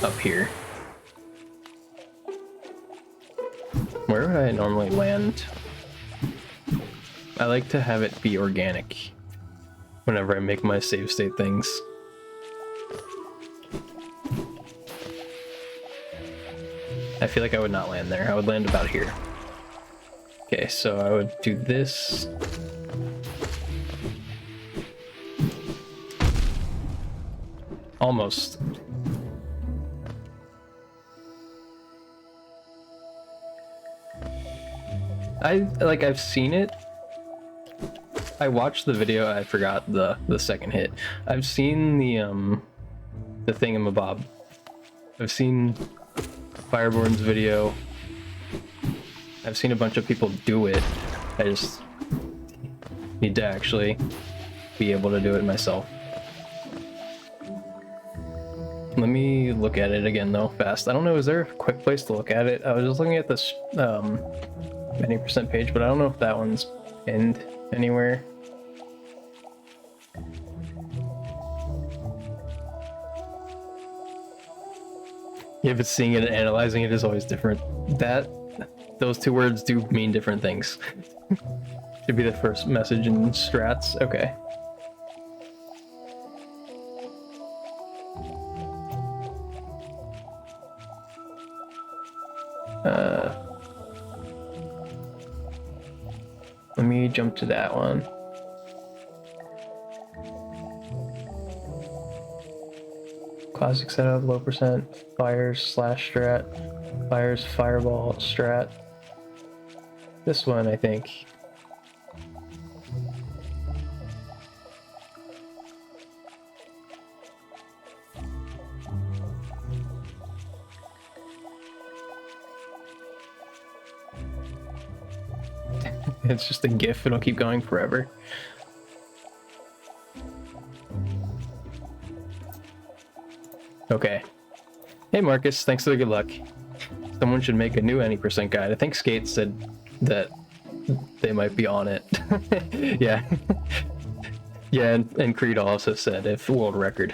up here. Where would I normally land? I like to have it be organic whenever I make my save state things. I feel like I would not land there. I would land about here. Okay, so I would do this. Almost. I've seen it. I watched the video. I forgot the second hit. I've seen the thingamabob. I've seen Fireborn's video. I've seen a bunch of people do it. I just need to actually be able to do it myself. Let me look at it again though, fast. I don't know, is there a quick place to look at it? I was just looking at this many percent page, but I don't know if that one's pinned anywhere. Yeah, but seeing it and analyzing it is always different. Those 2 words do mean different things. Should be the first message in strats. Okay. Let me jump to that one. Classic setup, low percent, fires slash strat, fires fireball strat. This one, I think. It's just a GIF, it'll keep going forever. Okay. Hey Marcus, thanks for the good luck. Someone should make a new any percent guide. I think Skate said that they might be on it. Yeah. Yeah, and Creed also said if world record.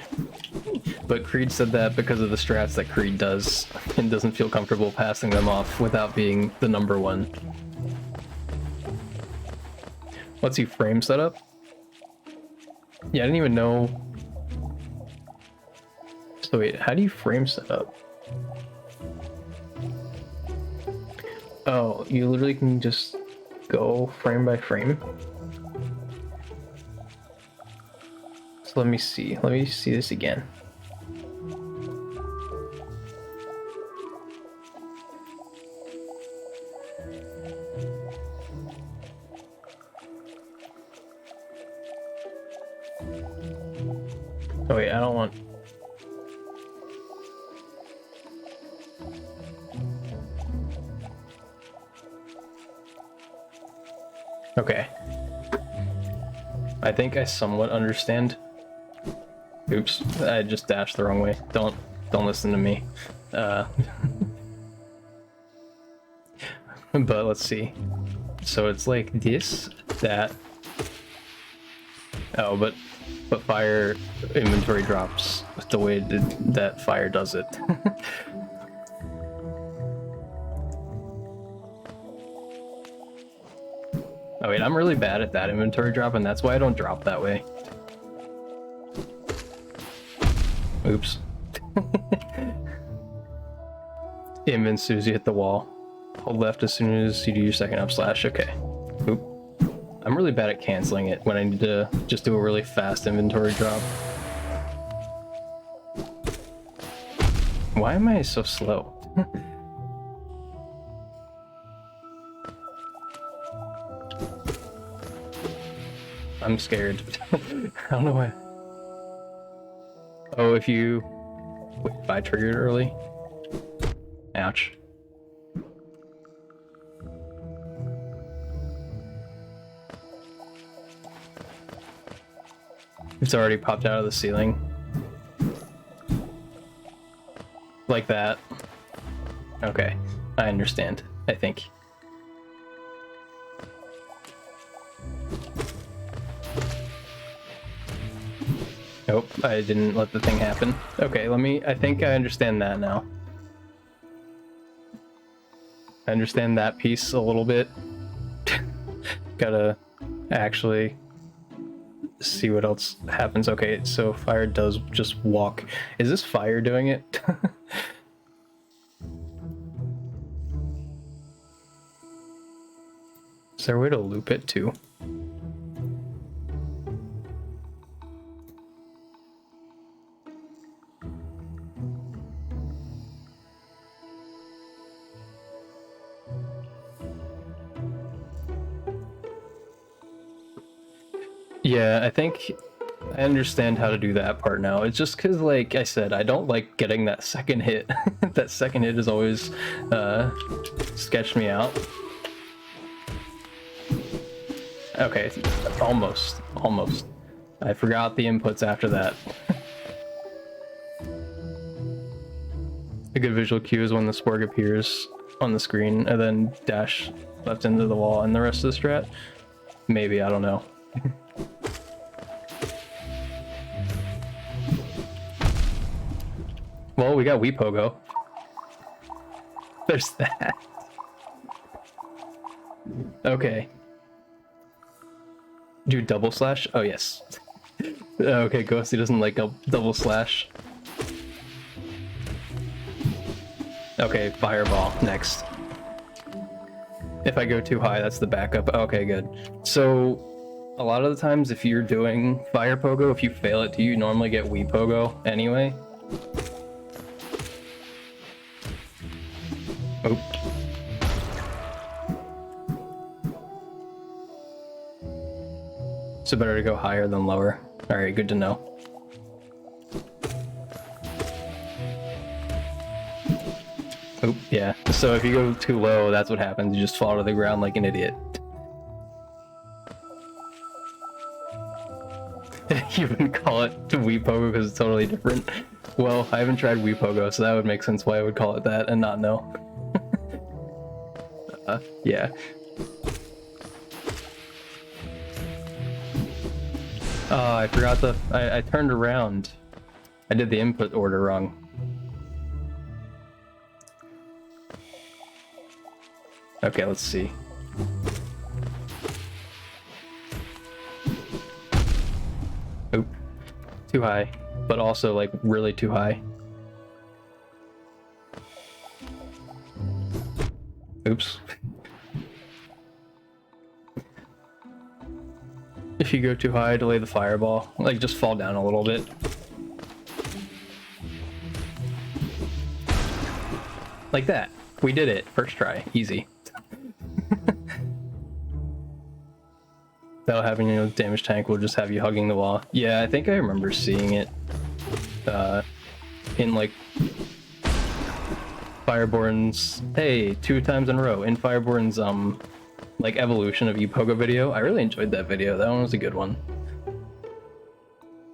But Creed said that because of the strats that Creed does and doesn't feel comfortable passing them off without being the number 1. Lets you frame setup? Yeah, I didn't even know. So wait, how do you frame setup? Oh, you literally can just go frame by frame? So let me see. Let me see this again. Oh wait, I don't want... Okay. I think I somewhat understand. Oops, I just dashed the wrong way. Don't listen to me. But let's see. So it's like this, that. Oh, but fire inventory drops the way that fire does it. Oh wait, I'm really bad at that inventory drop, and that's why I don't drop that way. Oops. Inv as soon as you hit the wall. Hold left as soon as you do your second up slash. Okay. Oop. I'm really bad at canceling it when I need to just do a really fast inventory drop. Why am I so slow? I'm scared. I don't know why. Oh, if you... Wait, if I triggered early? Ouch. It's already popped out of the ceiling. Like that. Okay, I understand, I think. Nope, I didn't let the thing happen. Okay, I think I understand that now. I understand that piece a little bit. Gotta actually see what else happens. Okay, so fire does just walk. Is this fire doing it? Is there a way to loop it too? Yeah, I think I understand how to do that part now. It's just because, like I said, I don't like getting that second hit. That second hit has always sketched me out. Okay, almost. I forgot the inputs after that. A good visual cue is when the spork appears on the screen and then dash left into the wall and the rest of the strat. Maybe, I don't know. Well, we got Wii Pogo. There's that. Okay. Do double slash? Oh, yes. Okay, Ghosty doesn't like a double slash. Okay, fireball next. If I go too high, that's the backup. Okay, good. So, a lot of the times if you're doing fire pogo, if you fail it, do you normally get Wii Pogo anyway? Oop. So better to go higher than lower. Alright, good to know. Oop, yeah. So if you go too low, that's what happens. You just fall to the ground like an idiot. You wouldn't call it Wii Pogo because it's totally different. Well, I haven't tried Wii Pogo, so that would make sense why I would call it that and not know. Yeah. Oh, I forgot I turned around. I did the input order wrong. Okay, let's see. Oop. Too high, but also like really too high. Oops. If you go too high, delay the fireball. Like, just fall down a little bit. Like that. We did it. First try. Easy. Without having, damage tank will just have you hugging the wall. Yeah, I think I remember seeing it in, like, Fireborn's... Hey, 2 times in a row. In Fireborn's, like, evolution of Epogo video. I really enjoyed that video. That one was a good one.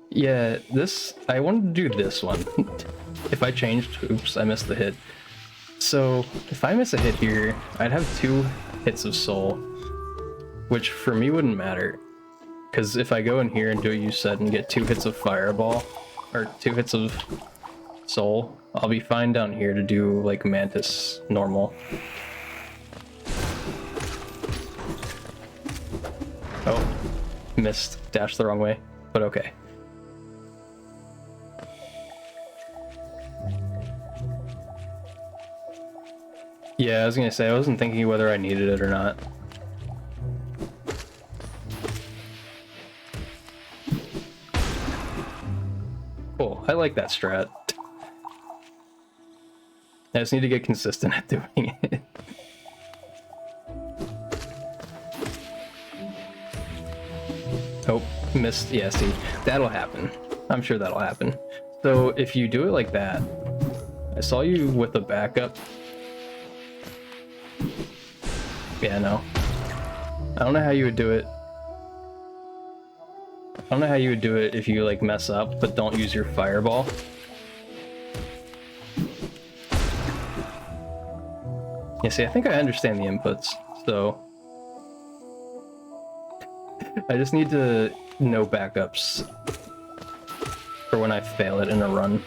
Yeah, I wanted to do this one. If I changed... Oops, I missed the hit. So, if I miss a hit here, I'd have 2 hits of soul, which for me wouldn't matter. Because if I go in here and do what you said and get 2 hits of fireball, or 2 hits of soul, I'll be fine down here to do, like, Mantis normal. Oh, missed. Dashed the wrong way, but okay. Yeah, I was gonna say, I wasn't thinking whether I needed it or not. Cool, I like that strat. I just need to get consistent at doing it. Oh, missed. Yeah, see, that'll happen. I'm sure that'll happen. So if you do it like that, I saw you with a backup. Yeah, no. I don't know how you would do it. I don't know how you would do it if you like mess up, but don't use your fireball. Yeah, see, I think I understand the inputs, so I just need to know backups for when I fail it in a run.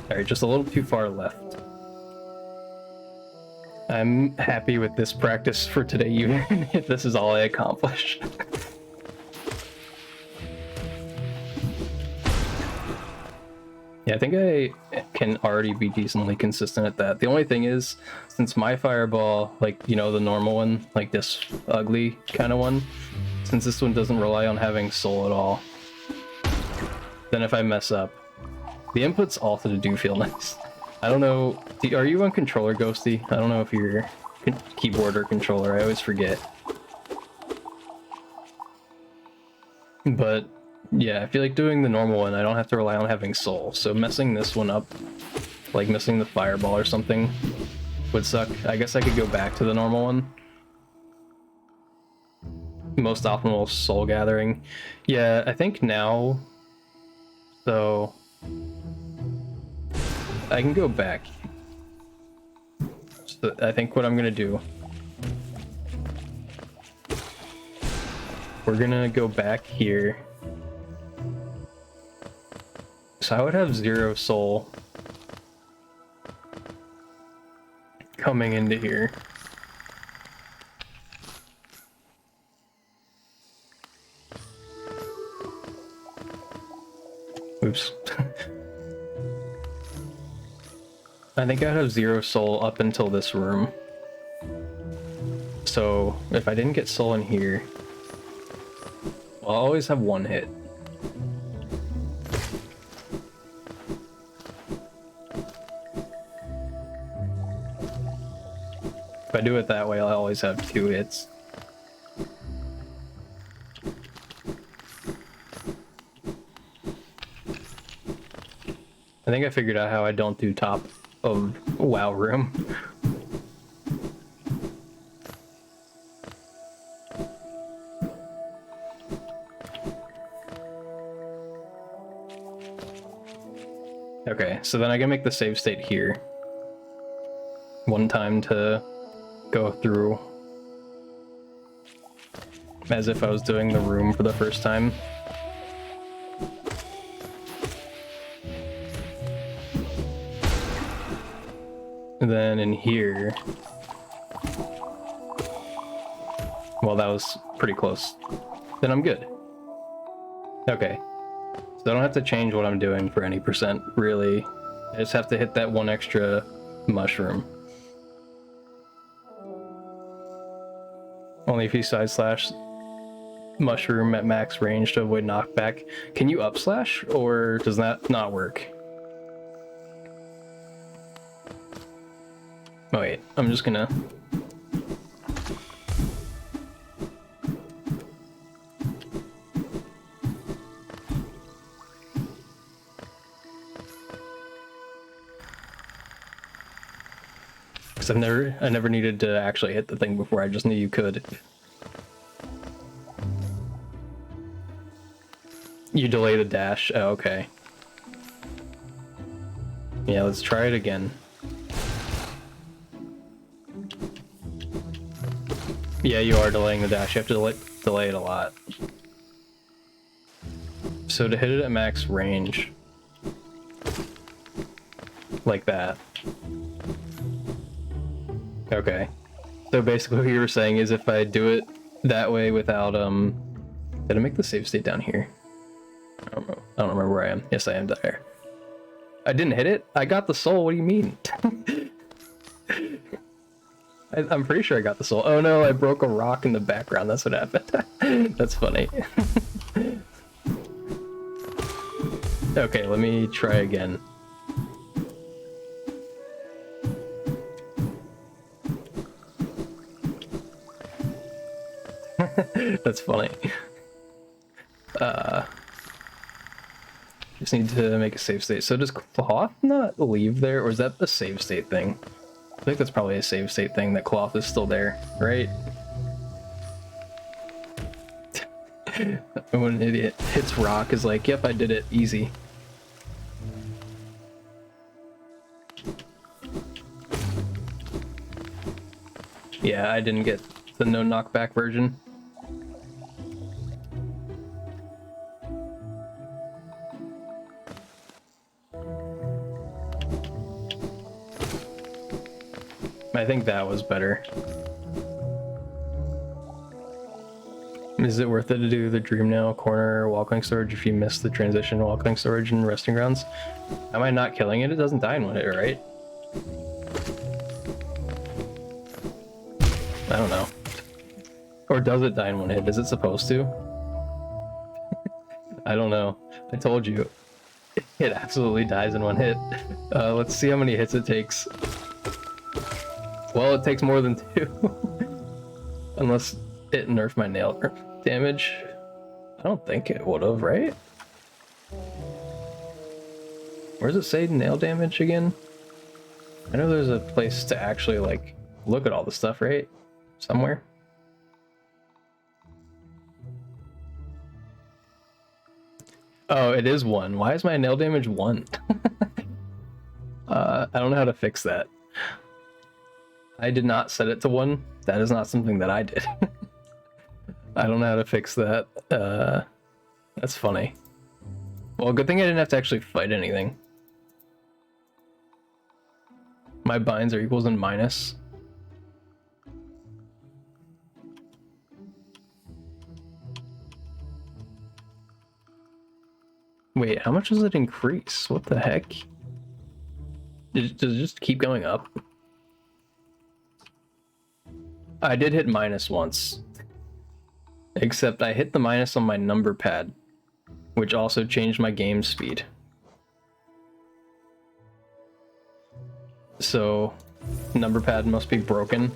Alright, just a little too far left. I'm happy with this practice for today, even if this is all I accomplish. Yeah, I think I can already be decently consistent at that. The only thing is, since my fireball, like, you know, the normal one, like this ugly kind of one, since this one doesn't rely on having soul at all, then if I mess up, the inputs also do feel nice. I don't know, are you on controller, Ghosty? I don't know if you're keyboard or controller, I always forget. But yeah, I feel like doing the normal one, I don't have to rely on having soul, so messing this one up, like missing the fireball or something, would suck. I guess I could go back to the normal one. Most optimal soul gathering. Yeah, I think now, so I can go back. So I think what I'm gonna do, we're gonna go back here. So I would have 0 soul coming into here. Oops. I think I'd have 0 soul up until this room. So if I didn't get soul in here, well, I'll always have 1 hit. If I do it that way, I'll always have 2 hits. I think I figured out how I don't do top of WoW room. Okay, so then I can make the save state here. One time to go through as if I was doing the room for the first time. And then in here, well, that was pretty close. Then I'm good. Okay, so I don't have to change what I'm doing for any percent, really. I just have to hit that 1 extra mushroom. Only if you side slash mushroom at max range to avoid knockback. Can you up slash, or does that not work? Oh wait, I'm just gonna... Because I never needed to actually hit the thing before, I just knew you could. You delay the dash? Oh, okay. Yeah, let's try it again. Yeah, you are delaying the dash. You have to delay it a lot. So to hit it at max range, like that. Okay. So basically what you were saying is if I do it that way without, did I make the save state down here? I don't remember where I am. Yes, I am there. I didn't hit it? I got the soul, what do you mean? I'm pretty sure I got the soul. Oh no, I broke a rock in the background. That's what happened. That's funny. Okay, let me try again. That's funny. Just need to make a save state. So does cloth not leave there, or is that the save state thing? I think that's probably a save state thing, that cloth is still there, right? When an idiot hits rock is like, yep, I did it, easy. Yeah, I didn't get the no knockback version. I think that was better. Is it worth it to do the Dream Nail corner walking storage if you miss the transition walking storage and resting grounds? Am I not killing it? It doesn't die in one hit, right? I don't know. Or does it die in one hit? Is it supposed to? I don't know. I told you. It absolutely dies in one hit. Let's see how many hits it takes. Well, it takes more than 2. Unless it nerfed my nail damage. I don't think it would have, right? Where does it say nail damage again? I know there's a place to actually, like, look at all the stuff, right? Somewhere. Oh, it is 1. Why is my nail damage 1? I don't know how to fix that. I did not set it to 1. That is not something that I did. I don't know how to fix that. That's funny. Well, good thing I didn't have to actually fight anything. My binds are equals and minus. Wait, how much does it increase? What the heck? Does it just keep going up? I did hit minus once. Except I hit the minus on my number pad, which also changed my game speed. So, number pad must be broken.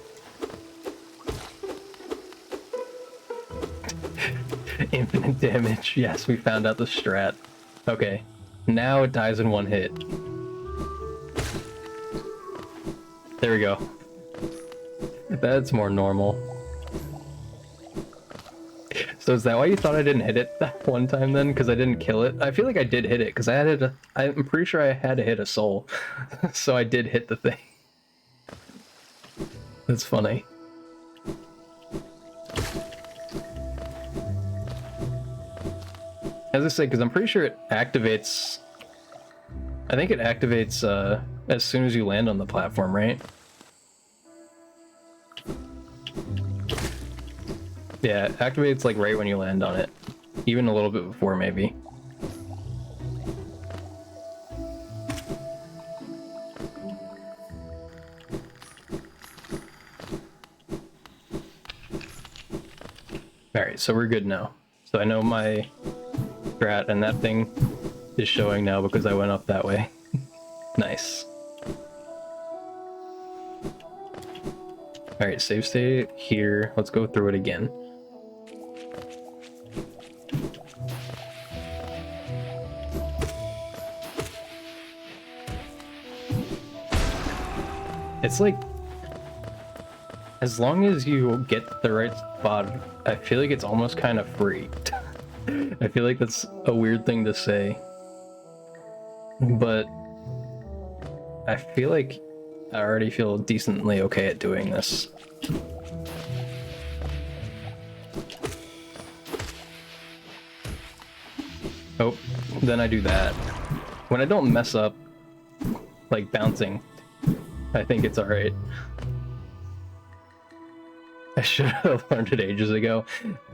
Infinite damage. Yes, we found out the strat. Okay, now it dies in one hit. There we go. That's more normal. So is that why you thought I didn't hit it that one time then? Because I didn't kill it? I feel like I did hit it, because I had it. I'm pretty sure I had to hit a soul. So I did hit the thing. That's funny. As I say, because I'm pretty sure it activates... I think it activates as soon as you land on the platform, right? Yeah, it activates like right when you land on it. Even a little bit before, maybe. Alright, so we're good now. So I know my strat, and that thing is showing now because I went up that way. Nice. Alright, save state here. Let's go through it again. It's like, as long as you get the right spot, I feel like it's almost kind of free. I feel like that's a weird thing to say, but I feel like I already feel decently okay at doing this. Oh, then I do that. When I don't mess up, like bouncing, I think it's alright. I should have learned it ages ago.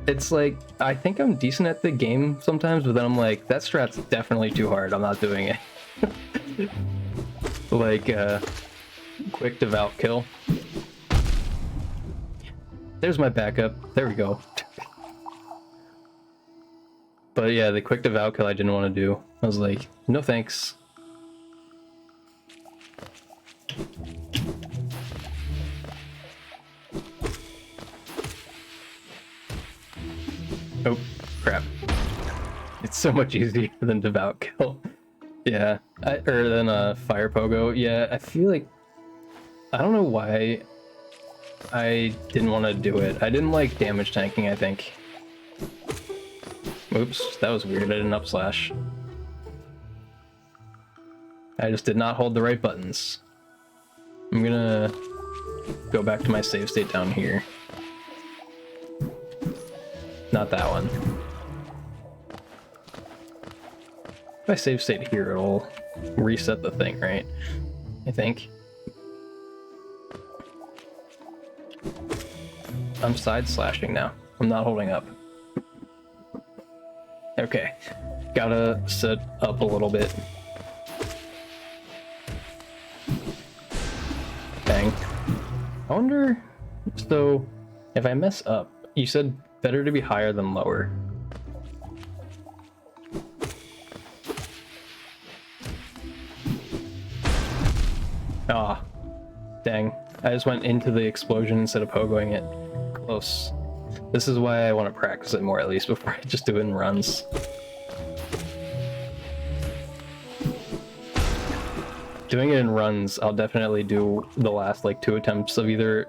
It's like, I think I'm decent at the game sometimes, but then I'm like, that strat's definitely too hard, I'm not doing it. Like, quick devout kill. There's my backup. There we go. But yeah, the quick devout kill I didn't want to do. I was like, no thanks. Oh, crap. It's so much easier than devout kill. Yeah, or than fire pogo. Yeah, I feel like... I don't know why I didn't want to do it. I didn't like damage tanking, I think. Oops, that was weird. I didn't up slash. I just did not hold the right buttons. I'm gonna go back to my save state down here. Not that one. If I save state here, it'll reset the thing, right? I think. I'm side slashing now. I'm not holding up. Okay. Gotta set up a little bit. Dang. I wonder... So, if I mess up, you said better to be higher than lower. Ah, dang. I just went into the explosion instead of pogoing it. Close. This is why I want to practice it more, at least, before I just do it in runs. Doing it in runs, I'll definitely do the last, like, 2 attempts of either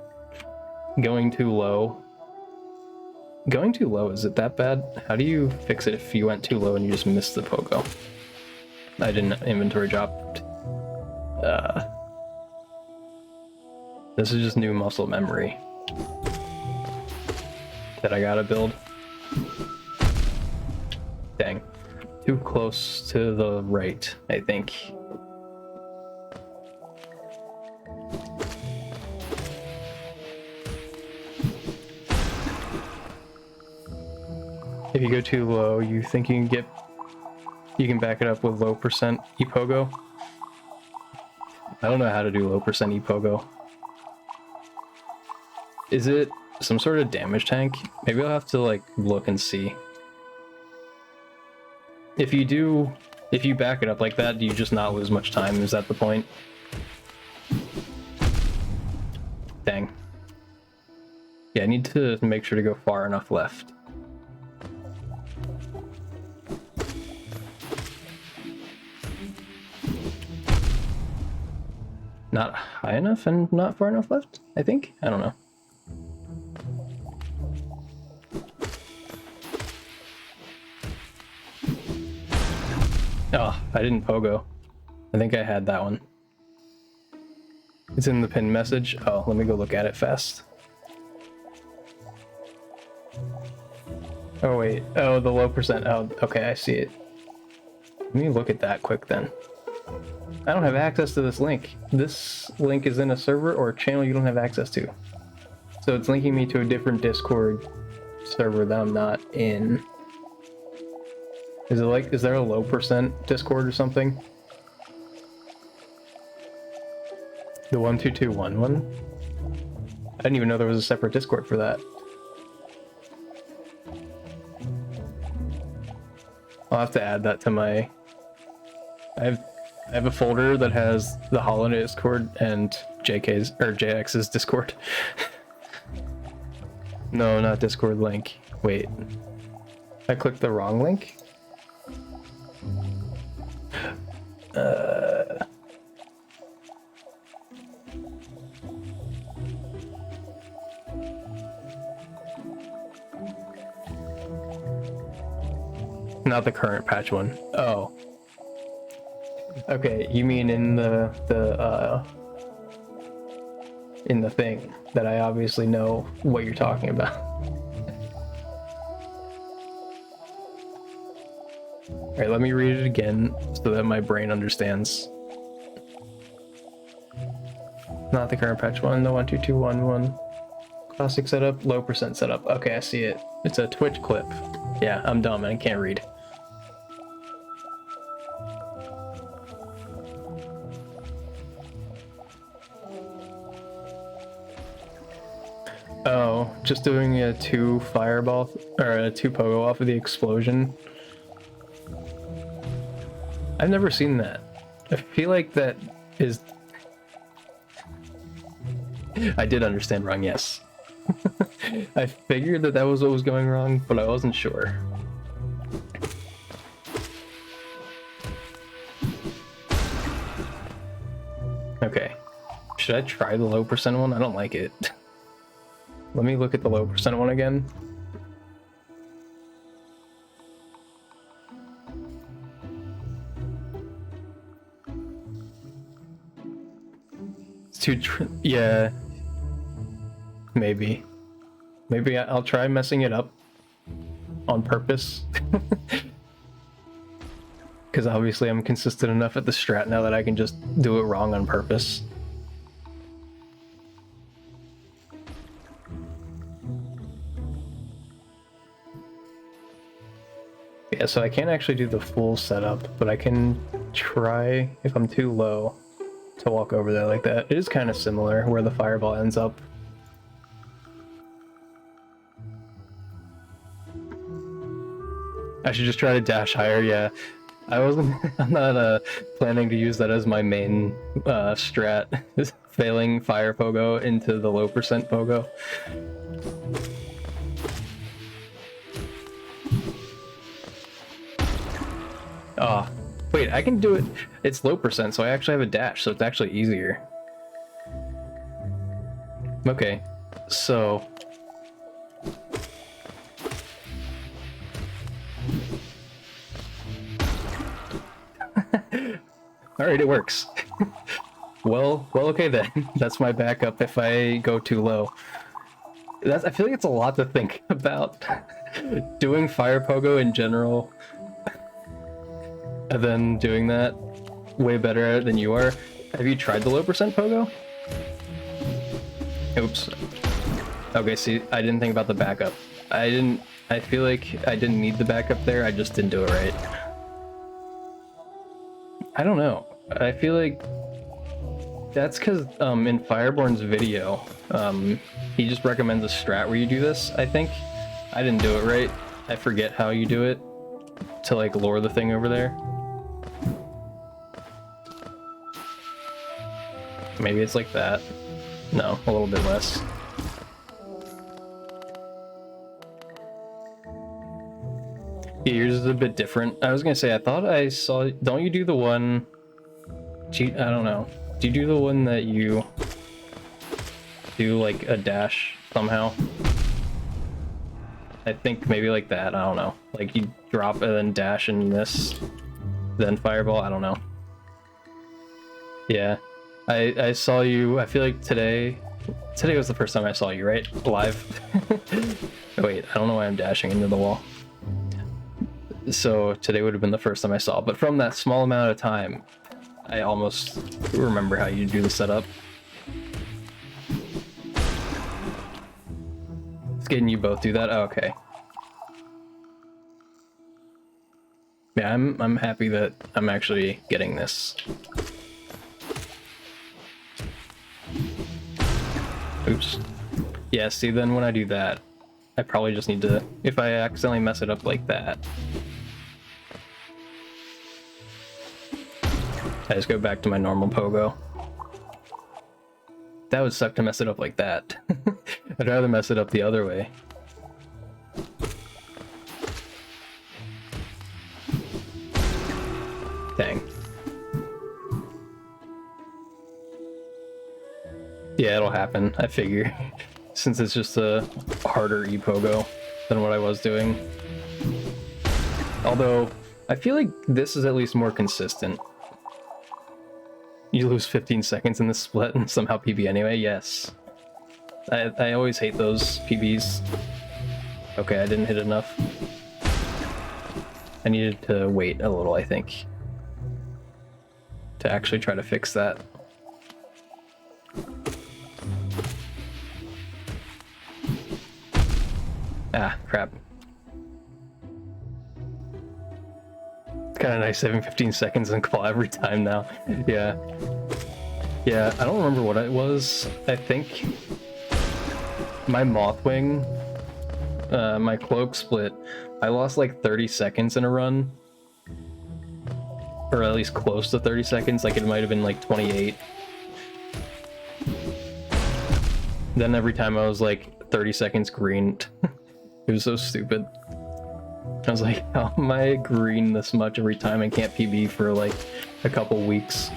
going too low. Going too low, is it that bad? How do you fix it if you went too low and you just missed the pogo? I didn't inventory drop. This is just new muscle memory that I gotta build. Dang. Too close to the right, I think. If you go too low, you think you can back it up with low percent epogo? I don't know how to do low percent epogo. Is it some sort of damage tank? Maybe I'll have to like look and see. If you back it up like that, do you just not lose much time? Is that the point? Dang. Yeah, I need to make sure to go far enough left. Not high enough and not far enough left, I think? I don't know. Oh, I didn't pogo. I think I had that one. It's in the pinned message. Oh, let me go look at it fast. Oh wait, oh, the low percent. Oh, okay, I see it. Let me look at that quick then. I don't have access to this link. This link is in a server or a channel you don't have access to. So it's linking me to a different Discord server that I'm not in. Is it like, is there a low percent Discord or something? The 12211 one? I didn't even know there was a separate Discord for that. I'll have to add that to my... I have a folder that has the Holiday Discord and JK's or JX's Discord. No, not Discord link. Wait. I clicked the wrong link? Not the current patch one. Oh. Okay, you mean in the thing that I obviously know what you're talking about. All right, let me read it again so that my brain understands. Not the current patch one, the 12211. Classic setup, low percent setup. Okay, I see it. It's a Twitch clip. Yeah, I'm dumb and I can't read. Oh, just doing a 2 fireball or a 2 pogo off of the explosion. I've never seen that. I feel like that is. I did understand wrong, yes. I figured that was what was going wrong, but I wasn't sure. Okay. Should I try the low percent one? I don't like it. Let me look at the low percent one again. It's too yeah. Maybe. Maybe I'll try messing it up on purpose. Because obviously I'm consistent enough at the strat now that I can just do it wrong on purpose. Yeah, so I can't actually do the full setup, but I can try, if I'm too low, to walk over there like that. It is kind of similar where the fireball ends up. I should just try to dash higher, yeah. I'm not planning to use that as my main strat, is failing fire pogo into the low percent pogo. Ah, wait, I can do it. It's low percent, so I actually have a dash, so it's actually easier. Okay, so alright, it works. well, okay then. That's my backup if I go too low. I feel like it's a lot to think about. Doing fire pogo in general, and then doing that way better at it than you are. Have you tried the low percent pogo? Oops. Okay, see, I didn't think about the backup. I feel like I didn't need the backup there, I just didn't do it right. I don't know. I feel like that's because in Fireborn's video, he just recommends a strat where you do this, I think. I didn't do it right. I forget how you do it to like lure the thing over there. Maybe it's like that. No, a little bit less. Yeah, yours is a bit different. I was gonna say, I thought I saw. Don't you do the one? I don't know. Do you do the one that you do like a dash somehow? I think maybe like that. I don't know. Like you drop and then dash in this, then fireball. I don't know. Yeah, I saw you. I feel like today was the first time I saw you, right? Live. Oh, wait, I don't know why I'm dashing into the wall. So today would have been the first time I saw, but from that small amount of time, I almost remember how you do the setup. It's getting you both do that? Oh, okay. Yeah, I'm happy that I'm actually getting this. Oops. Yeah, see, then when I do that, I probably just need to, if I accidentally mess it up like that, I just go back to my normal pogo. That would suck to mess it up like that. I'd rather mess it up the other way. Dang. Yeah, it'll happen, I figure. Since it's just a harder e-pogo than what I was doing. Although, I feel like this is at least more consistent. You lose 15 seconds in the split and somehow PB anyway? Yes. I always hate those PBs. Okay, I didn't hit enough. I needed to wait a little, I think, to actually try to fix that. Ah, crap. It's kind of nice having 15 seconds in claw every time now. Yeah. Yeah, I don't remember what it was. I think my Mothwing, my cloak split, I lost like 30 seconds in a run. Or at least close to 30 seconds, like it might have been like 28. Then every time I was like 30 seconds green. It was so stupid. I was like, how am I green this much every time and can't PB for like a couple weeks?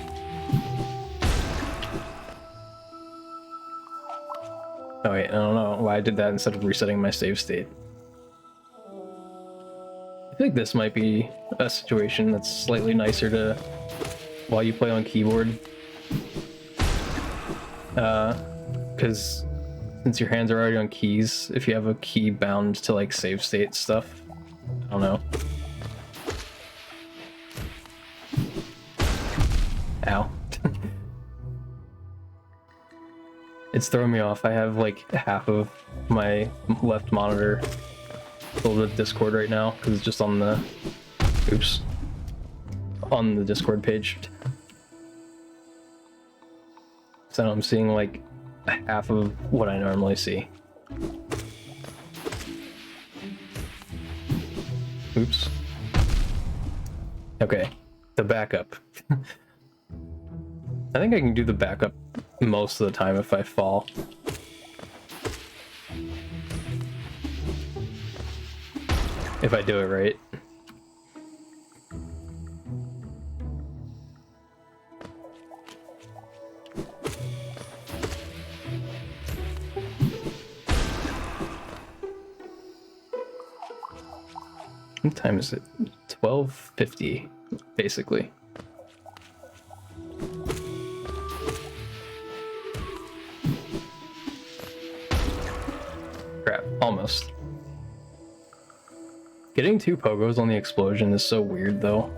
Oh wait, I don't know why I did that instead of resetting my save state. I feel like this might be a situation that's slightly nicer to while you play on keyboard. Because since your hands are already on keys, if you have a key bound to like save state stuff, I don't know. Ow. It's throwing me off. I have like half of my left monitor filled with Discord right now because it's just on the on the Discord page. So I'm seeing like half of what I normally see. Oops. Okay, the backup. I think I can do the backup most of the time if I fall. If I do it right. What time is it? 12:50, basically. Crap, almost. Getting 2 pogos on the explosion is so weird, though.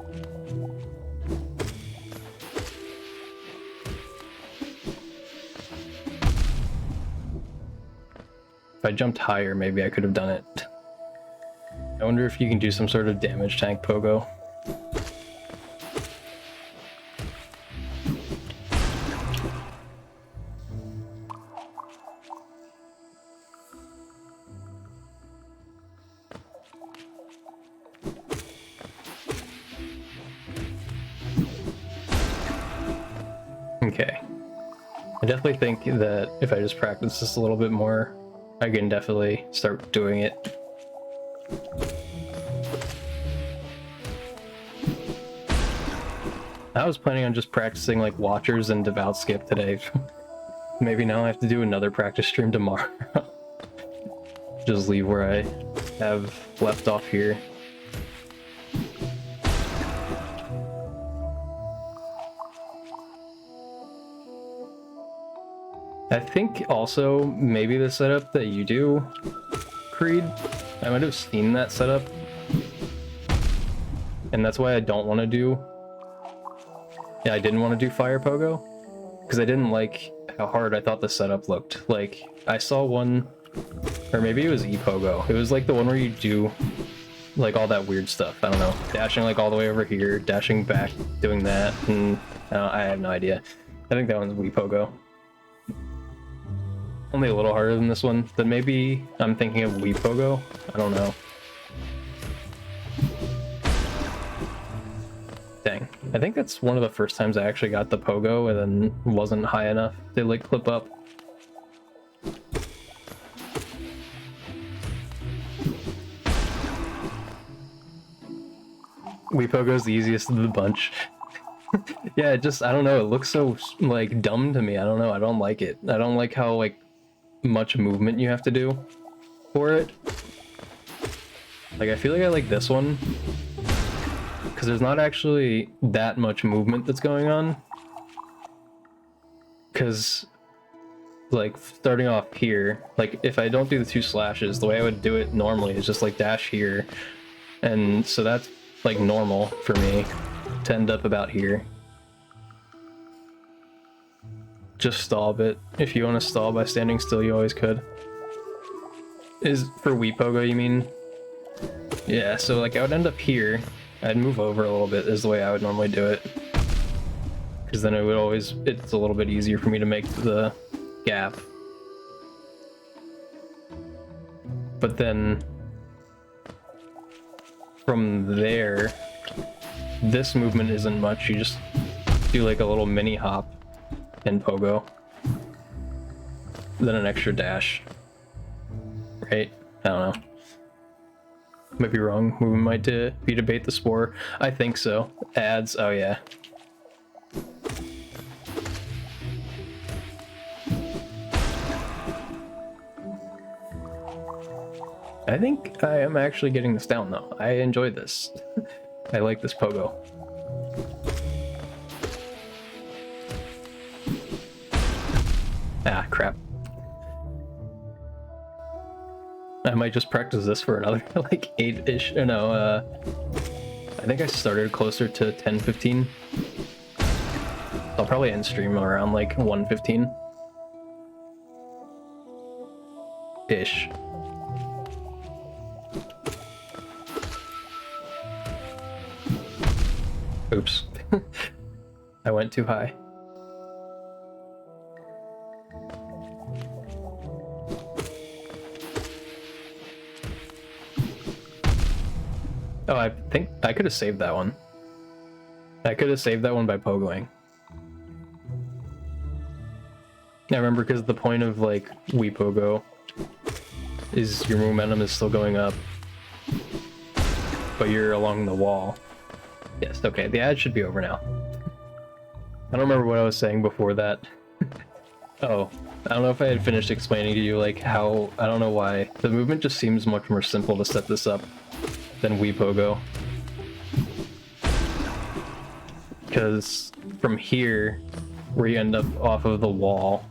If I jumped higher, maybe I could have done it. I wonder if you can do some sort of damage tank pogo. Okay. I definitely think that if I just practice this a little bit more, I can definitely start doing it. I was planning on just practicing like Watchers and Devout Skip today. Maybe now I have to do another practice stream tomorrow. Just leave where I have left off here. I think also maybe the setup that you do, Creed, I might have seen that setup. And that's why I don't want to do... Yeah, I didn't want to do Fire Pogo. Because I didn't like how hard I thought the setup looked. Like, I saw one... Or maybe it was E-Pogo. It was like the one where you do like all that weird stuff. I don't know. Dashing like all the way over here, dashing back, doing that, and I have no idea. I think that one's Wii Pogo. Only a little harder than this one. Then maybe I'm thinking of Wii Pogo? I don't know. Dang. I think that's one of the first times I actually got the Pogo and then wasn't high enough to like clip up. Wii Pogo's the easiest of the bunch. Yeah, it just, I don't know, it looks so like dumb to me. I don't know, I don't like it. I don't like how like much movement you have to do for it. Like, I feel like I like this one because there's not actually that much movement that's going on. Because like starting off here, like if I don't do the 2 slashes, the way I would do it normally is just like dash here, and so that's like normal for me to end up about here. Just stall a bit. If you want to stall by standing still, you always could. Is for Wii Pogo, you mean? Yeah, so like I would end up here. I'd move over a little bit is the way I would normally do it. Because then it would always, it's a little bit easier for me to make the gap. But then from there, this movement isn't much. You just do like a little mini hop in pogo, then an extra dash, right? I don't know. Might be wrong. Movement might be to bait the spore. I think so. Ads. Oh yeah. I think I am actually getting this down though. I enjoy this. I like this pogo. Ah, crap. I might just practice this for another like 8-ish. No, I think I started closer to 10-15. I'll probably end stream around like 1:15 ish. Oops. I went too high. Oh, I think I could have saved that one. I could have saved that one by pogoing. I remember because the point of like Wii Pogo is your momentum is still going up, but you're along the wall. Yes, okay, the ad should be over now. I don't remember what I was saying before that. Oh, I don't know if I had finished explaining to you like how, I don't know why. The movement just seems much more simple to set this up than Wii Pogo. Because from here, where you end up off of the wall,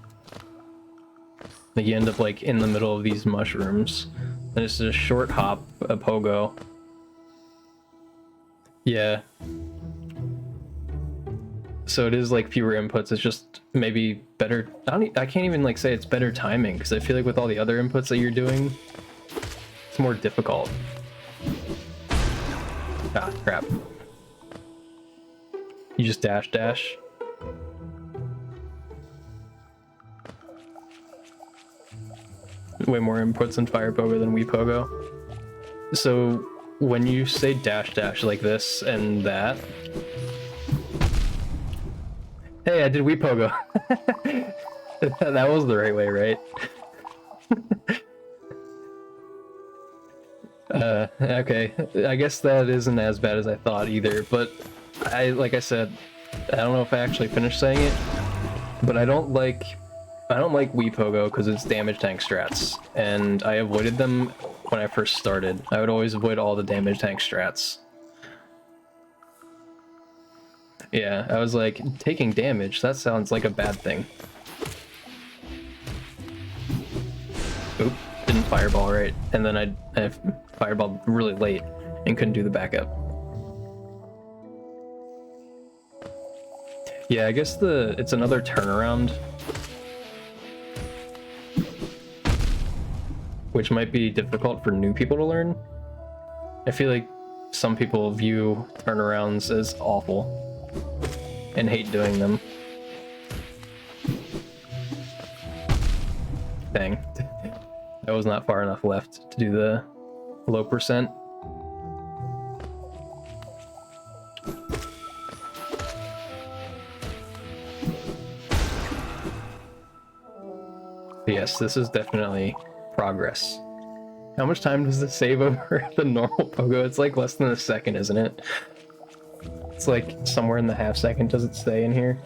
like you end up like in the middle of these mushrooms, and it's a short hop, a pogo. Yeah. So it is like fewer inputs. It's just maybe better. I can't even like say it's better timing because I feel like with all the other inputs that you're doing, it's more difficult. Ah, crap. You just dash. Way more inputs in Fire Pogo than Wii Pogo. So when you say dash like this and that. Hey, I did Wii Pogo. That was the right way, right? Okay. I guess that isn't as bad as I thought either, but like I said, I don't know if I actually finished saying it, but I don't like Wii Pogo because it's damage tank strats, and I avoided them when I first started. I would always avoid all the damage tank strats. Yeah, I was like, taking damage, that sounds like a bad thing. Oop, didn't fireball right, and then I fireballed really late and couldn't do the backup. Yeah, I guess it's another turnaround, which might be difficult for new people to learn. I feel like some people view turnarounds as awful and hate doing them. Dang. I was not far enough left to do the low percent. Yes, this is definitely progress. How much time does this save over the normal pogo? It's like less than a second, isn't it? It's like somewhere in the half second. Does it stay in here?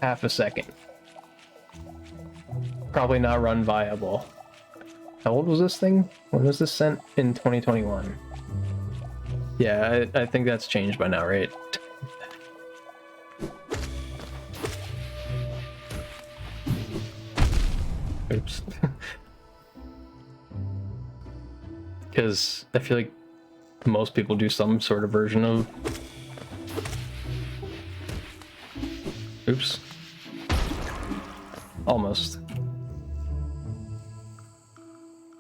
Half a second. Probably not run viable. How old was this thing? When was this sent? In 2021. Yeah, I think that's changed by now, right? Oops. Because I feel like most people do some sort of version of... Oops. Almost.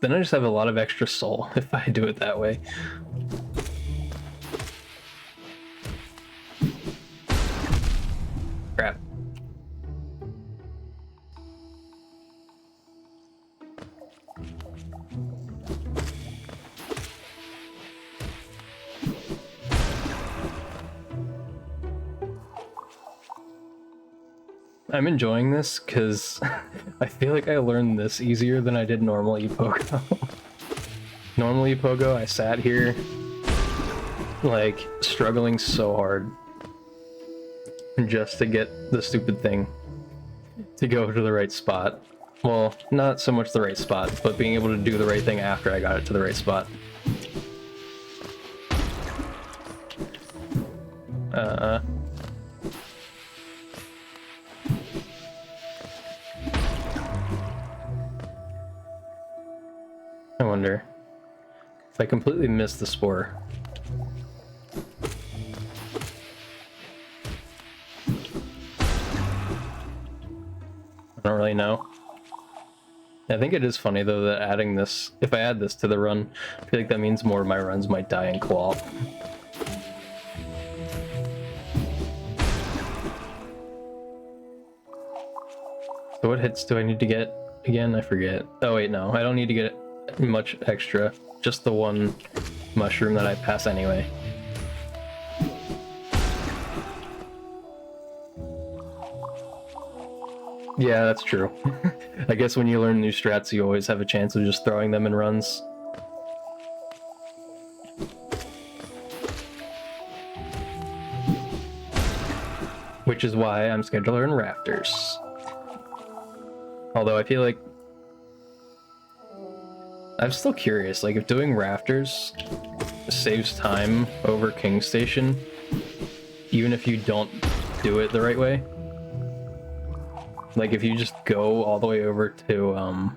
Then I just have a lot of extra soul if I do it that way. Crap. I'm enjoying this because I feel like I learned this easier than I did normal Epogo. Normal Epogo, I sat here like struggling so hard just to get the stupid thing to go to the right spot. Well, not so much the right spot, but being able to do the right thing after I got it to the right spot. I wonder if I completely missed the spore. I don't really know. I think it is funny though that adding this, if I add this to the run, I feel like that means more of my runs might die in co-op. So what hits do I need to get again? I forget. Oh wait, no, I don't need to get much extra. Just the one mushroom that I pass anyway. Yeah, that's true. I guess when you learn new strats, you always have a chance of just throwing them in runs. Which is why I'm scared to learn rafters. Although I feel like I'm still curious, like if doing rafters saves time over King Station, even if you don't do it the right way. Like if you just go all the way over to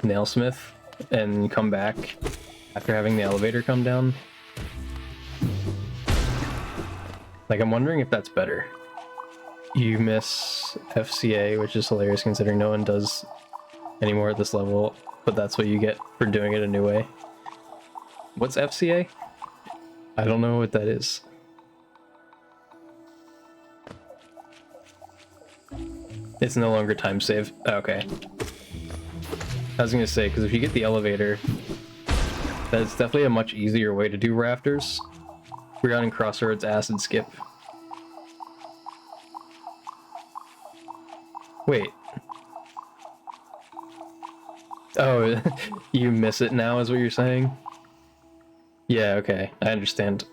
Nailsmith and come back after having the elevator come down. Like I'm wondering if that's better. You miss FCA, which is hilarious considering no one does anymore at this level, but that's what you get for doing it a new way. What's FCA? I don't know what that is. It's no longer time save. Okay. I was gonna say, because if you get the elevator, that's definitely a much easier way to do rafters. Forgotten Crossroads Acid Skip. Wait. Oh, you miss it now is what you're saying? Yeah, okay, I understand.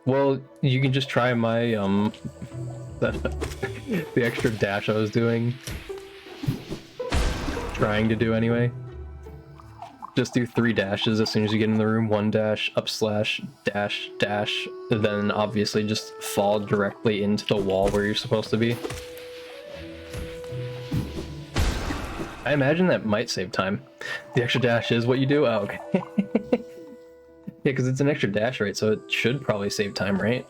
Well, you can just try my, the extra dash I was doing. Trying to do anyway. Just do 3 dashes as soon as you get in the room. 1 dash, up slash, dash, dash, and then obviously just fall directly into the wall where you're supposed to be. I imagine that might save time. The extra dash is what you do? Oh, okay. Yeah, because it's an extra dash rate, so it should probably save time, right?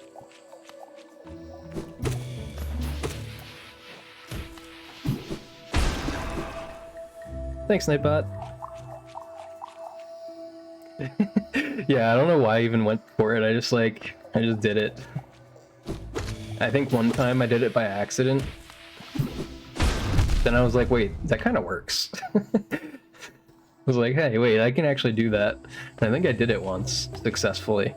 Thanks, Nightbot. Yeah, I don't know why I even went for it. I just did it. I think one time I did it by accident. Then I was like, wait, that kind of works. I was like, hey, wait, I can actually do that. And I think I did it once, successfully.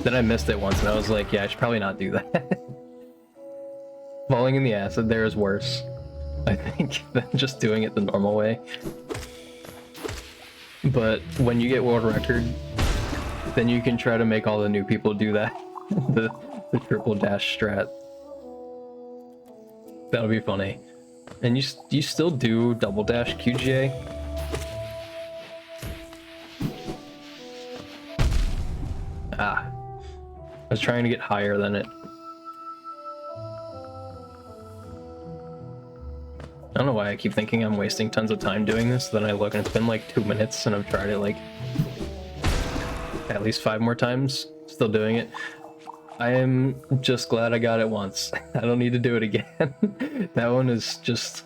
Then I missed it once, and I was like, yeah, I should probably not do that. Falling in the acid there is worse, I think, than just doing it the normal way. But when you get world record, then you can try to make all the new people do that. the triple dash strat. That'll be funny. And you still do double dash QGA? Ah. I was trying to get higher than it. I don't know why I keep thinking I'm wasting tons of time doing this, then I look and it's been like 2 minutes and I've tried it like at least 5 more times, still doing it. I am just glad I got it once. I don't need to do it again. That one is just...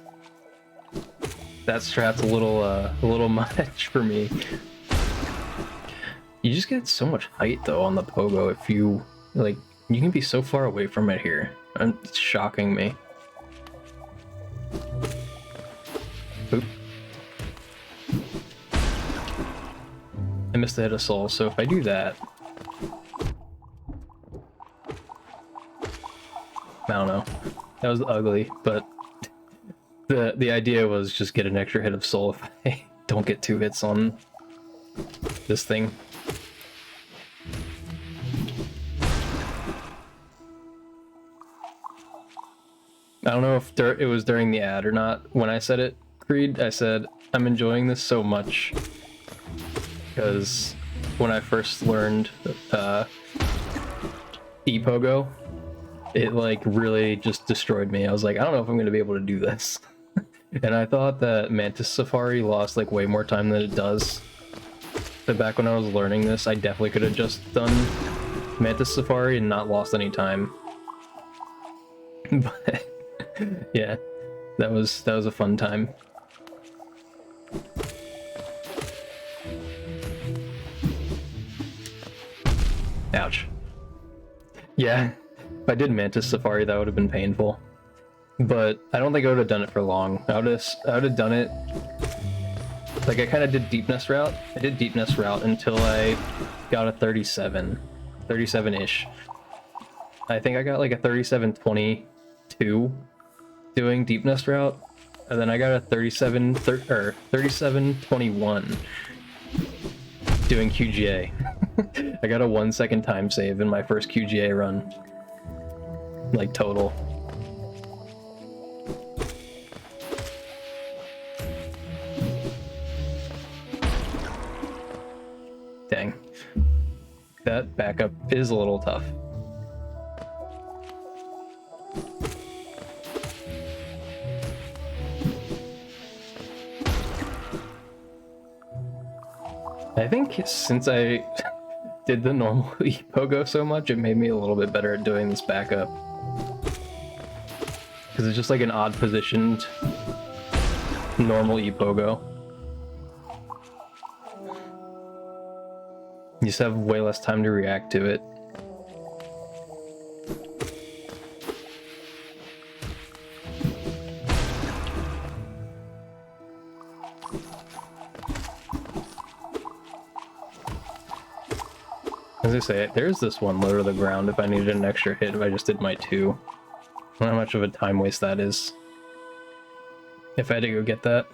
that strat's a little much for me. You just get so much height though on the pogo if you, like, you can be so far away from it here. It's shocking me. Oop. I missed the hit of soul, so if I do that... I don't know. That was ugly, but the idea was just get an extra hit of soul if I don't get 2 hits on this thing. I don't know if it was during the ad or not. When I said it, Creed, I said, I'm enjoying this so much because when I first learned ePogo, it like really just destroyed me. I was like, I don't know if I'm going to be able to do this. And I thought that Mantis Safari lost like way more time than it does. But back when I was learning this, I definitely could have just done Mantis Safari and not lost any time. But yeah, that was a fun time. Ouch. Yeah, if I did Mantis Safari, that would have been painful. But I don't think I would have done it for long. I would have done it. Like, I kind of did Deep Nest Route. I did Deep Nest Route until I got a 37-ish. I think I got like a 37-22 doing Deep Nest Route, and then I got a 37-21 doing QGA. I got a 1 second time save in my first QGA run. Like, total. Dang. That backup is a little tough. I think since I did the normal ePogo so much, it made me a little bit better at doing this backup. Because it's just like an odd positioned normal ePogo. You just have way less time to react to it. As I say, there's this one low to the ground if I needed an extra hit if I just did my 2. I don't know how much of a time waste that is. If I had to go get that.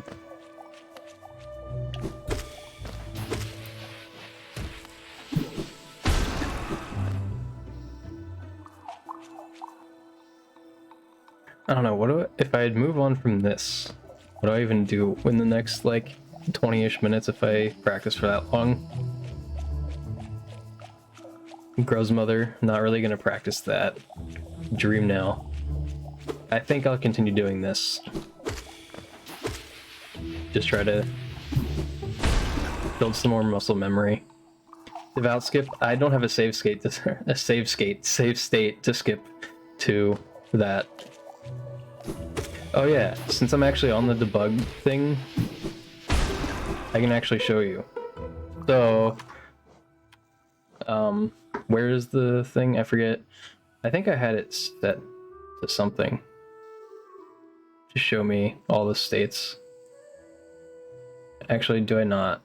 I don't know, if I'd move on from this, what do I even do in the next like 20-ish minutes if I practice for that long? Grow's mother, not really gonna practice that. Dream now. I think I'll continue doing this. Just try to build some more muscle memory. Devout skip, I don't have a save state to skip to that. Oh yeah, since I'm actually on the debug thing, I can actually show you. So, where is the thing? I forget. I think I had it set to something to show me all the states. Actually, do I not?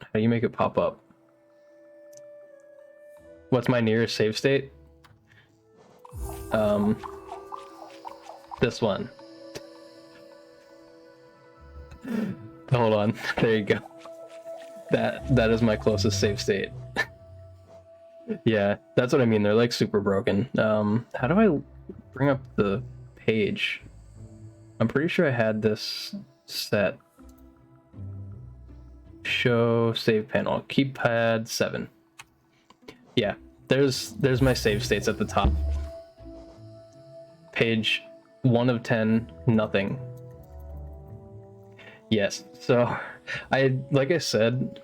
How do you make it pop up? What's my nearest save state? This one. Hold on. There you go. That is my closest save state. Yeah, that's what I mean. They're like super broken. How do I bring up the page? I'm pretty sure I had this set. Show save panel. Keypad 7. Yeah, there's my save states at the top. Page 1 of 10, nothing. Yes, so like I said,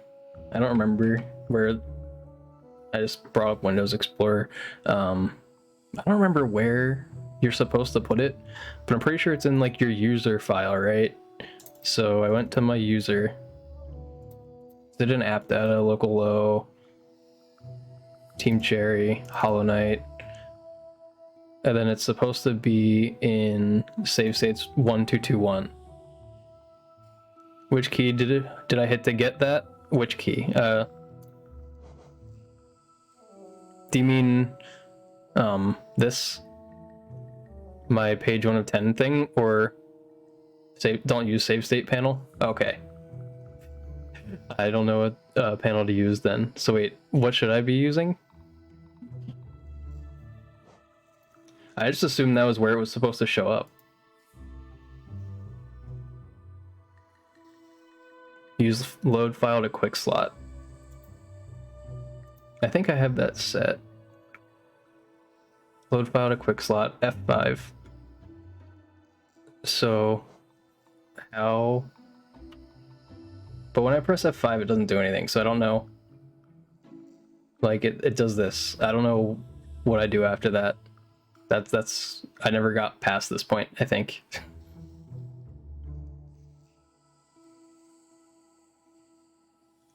I don't remember where. I just brought up Windows Explorer. I don't remember where you're supposed to put it, but I'm pretty sure it's in like your user file, right? So I went to my user, did an app data, local low, Team Cherry, Hollow Knight, and then it's supposed to be in save states 1221. Which key did I hit to get that? Which key? Do you mean this? my page 1 of 10 thing, or don't use save state panel? Okay. I don't know what panel to use then. So wait, what should I be using? I just assumed that was where it was supposed to show up. Use load file to quick slot. I think I have that set. Load file to quick slot, F5. So, how? But when I press F5, it doesn't do anything, so I don't know. Like, it does this. I don't know what I do after that. That's I never got past this point, I think.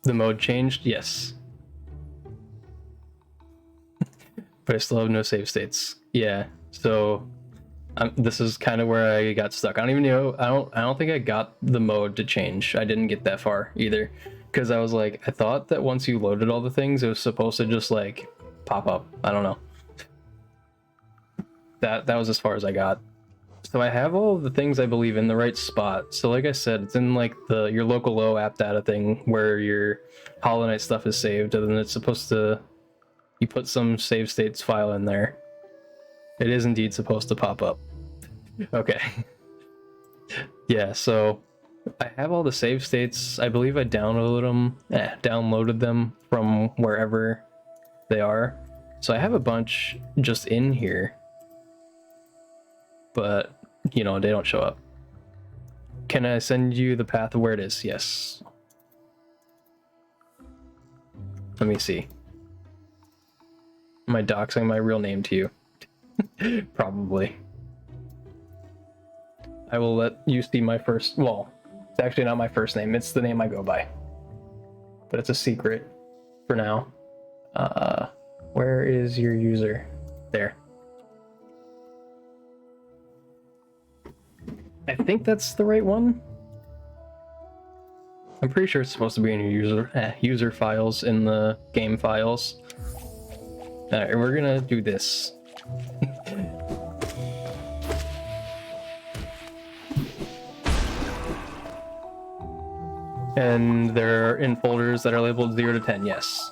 The mode changed? Yes. But I still have no save states. Yeah, so this is kind of where I got stuck. I don't even know. I don't think I got the mode to change. I didn't get that far either, because I was like, I thought that once you loaded all the things, it was supposed to just like pop up. I don't know. That was as far as I got. So I have all of the things I believe in the right spot. So like I said, it's in like your local low app data thing where your Hollow Knight stuff is saved, and then it's supposed to, you put some save states file in there. It is indeed supposed to pop up. Okay. Yeah, so I have all the save states. I believe I downloaded them from wherever they are. So I have a bunch just in here, but you know, they don't show up. Can I send you the path of where it is? Yes. Let me see. Am I doxing my real name to you? Probably. I will let you see my first, well, it's actually not my first name, it's the name I go by. But it's a secret for now. Where is your user? There. I think that's the right one. I'm pretty sure it's supposed to be in your user files in the game files. Alright, we're gonna do this. And they're in folders that are labeled 0 to 10, yes.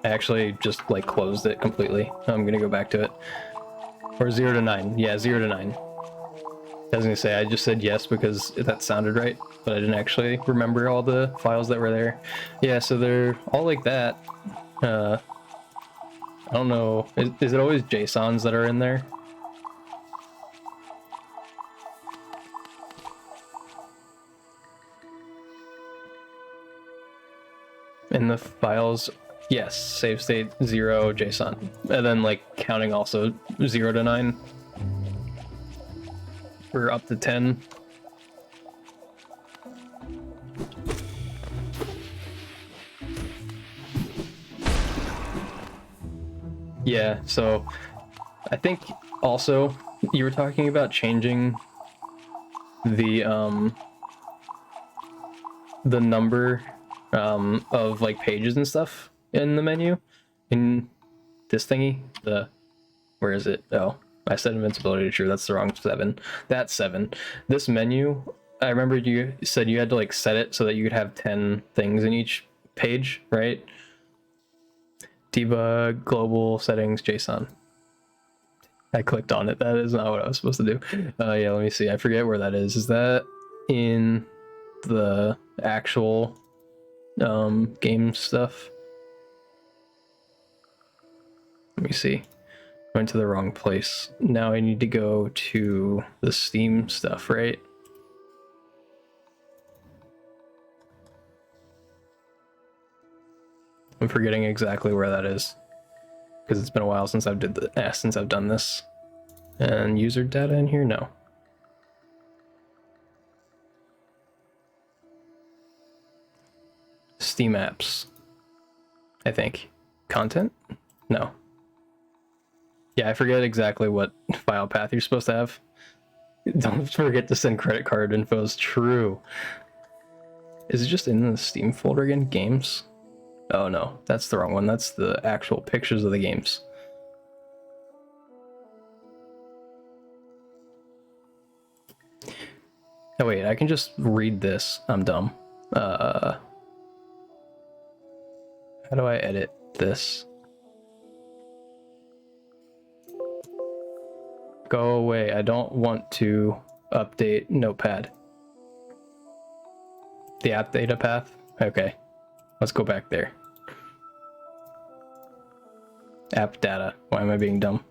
I actually just like closed it completely. I'm gonna go back to it. Or 0 to 9. Yeah, 0 to 9. I was gonna say, I just said yes because that sounded right, but I didn't actually remember all the files that were there. Yeah, so they're all like that. I don't know. Is it always JSONs that are in there? In the files, yes, save state 0 JSON. And then like counting also 0 to 9. Or up to 10. Yeah, so I think also you were talking about changing the number of like pages and stuff in the menu in this thingy. Where is it? Oh, I said invincibility true. That's the wrong 7. That's 7. This menu, I remember you said you had to like set it so that you could have 10 things in each page, right? Debug global settings JSON. I clicked on it. That is not what I was supposed to do. Yeah, let me see. I forget where that is. Is that in the actual game stuff? Let me see. Went to the wrong place. Now I need to go to the Steam stuff, right? I'm forgetting exactly where that is because it's been a while since I've done this. And user data in here? No. Steam apps, I think. Content? No. Yeah, I forget exactly what file path you're supposed to have. Don't forget to send credit card info is true. Is it just in the Steam folder again? Games? Oh no, that's the wrong one. That's the actual pictures of the games. Oh wait, I can just read this. I'm dumb. How do I edit this? Go away. I don't want to update Notepad. The app data path? Okay. Let's go back there. App data. Why am I being dumb?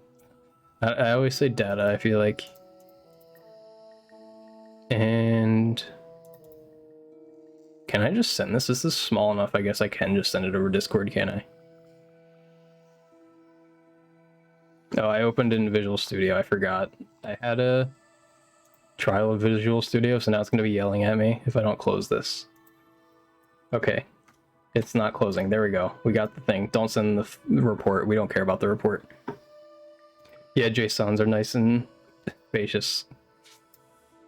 I always say data, I feel like. And can I just send this? This is small enough. I guess I can just send it over Discord, can I? Oh, I opened in Visual Studio. I forgot. I had a trial of Visual Studio, so now it's going to be yelling at me if I don't close this. Okay. It's not closing. There we go. We got the thing. Don't send the report. We don't care about the report. Yeah, JSONs are nice and spacious.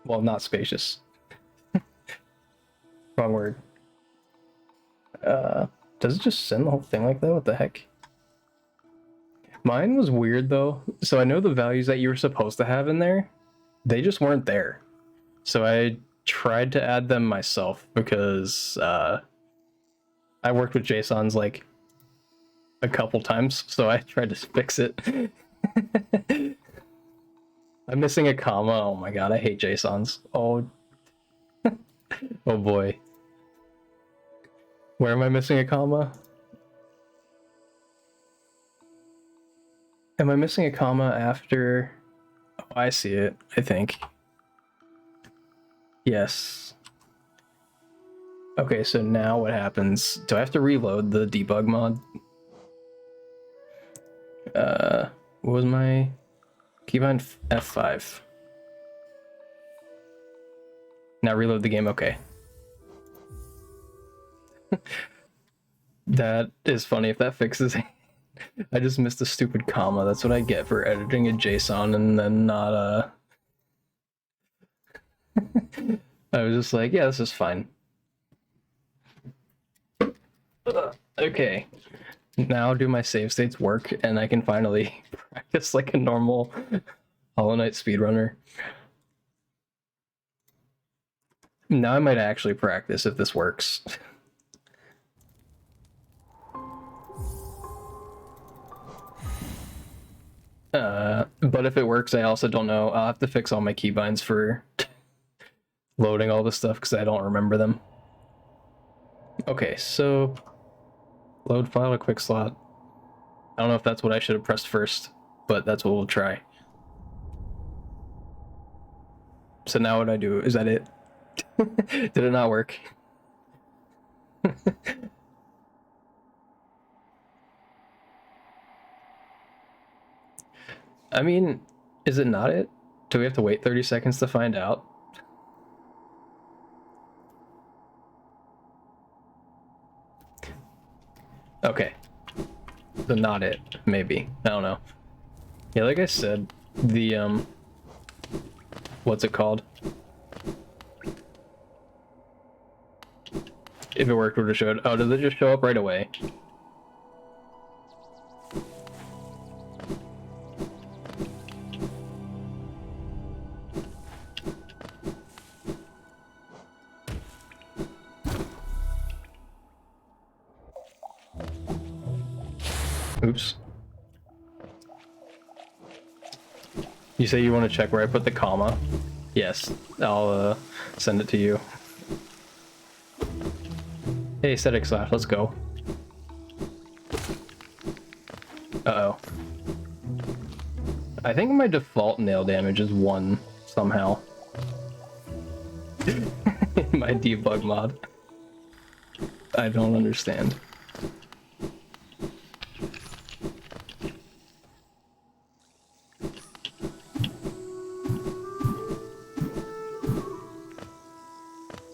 Well, not spacious. Wrong word. Does it just send the whole thing like that? What the heck? Mine was weird though. So I know the values that you were supposed to have in there, they just weren't there. So I tried to add them myself because I worked with JSONs like a couple times, so I tried to fix it. I'm missing a comma. Oh my god, I hate JSONs. Oh, oh boy. Where am I missing a comma? Am I missing a comma after... Oh, I see it, I think. Yes. Okay, so now what happens? Do I have to reload the debug mod? What was my keybind? F5. Now reload the game, okay. That is funny if that fixes it. I just missed a stupid comma. That's what I get for editing a JSON and then not I was just like, yeah, this is fine. Okay. Now do my save states work and I can finally practice like a normal Hollow Knight speedrunner. Now I might actually practice if this works. But if it works, I also don't know. I'll have to fix all my keybinds for loading all this stuff because I don't remember them. Okay, so load file to quick slot. I don't know if that's what I should have pressed first, but that's what we'll try. So now what I do, is that it? Did it not work? I mean, is it not it? Do we have to wait 30 seconds to find out? Okay. So not it, maybe. I don't know. Yeah, like I said, the, what's it called? If it worked, would have showed. Oh, does it just show up right away? Oops. You say you want to check where I put the comma? Yes, I'll send it to you. Hey, static slash, let's go. Uh-oh. I think my default nail damage is 1 somehow. In my debug mod. I don't understand.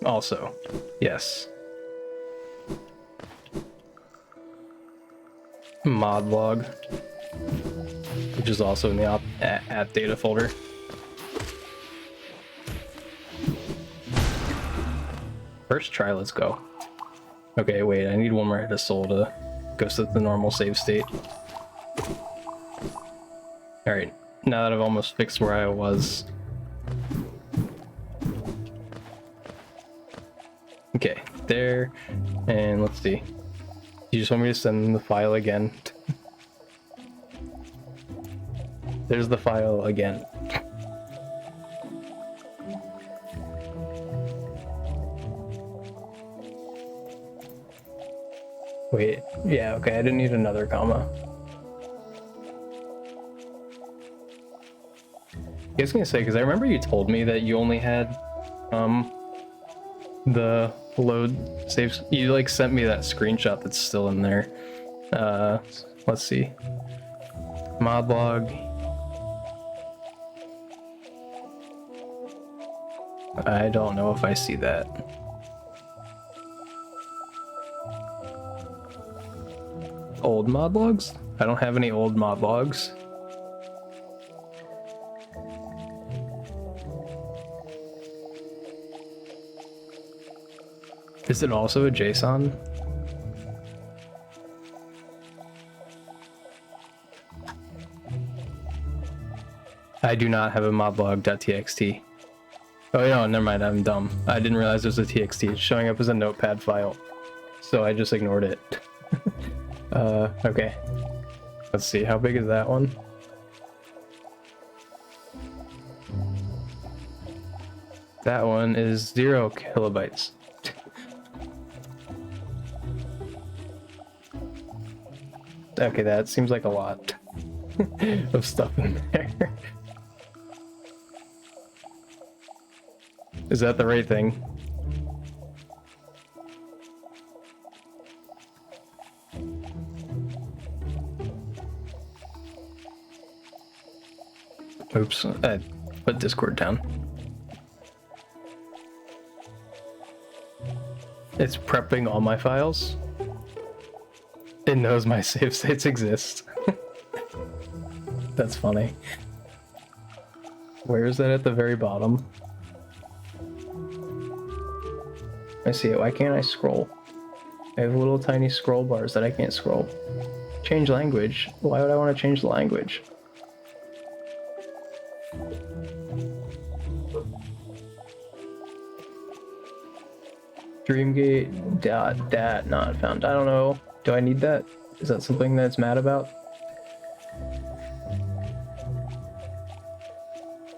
Also, yes. Mod log, which is also in the app data folder. First try, let's go. Okay, wait, I need one more hit of soul to go to the normal save state. Alright, now that I've almost fixed where I was. there. And let's see. You just want me to send them the file again? There's the file again. Wait, yeah, okay, I didn't need another comma. I was gonna say, because I remember you told me that you only had the load saves. You like sent me that screenshot that's still in there. Let's see. Mod log. I don't know if I see that. Old mod logs? I don't have any old mod logs. Is it also a JSON? I do not have a modlog.txt. Oh, no, never mind, I'm dumb. I didn't realize it was a TXT. It's showing up as a notepad file. So I just ignored it. Okay. Let's see, how big is that one? That one is 0 kilobytes. Okay, that seems like a lot of stuff in there. Is that the right thing? Oops, I put Discord down. It's prepping all my files. It knows my save states exist. That's funny. Where is that at the very bottom? I see it. Why can't I scroll? I have little tiny scroll bars that I can't scroll. Change language. Why would I want to change the language? Dreamgate dat not found. I don't know. Do I need that? Is that something that's mad about?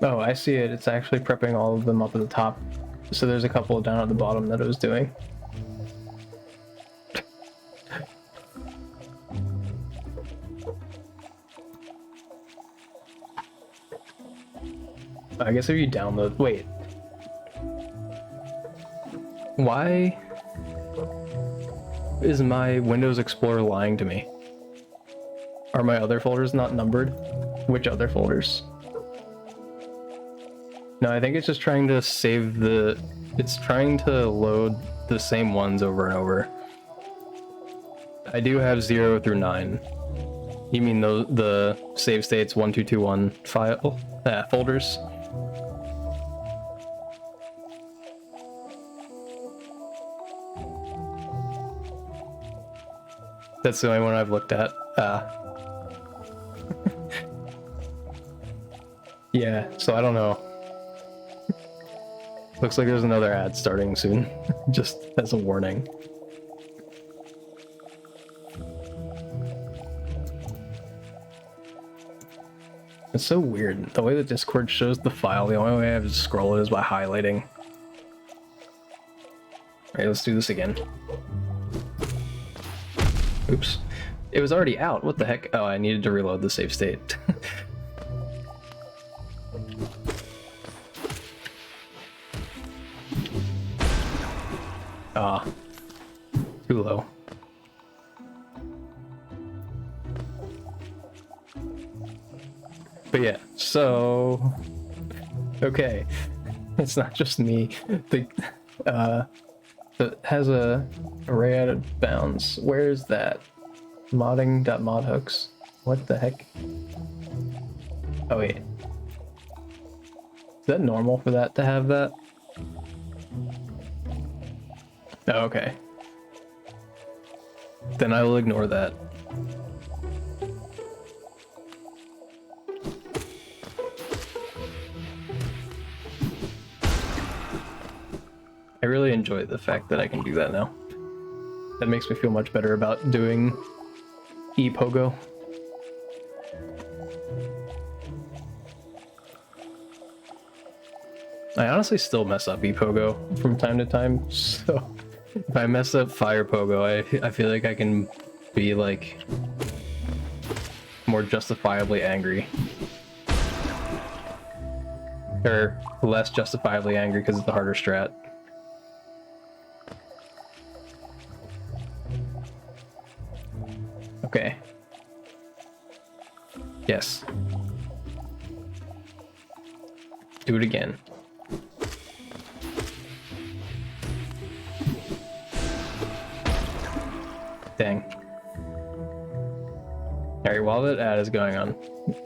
Oh, I see it. It's actually prepping all of them up at the top. So there's a couple down at the bottom that it was doing. I guess if you download... Wait. Why is my Windows Explorer lying to me? Are my other folders not numbered? Which other folders? No, I think it's just trying to save the... It's trying to load the same ones over and over. I do have 0 through 9. You mean the save states 1221 file folders? That's the only one I've looked at. Yeah, so I don't know. Looks like there's another ad starting soon, just as a warning. It's so weird. The way that Discord shows the file, the only way I have to scroll it is by highlighting. Alright, let's do this again. Oops. It was already out. What the heck? Oh, I needed to reload the save state. Ah. Too low. But yeah, so... Okay. It's not just me. It has a array out of bounds. Where is that? Modding.modhooks. What the heck? Oh wait. Is that normal for that to have that? Oh, okay. Then I will ignore that. I really enjoy the fact that I can do that now. That makes me feel much better about doing ePogo. I honestly still mess up ePogo from time to time, so if I mess up Fire Pogo, I feel like I can be like more justifiably angry. Or less justifiably angry because it's the harder strat. Okay. Yes. Do it again. Dang. Alright, while that ad is going on,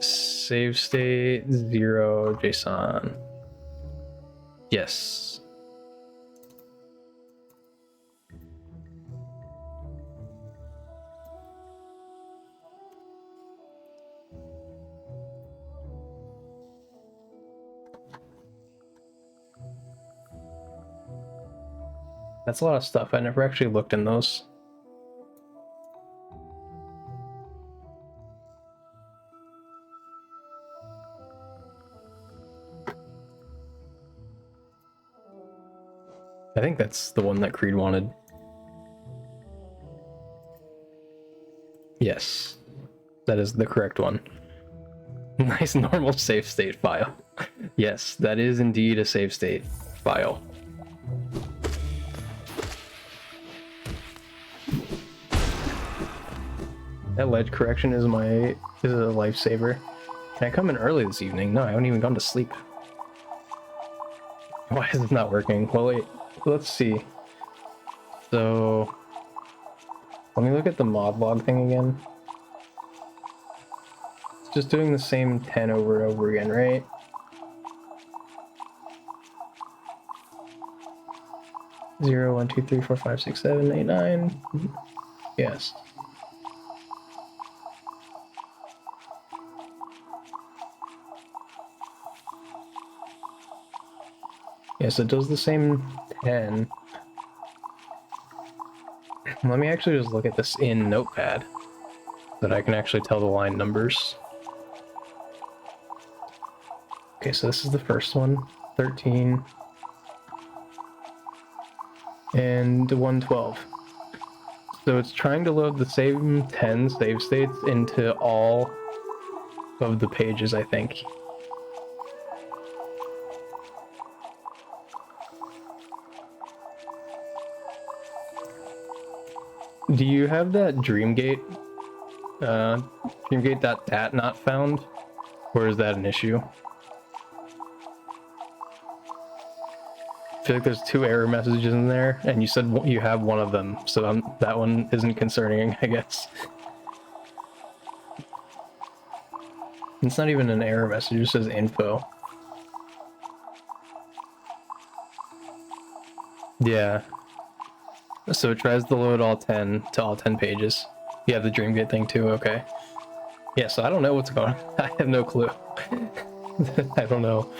save state 0 JSON. Yes. That's a lot of stuff. I never actually looked in those. I think that's the one that Creed wanted. Yes, that is the correct one. Nice normal save state file. Yes, that is indeed a save state file. That ledge correction is a lifesaver. Can I come in early this evening? No, I haven't even gone to sleep. Why is this not working? Well, wait, let's see. So, let me look at the mod log thing again. It's just doing the same 10 over and over again, right? Zero, 1, 2, 3, 4, 5, 6, 7, 8, 9. Yes. Yes, it does the same 10. Let me actually just look at this in Notepad so that I can actually tell the line numbers. Okay, so this is the first one, 13 and 112. So it's trying to load the same 10 save states into all of the pages, I think. Do you have that Dreamgate? Dreamgate.dat not found? Or is that an issue? I feel like there's 2 error messages in there, and you said you have one of them, so that one isn't concerning, I guess. It's not even an error message, it just says info. Yeah. So it tries to load all 10 to all 10 pages. You have the Dreamgate thing too, okay. Yeah, so I don't know what's going on. I have no clue. I don't know.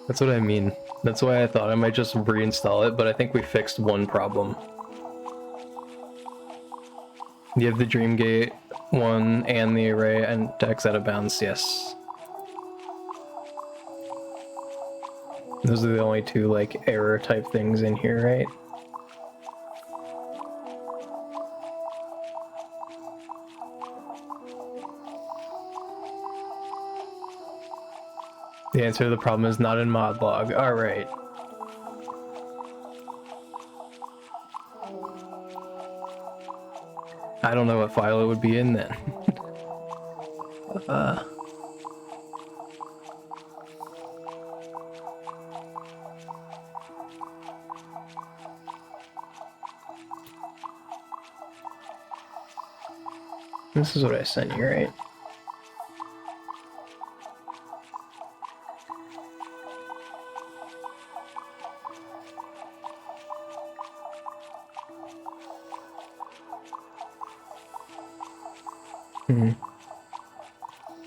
That's what I mean. That's why I thought I might just reinstall it, but I think we fixed one problem. You have the Dreamgate one and the array and X out of bounds, yes. Those are the only 2 like error type things in here, right? The answer to the problem is not in mod log. All right. I don't know what file it would be in then. This is what I sent you, right?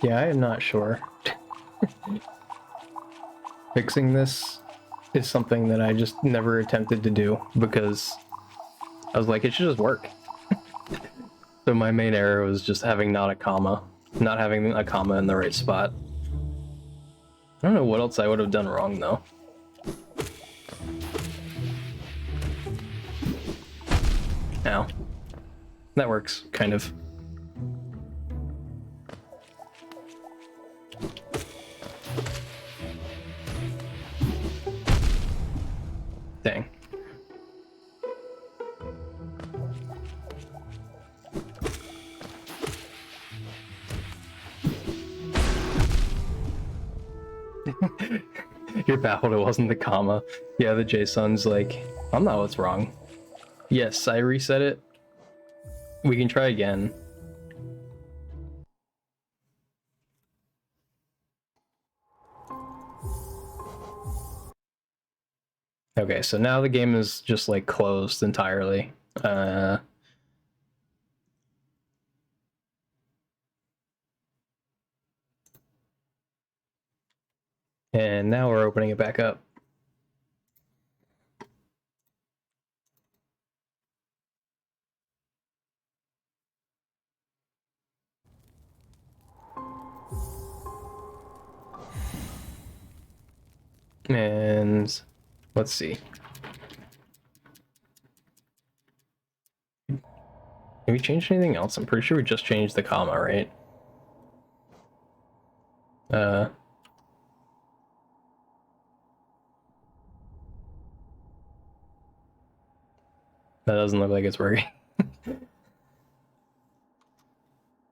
Yeah, I am not sure. Fixing this is something that I just never attempted to do because I was like, it should just work. So my main error was just having not having a comma in the right spot. I don't know what else I would have done wrong though. Now, that works, kind of. Dang. You're baffled it wasn't the comma. Yeah, the JSON's like, I'm not what's wrong. Yes, I reset it. We can try again. Okay, so now the game is just like closed entirely. And now we're opening it back up. And let's see. Have we changed anything else? I'm pretty sure we just changed the comma, right? That doesn't look like it's working.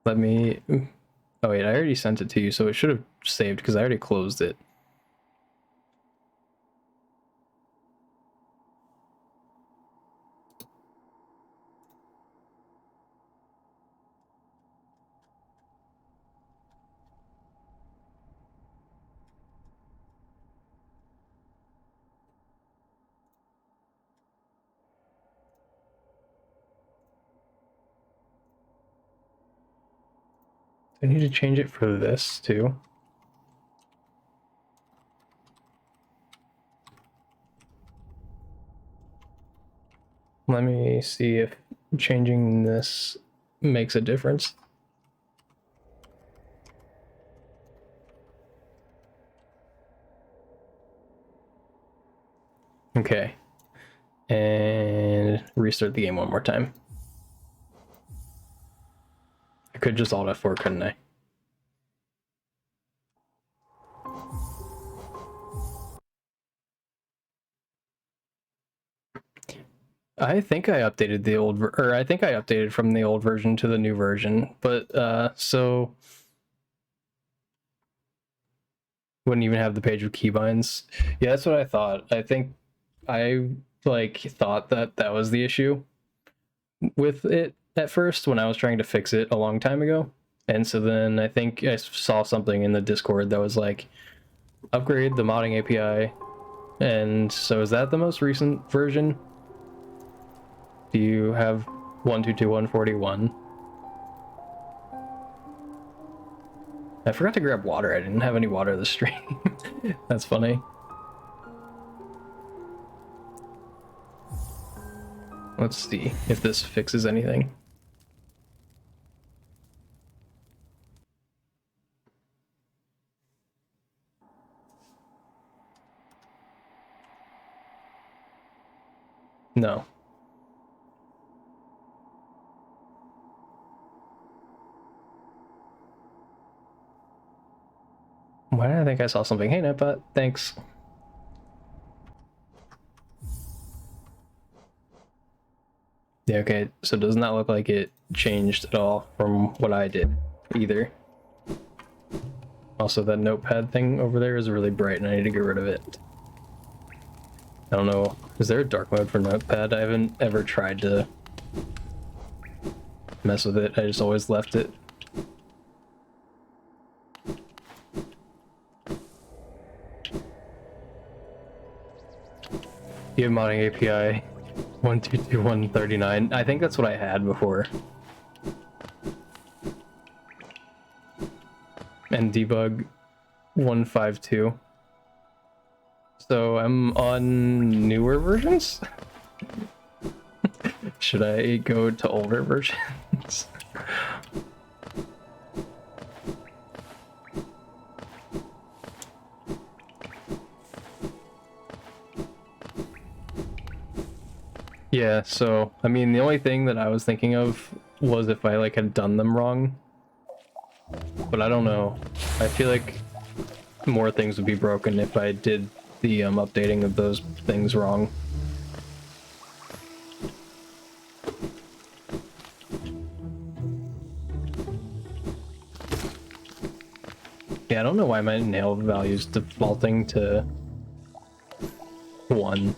Let me... Oh wait, I already sent it to you, so it should have saved because I already closed it. I need to change it for this too. Let me see if changing this makes a difference. Okay. And restart the game one more time. I could just Alt F4, couldn't I? I think I updated the old, or I think I updated from the old version to the new version, but so wouldn't even have the page with keybinds. Yeah, that's what I thought. I think I like thought that that was the issue with it at first when I was trying to fix it a long time ago. And so then I think I saw something in the Discord that was like, upgrade the modding API. And so is that the most recent version? Do you have 122.141? I forgot to grab water. I didn't have any water this stream. That's funny. Let's see if this fixes anything. No. Why did I think I saw something? Hey, Netbot, thanks. Yeah, okay, so it does not look like it changed at all from what I did either. Also, that notepad thing over there is really bright and I need to get rid of it. I don't know, is there a dark mode for notepad? I haven't ever tried to mess with it, I just always left it. You have modding API 122.139. I think that's what I had before. And debug 152. So I'm on newer versions? Should I go to older versions? Yeah, so I mean the only thing that I was thinking of was if I like had done them wrong. But I don't know. I feel like more things would be broken if I did the updating of those things wrong. Yeah, I don't know why my nail value is defaulting to 1.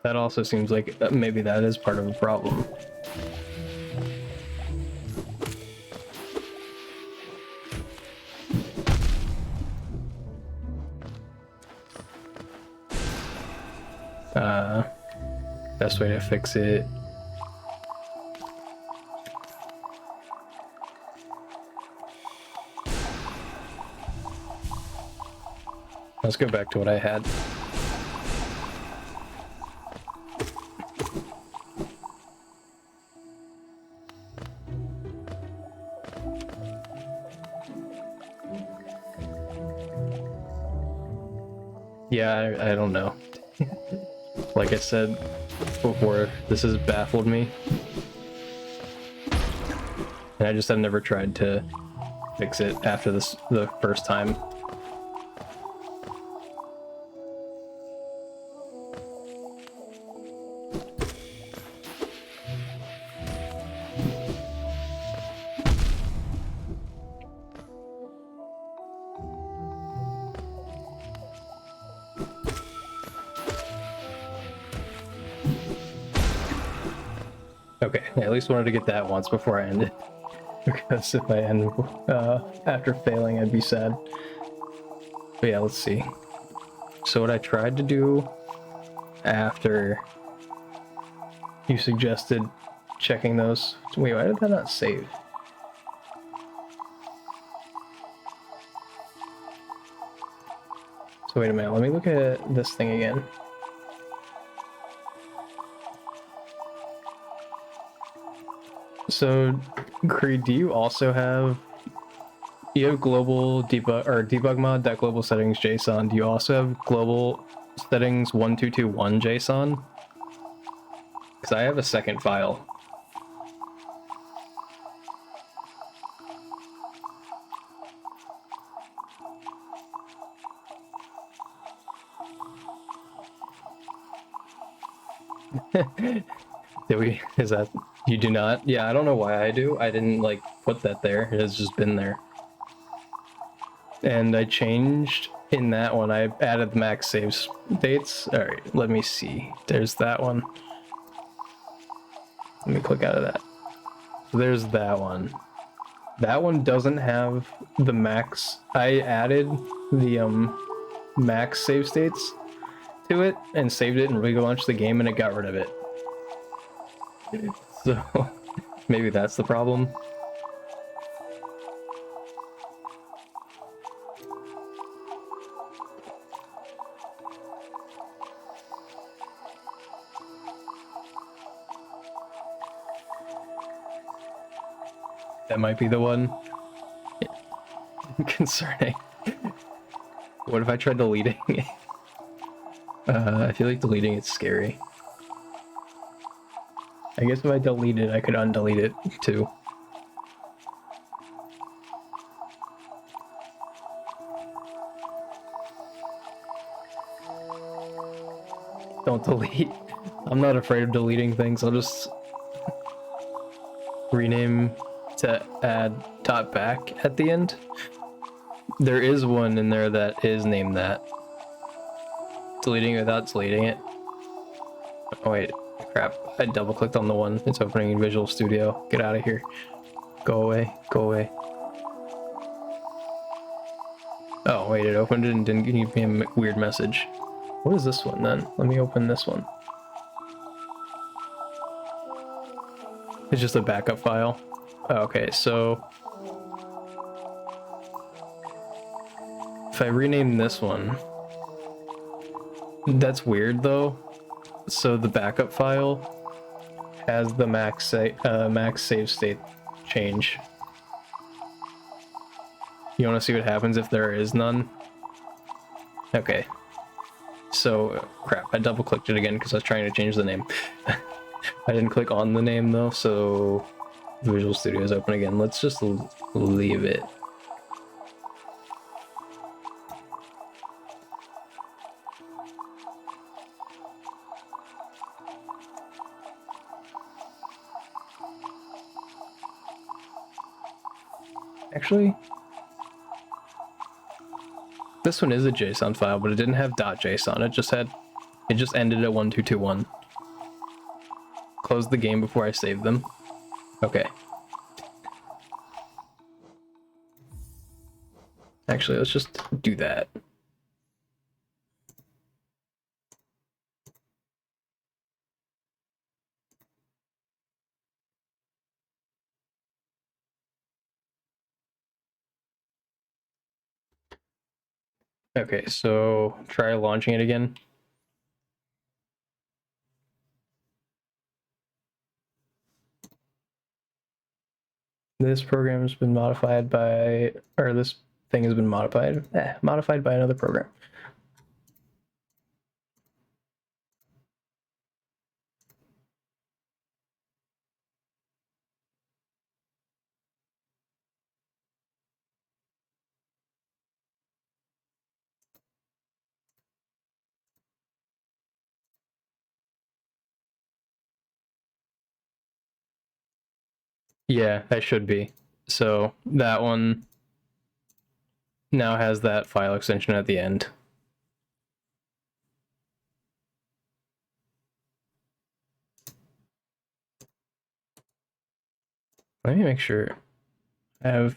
That also seems like maybe that is part of the problem. Best way to fix it. Let's go back to what I had. Yeah, I don't know. Like I said before, this has baffled me. And I just have never tried to fix it after the first time. Okay, I at least wanted to get that once before I ended. Because if I end after failing, I'd be sad. But yeah, let's see. So what I tried to do after you suggested checking those... Wait, why did that not save? So wait a minute, let me look at this thing again. So, Creed, do you also have... You have global debug, or debug mod.global settings JSON. Do you also have global settings 1221 JSON? Because I have a second file. Is that, you do not? Yeah, I don't know why I do. I didn't like put that there. It has just been there. And I changed in that one. I added the max save dates. All right, let me see. There's that one. Let me click out of that. So there's that one. That one doesn't have the max. I added the max save states to it and saved it and relaunched the game and it got rid of it. So maybe that's the problem. That might be the one. Concerning. What if I tried deleting it? I feel like deleting it's scary. I guess if I delete it, I could undelete it too. Don't delete. I'm not afraid of deleting things. I'll just rename to add dot back at the end. There is one in there that is named that. Deleting without deleting it. Oh wait, crap. I double clicked on the one. It's opening in Visual Studio. Get out of here. Go away. Go away. Oh, wait, it opened it and didn't give me a weird message. What is this one then? Let me open this one. It's just a backup file. Okay, so if I rename this one, that's weird though. So the backup file has the max save state change. You want to see what happens if there is none? Okay. So crap, I double clicked it again because I was trying to change the name. I didn't click on the name though, so Visual Studio is open again. Let's just leave it. Actually, this one is a JSON file, but it didn't have .json. It just ended at 1221. Close the game before I save them. Okay. Actually, let's just do that. Okay, so try launching it again. This program has been modified by, or this thing has been modified by another program. Yeah, that should be. So that one now has that file extension at the end. Let me make sure I have.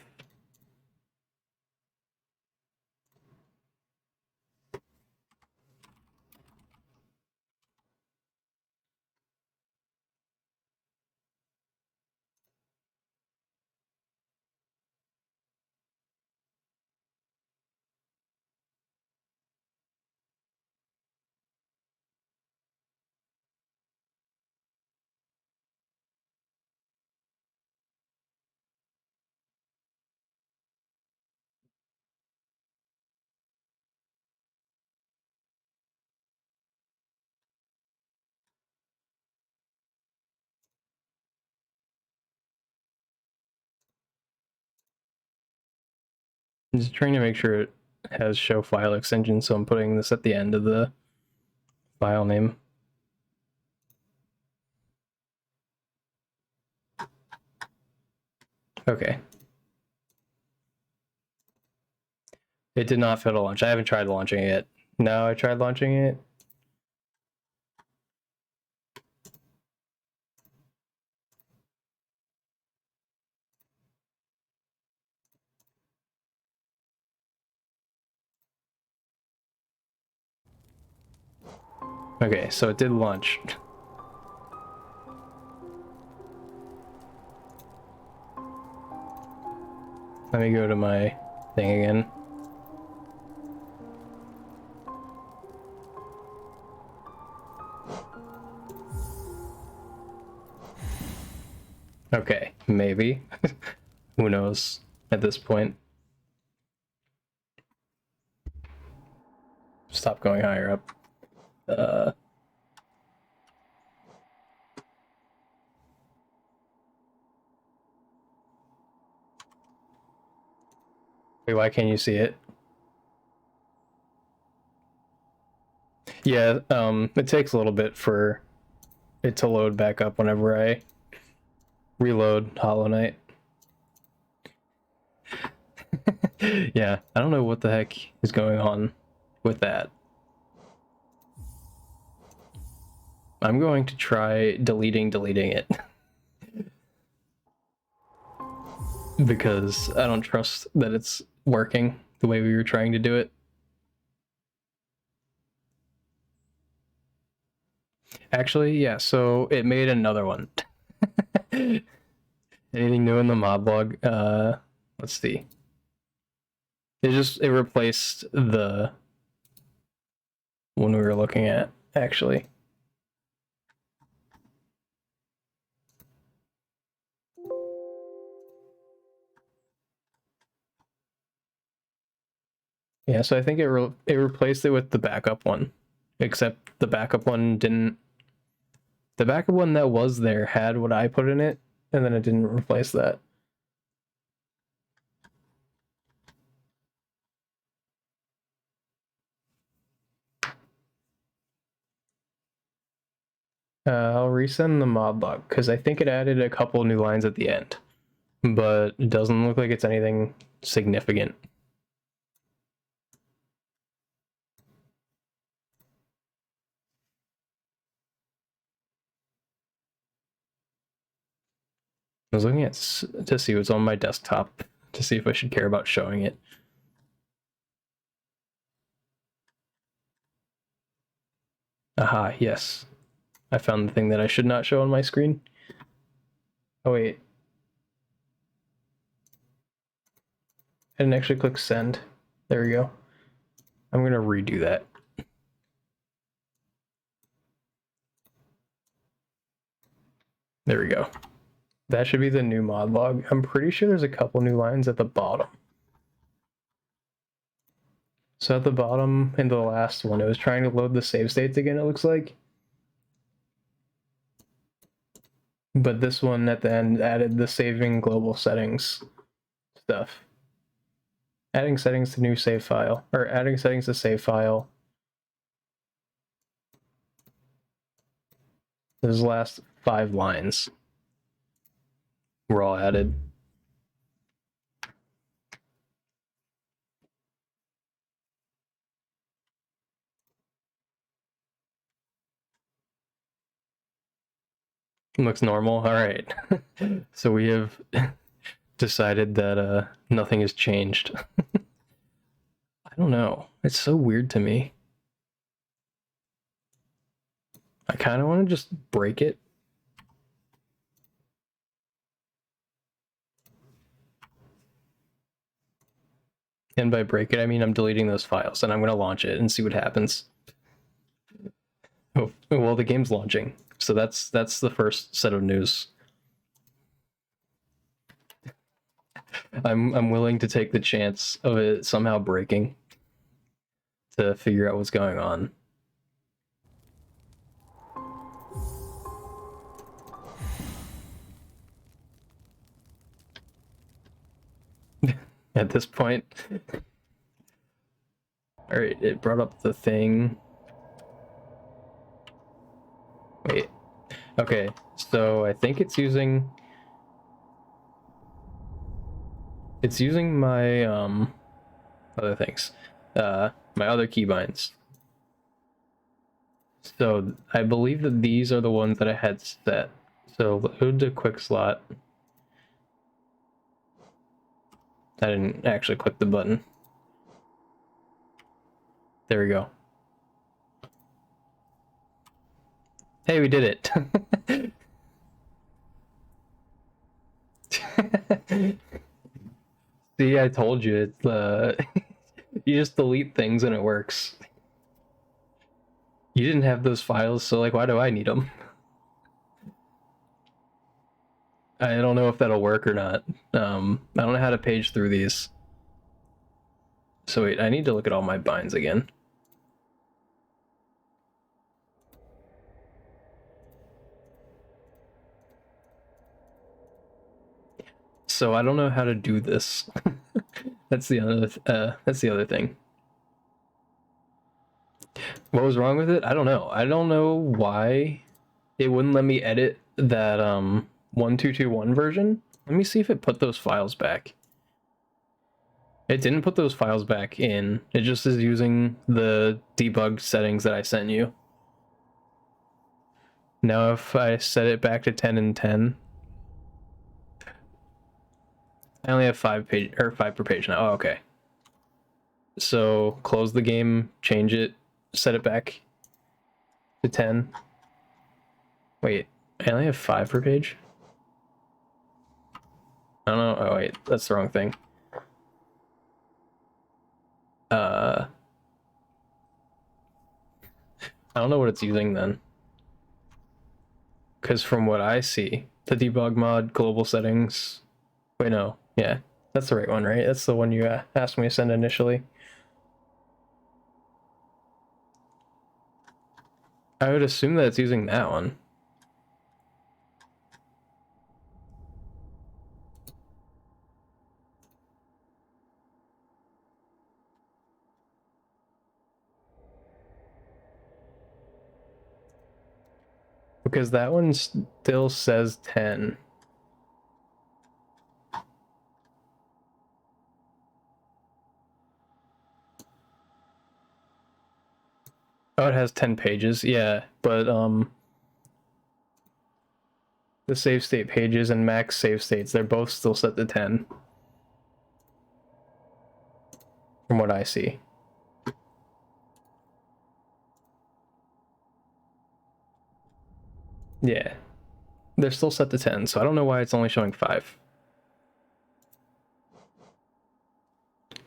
I'm just trying to make sure it has show file extension, so I'm putting this at the end of the file name. Okay. It did not fail to launch. I haven't tried launching it yet. No, I tried launching it. Okay, so it did launch. Let me go to my thing again. Okay, maybe. Who knows at this point. Stop going higher up. Wait, why can't you see it? Yeah, it takes a little bit for it to load back up whenever I reload Hollow Knight. Yeah, I don't know what the heck is going on with that. I'm going to try deleting it. because I don't trust that it's working the way we were trying to do it. Actually, yeah, so it made another one. Anything new in the mod log? Let's see. It replaced the one we were looking at, actually. Yeah, so I think it replaced it with the backup one, except the backup one didn't. The backup one that was there had what I put in it, and then it didn't replace that. I'll resend the mod log because I think it added a couple new lines at the end, but it doesn't look like it's anything significant. I was looking at to see what's on my desktop to see if I should care about showing it. Aha, yes. I found the thing that I should not show on my screen. Oh wait. I didn't actually click send. There we go. I'm gonna redo that. There we go. That should be the new mod log. I'm pretty sure there's a couple new lines at the bottom. So at the bottom in the last one, it was trying to load the save states again, it looks like. But this one at the end added the saving global settings stuff. Adding settings to new save file, or adding settings to save file. Those last 5 lines were all added. Looks normal. All right. So we have decided that nothing has changed. I don't know. It's so weird to me. I kind of want to just break it. And by break it, I mean I'm deleting those files and I'm going to launch it and see what happens. Oh, well, the game's launching. So that's the first set of news. I'm willing to take the chance of it somehow breaking to figure out what's going on. At this point. All right, it brought up the thing. Wait. Okay, so I think it's using my other things. My other keybinds. So I believe that these are the ones that I had set. So load to quick slot. I didn't actually click the button. There we go. Hey, we did it. See, I told you, it's you just delete things and it works. You didn't have those files, so like, why do I need them? I don't know if that'll work or not. I don't know how to page through these. So wait, I need to look at all my binds again. So I don't know how to do this. That's the other thing. What was wrong with it? I don't know. I don't know why it wouldn't let me edit that 1221 version. Let me see if it put those files back. It didn't put those files back in. It just is using the debug settings that I sent you. Now if I set it back to 10 and 10, I only have 5 per page now. Oh, okay. So close the game, change it, set it back to 10. Wait, I only have 5 per page? I don't know. Oh wait, that's the wrong thing. I don't know what it's using then. Because from what I see, the debug mod, global settings. Wait, no. Yeah, that's the right one, right? That's the one you asked me to send initially. I would assume that it's using that one. Because that one still says 10. Oh, it has 10 pages. Yeah, but the save state pages and max save states, they're both still set to 10. From what I see. Yeah. They're still set to 10, so I don't know why it's only showing 5.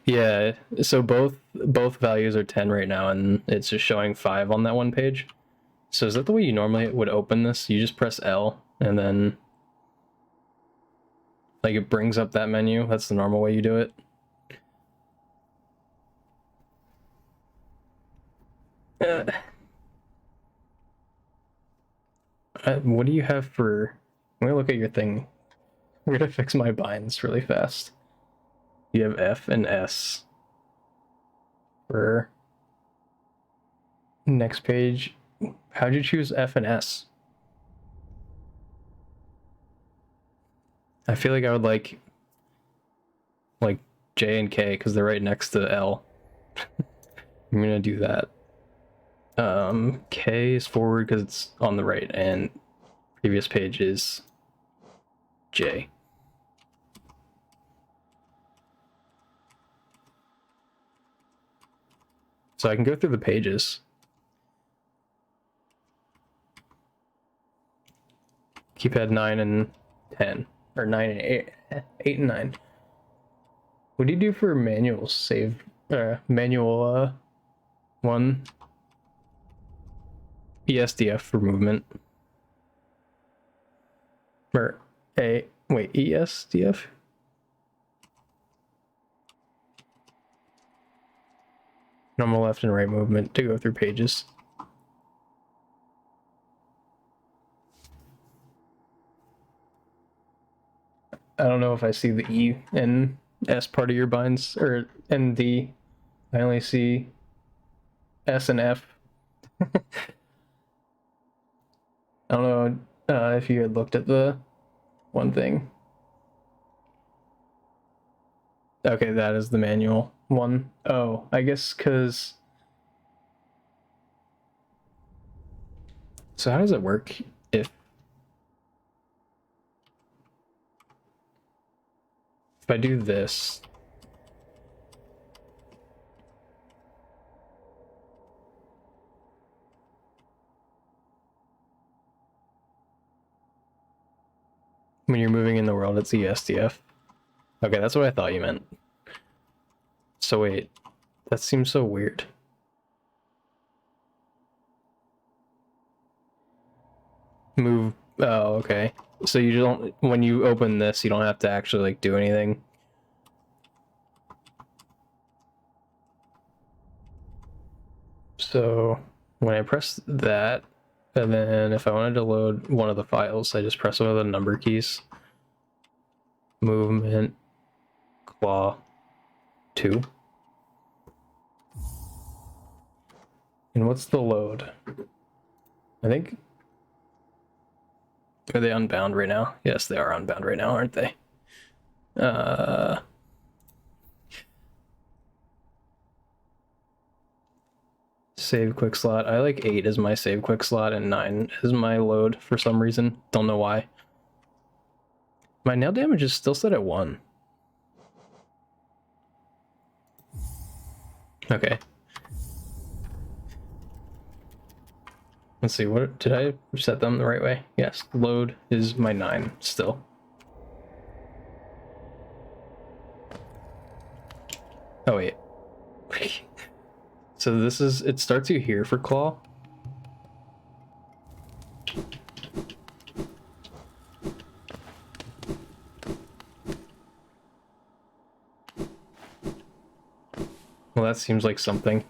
Yeah, so both values are 10 right now, and it's just showing 5 on that one page. So is that the way you normally would open this? You just press L, and then like it brings up that menu. That's the normal way you do it. What do you have for... I'm gonna look at your thing. We're gonna fix my binds really fast. You have F and S. For next page, how'd you choose F and S? I feel like I would like J and K because they're right next to L. I'm gonna do that. K is forward because it's on the right, and previous page is J. So I can go through the pages. Keypad 9 and 10, or 9 and 8, 8 and 9. What do you do for manual save? Manual one. ESDF for movement. Or wait, ESDF? Normal left and right movement to go through pages. I don't know if I see the E and S part of your binds, or and D. I only see S and F. I don't know if you had looked at the one thing. Okay, that is the manual one. Oh, I guess because... So how does it work if I do this? When you're moving in the world, it's ESDF. Okay, that's what I thought you meant. So wait, that seems so weird. Move, oh, okay. So you don't, when you open this, you don't have to actually like do anything. So when I press that, and then if I wanted to load one of the files, I just press one of the number keys. Movement, claw, 2. And what's the load? I think... Are they unbound right now? Yes, they are unbound right now, aren't they? Save quick slot. I like 8 as my save quick slot and 9 as my load for some reason. Don't know why. My nail damage is still set at 1. Okay. Let's see, what did I set them the right way? Yes, load is my 9 still. Oh wait. So this is, it starts you here for claw. Well, that seems like something.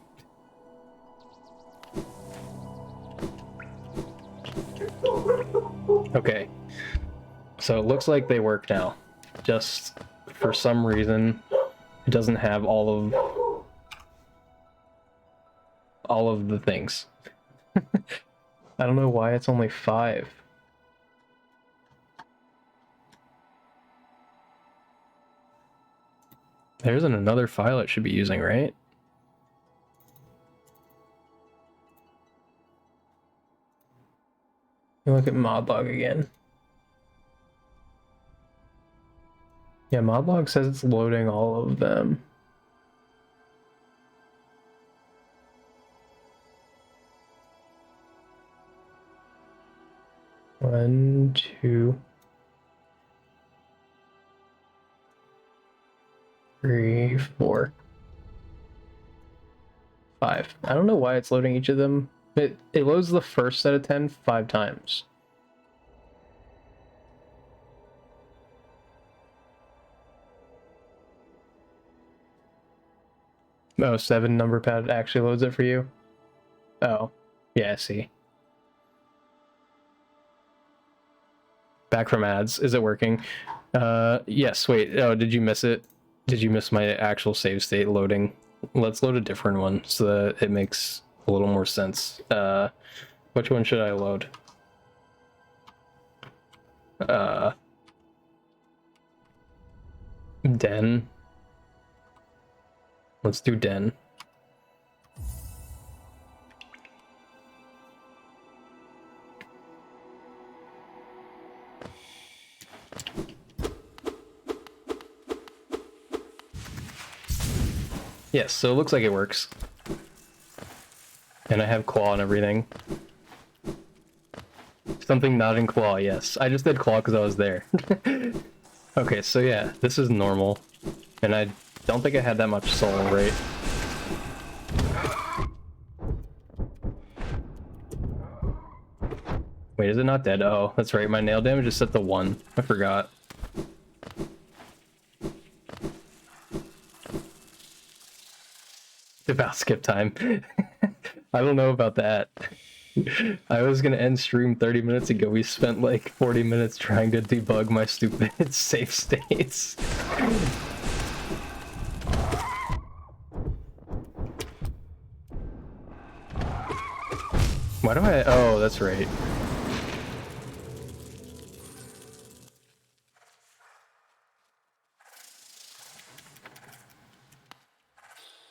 Okay. So it looks like they work now. Just for some reason, it doesn't have all of the things. I don't know why it's only 5. There isn't another file it should be using, right? Look at modlog again. Yeah, modlog says it's loading all of them. One, two, three, 4, 5. I don't know why it's loading each of them. It loads the first set of 10 5 times. Oh, 7 number pad actually loads it for you? Oh, yeah, I see. Back from ads. Is it working? Yes, wait. Oh, did you miss it? Did you miss my actual save state loading? Let's load a different one so that it makes a little more sense. Which one should I load? Den. Let's do den. Yes, so it looks like it works. And I have claw and everything. Something not in claw, yes. I just did claw because I was there. Okay, so yeah, this is normal. And I don't think I had that much soul, right? Wait, is it not dead? Oh, that's right, my nail damage is set to 1. I forgot. About skip time. I don't know about that. I was gonna end stream 30 minutes ago. We spent like 40 minutes trying to debug my stupid save states. Why do I? Oh, that's right.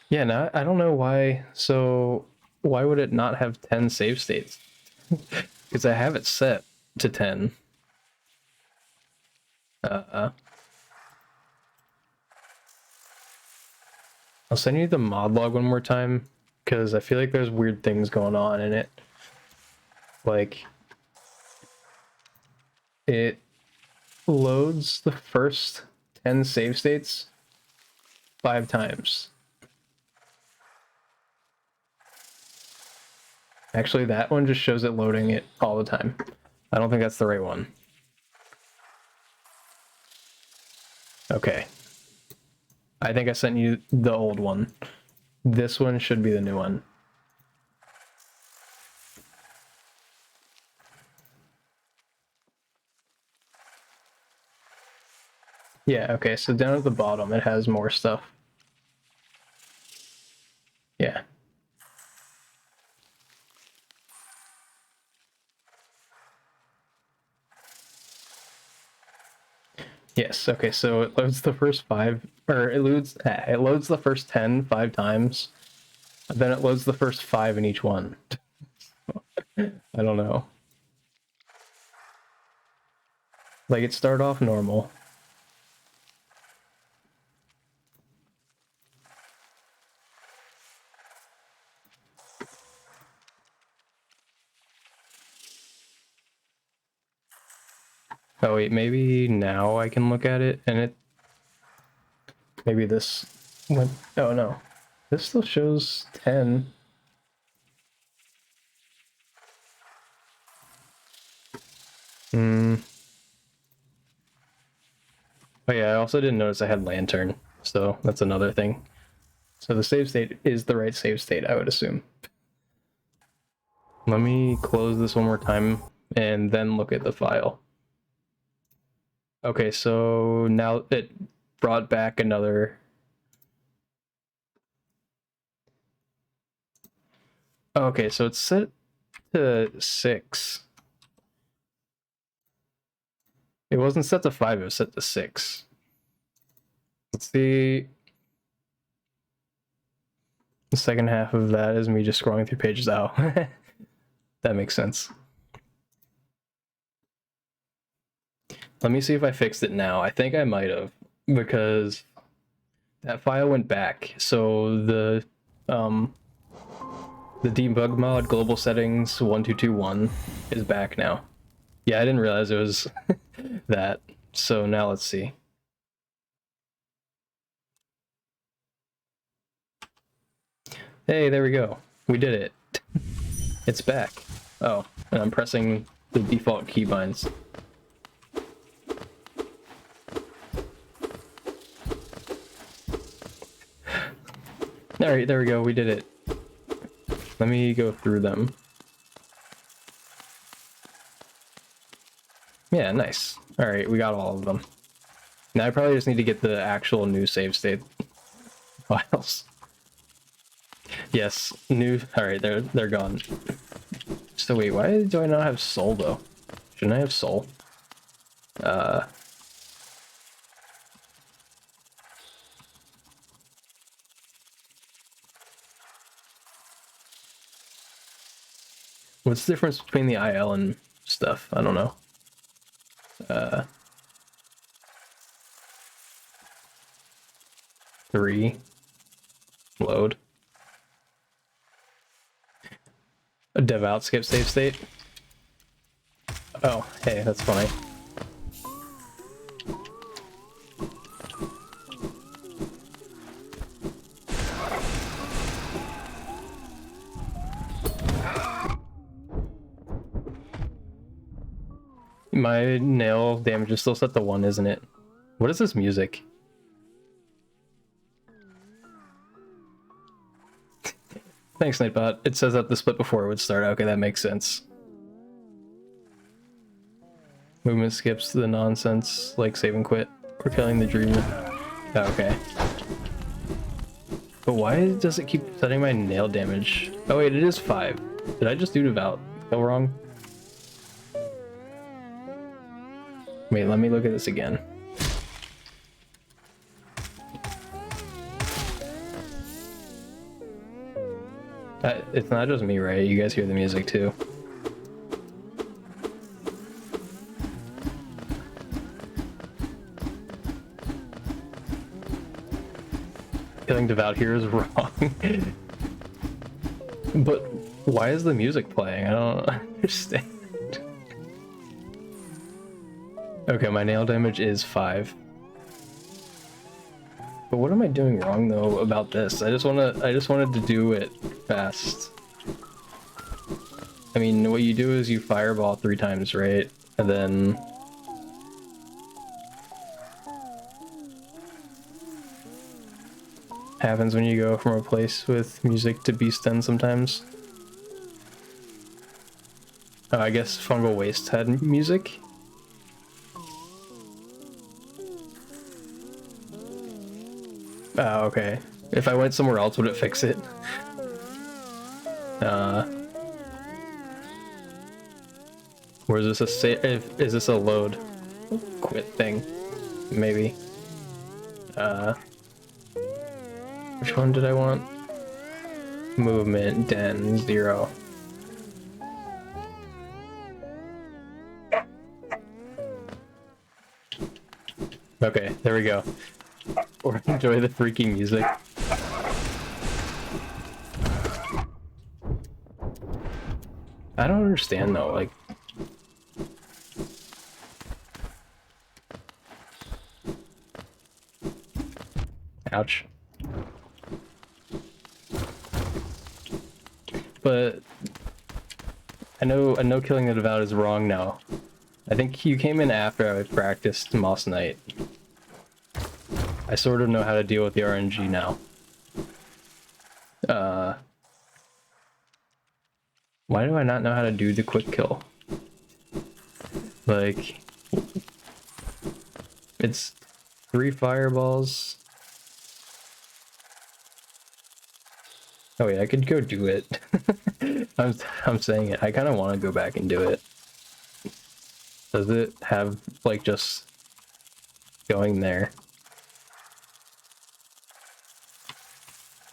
Yeah, no, I don't know why. So why would it not have 10 save states? Because I have it set to 10. I'll send you the mod log one more time because I feel like there's weird things going on in it. Like, it loads the first 10 save states 5 times. Actually, that one just shows it loading it all the time. I don't think that's the right one. Okay. I think I sent you the old one. This one should be the new one. Yeah, okay, so down at the bottom it has more stuff. Yeah. Yes, okay, so it loads the first 5, or it loads the first 10 5 times, then it loads the first 5 in each one. I don't know. Like, it started off normal. Oh wait, maybe now I can look at it and it... Maybe this went... Oh no. This still shows 10. Hmm. Oh yeah, I also didn't notice I had lantern, so that's another thing. So the save state is the right save state, I would assume. Let me close this one more time and then look at the file. Okay, so now it brought back another... Okay, so it's set to 6. It wasn't set to 5, it was set to 6. Let's see. The second half of that is me just scrolling through pages out. That makes sense. Let me see if I fixed it now. I think I might have, because that file went back. So the debug mod global settings 1221 is back now. Yeah, I didn't realize it was that. So now let's see. Hey, there we go. We did it. It's back. Oh, and I'm pressing the default keybinds. Alright, there we go. We did it. Let me go through them. Yeah, nice. Alright, we got all of them. Now I probably just need to get the actual new save state files. Yes, new. Alright, they're gone. So wait, why do I not have soul though? Shouldn't I have soul? What's the difference between the IL and stuff? I don't know. 3. Load. A dev out skip save state. Oh, hey, that's funny. My nail damage is still set to 1, isn't it? What is this music? Thanks, Nightbot. It says that the split before it would start. Okay, that makes sense. Movement skips the nonsense, like save and quit. We're killing the dream. Okay. But why does it keep setting my nail damage? Oh wait, it is 5. Did I just do devout? Feel wrong? Wait, let me look at this again. It's not just me, right? You guys hear the music too. Killing devout here is wrong. But why is the music playing? I don't understand. Okay, my nail damage is 5. But what am I doing wrong though about this? I just wanted to do it fast. I mean, what you do is you fireball 3 times, right? And then happens when you go from a place with music to beast den sometimes. Oh, I guess fungal waste had music. Oh, okay. If I went somewhere else, would it fix it? Or is this a is this a load quit thing? Maybe. Which one did I want? Movement, den, 0. Okay, there we go. Or enjoy the freaking music. I don't understand though, like... Ouch. But I know killing the Devout is wrong now. I think you came in after I practiced Moss Knight. I sort of know how to deal with the RNG now. Why do I not know how to do the quick kill? Like, it's 3 fireballs. Oh yeah, I could go do it. I'm saying it. I kind of want to go back and do it. Does it have like just going there?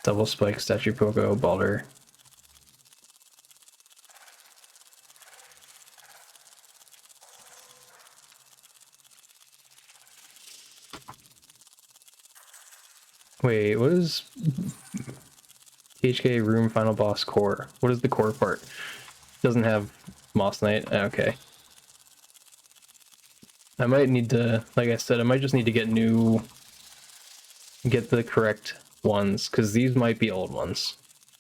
Double spike, statue pogo, balder. Wait, what is THK room final boss core? What is the core part? Doesn't have Moss Knight? Okay. I might need to, like I said, I might just need to get the correct ones, because these might be old ones.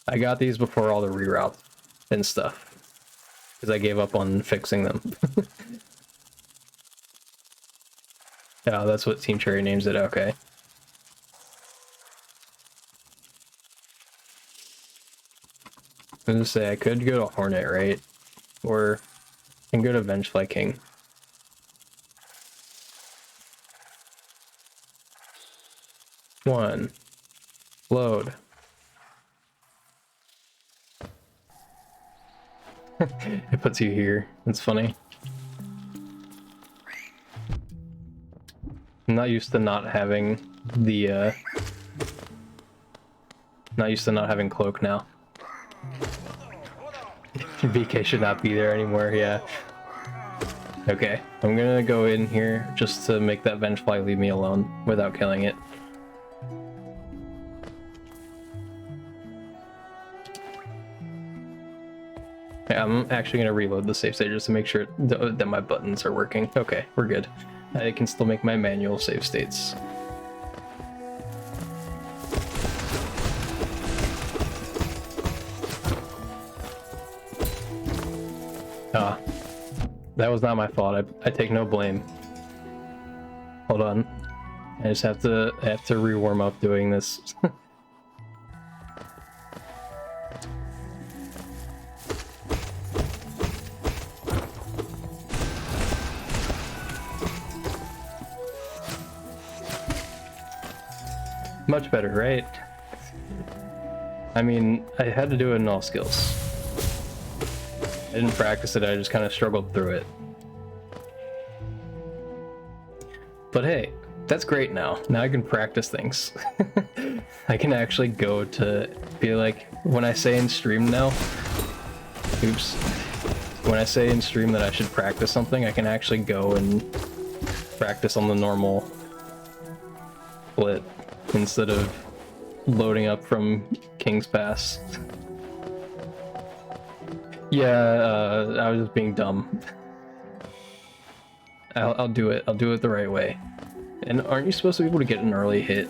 I got these before all the reroutes and stuff, because I gave up on fixing them. Yeah, that's what Team Cherry names it, okay. I was gonna say, I could go to Hornet, right? Or I can go to Vengefly King. One. Load. It puts you here. It's funny. I'm not used to not having the, not used to not having cloak now. VK should not be there anymore, yeah. Okay, I'm gonna go in here just to make that Vengefly leave me alone without killing it. Yeah, I'm actually gonna reload the save state just to make sure that my buttons are working. Okay, we're good. I can still make my manual save states. Ah, that was not my fault. I take no blame. Hold on. I just have to re-warm up doing this. Much better, right? I mean, I had to do it in all skills. I didn't practice it, I just kind of struggled through it. But hey, that's great now. Now I can practice things. I can actually go to feel like when I say in stream now, oops, when I say in stream that I should practice something, I can actually go and practice on the normal split instead of loading up from King's Pass. Yeah, I was just being dumb. I'll do it. I'll do it the right way. And aren't you supposed to be able to get an early hit?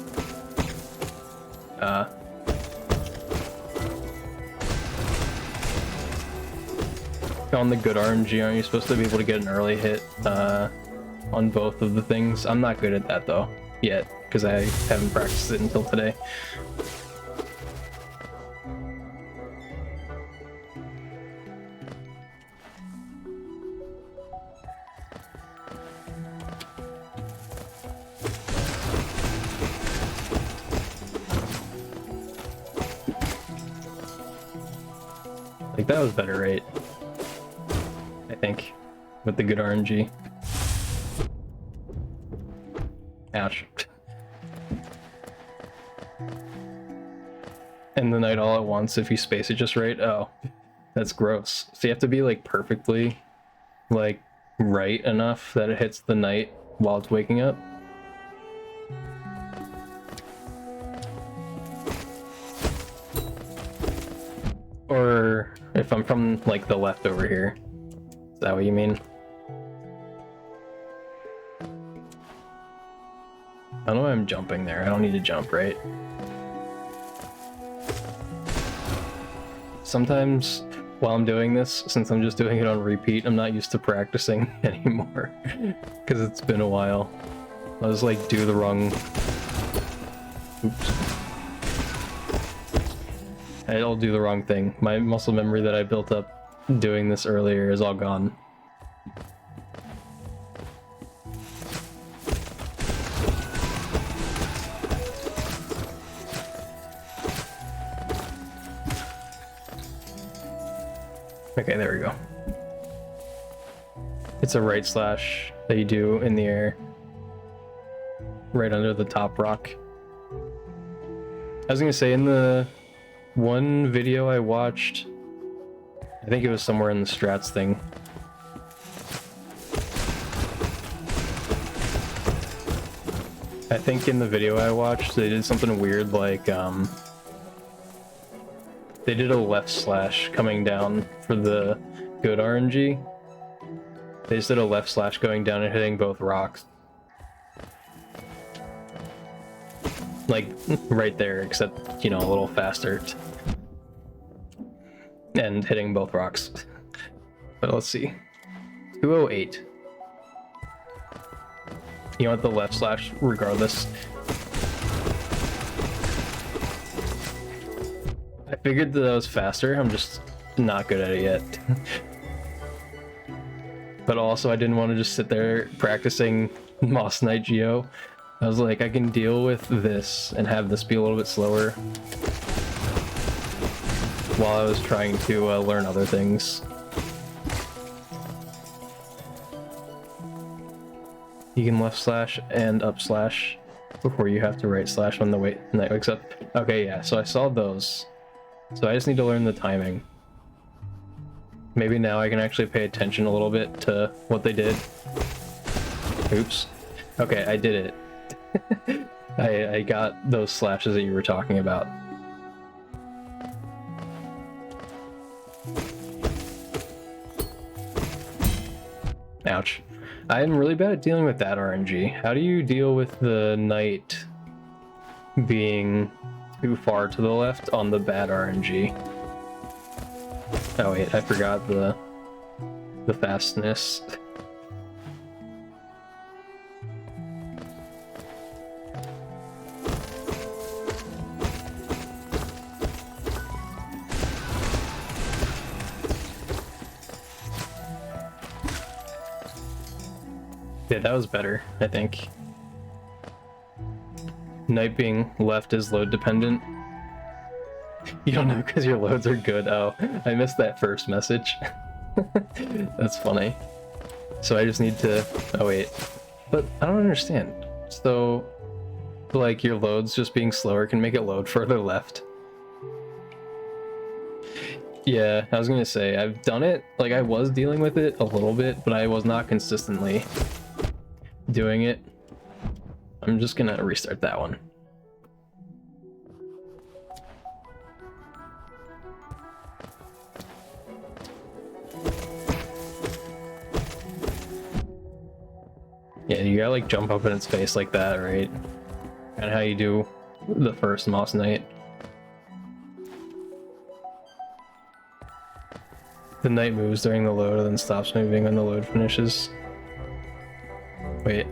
On the good RNG, aren't you supposed to be able to get an early hit on both of the things? I'm not good at that though, yet, because I haven't practiced it until today. Like, that was better, right? I think, with the good RNG. Ouch. And the night all at once if you space it just right. Oh, that's gross. So you have to be like perfectly like right enough that it hits the night while it's waking up. Or if I'm from like the left over here. Is that what you mean? I don't know why I'm jumping there. I don't need to jump, right? Sometimes while I'm doing this, since I'm just doing it on repeat, I'm not used to practicing anymore because it's been a while. I'll just like do the wrong... Oops. I'll do the wrong thing. My muscle memory that I built up doing this earlier is all gone. Okay, there we go. It's a right slash that you do in the air. Right under the top rock. I was gonna say, in the one video I watched, I think it was somewhere in the strats thing. I think in the video I watched, they did something weird like, they did a left slash coming down for the good RNG. They just did a left slash going down and hitting both rocks. Like, right there, except, you know, a little faster. And hitting both rocks. But let's see. 208. You want the left slash regardless. I figured that I was faster, I'm just not good at it yet. But also I didn't want to just sit there practicing Moss Knight Geo. I was like, I can deal with this and have this be a little bit slower while I was trying to learn other things. You can left slash and up slash before you have to right slash when the night wakes up. Okay, yeah, so I saw those. So I just need to learn the timing. Maybe now I can actually pay attention a little bit to what they did. Oops. Okay, I did it. I got those slashes that you were talking about. Ouch. I'm really bad at dealing with that RNG. How do you deal with the knight being too far to the left on the bad RNG? Oh wait, I forgot the fastness. Yeah, that was better, I think. Knight being left is load dependent. You don't know because your loads are good. Oh, I missed that first message. That's funny. So I just need to... Oh wait. But I don't understand. So, like, your loads just being slower can make it load further left. Yeah, I was gonna say, I've done it, like I was dealing with it a little bit, but I was not consistently doing it. I'm just gonna restart that one. Yeah, you gotta like jump up in its face like that, right? And how you do the first Moss Knight. The knight moves during the load and then stops moving when the load finishes. Wait.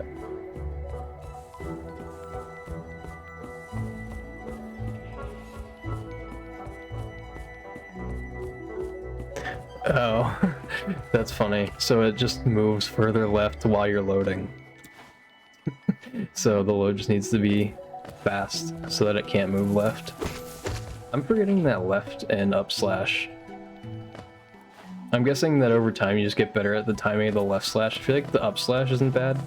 Oh, that's funny. So it just moves further left while you're loading. So the load just needs to be fast so that it can't move left. I'm forgetting that left and up slash. I'm guessing that over time you just get better at the timing of the left slash. I feel like the up slash isn't bad.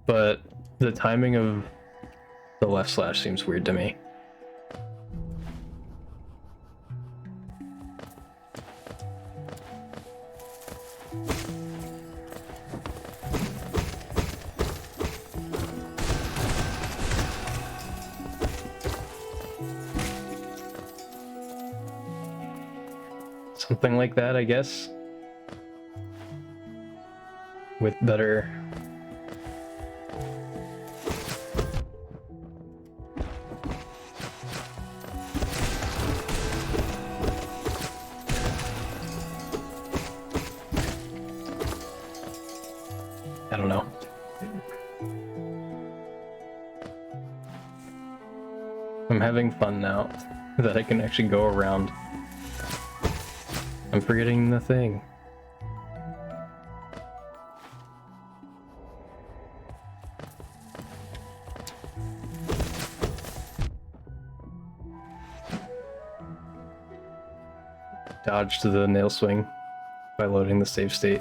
But the timing of the left slash seems weird to me. Something like that, I guess. With better I'm having fun now that I can actually go around. I'm forgetting the thing. Dodged the nail swing by loading the save state.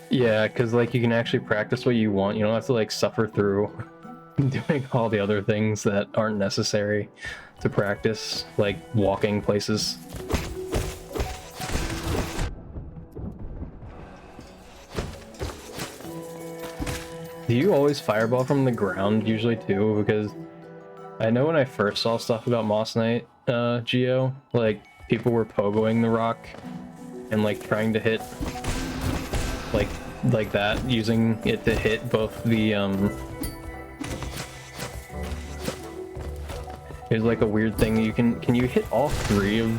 Yeah, because like you can actually practice what you want. You don't have to like suffer through doing all the other things that aren't necessary to practice, like walking places. Do you always fireball from the ground usually too? Because I know when I first saw stuff about Moss Knight Geo, like people were pogoing the rock and like trying to hit like that, using it to hit both the there's like a weird thing you can you hit all three of,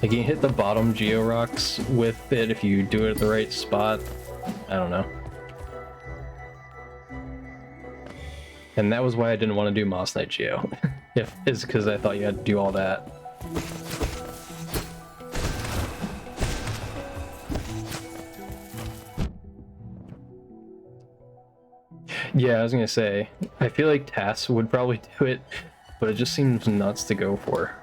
like you can hit the bottom Geo rocks with it if you do it at the right spot. I don't know. And that was why I didn't want to do Moss Knight Geo. Is because I thought you had to do all that. Yeah, I was gonna say, I feel like Tass would probably do it, but it just seems nuts to go for.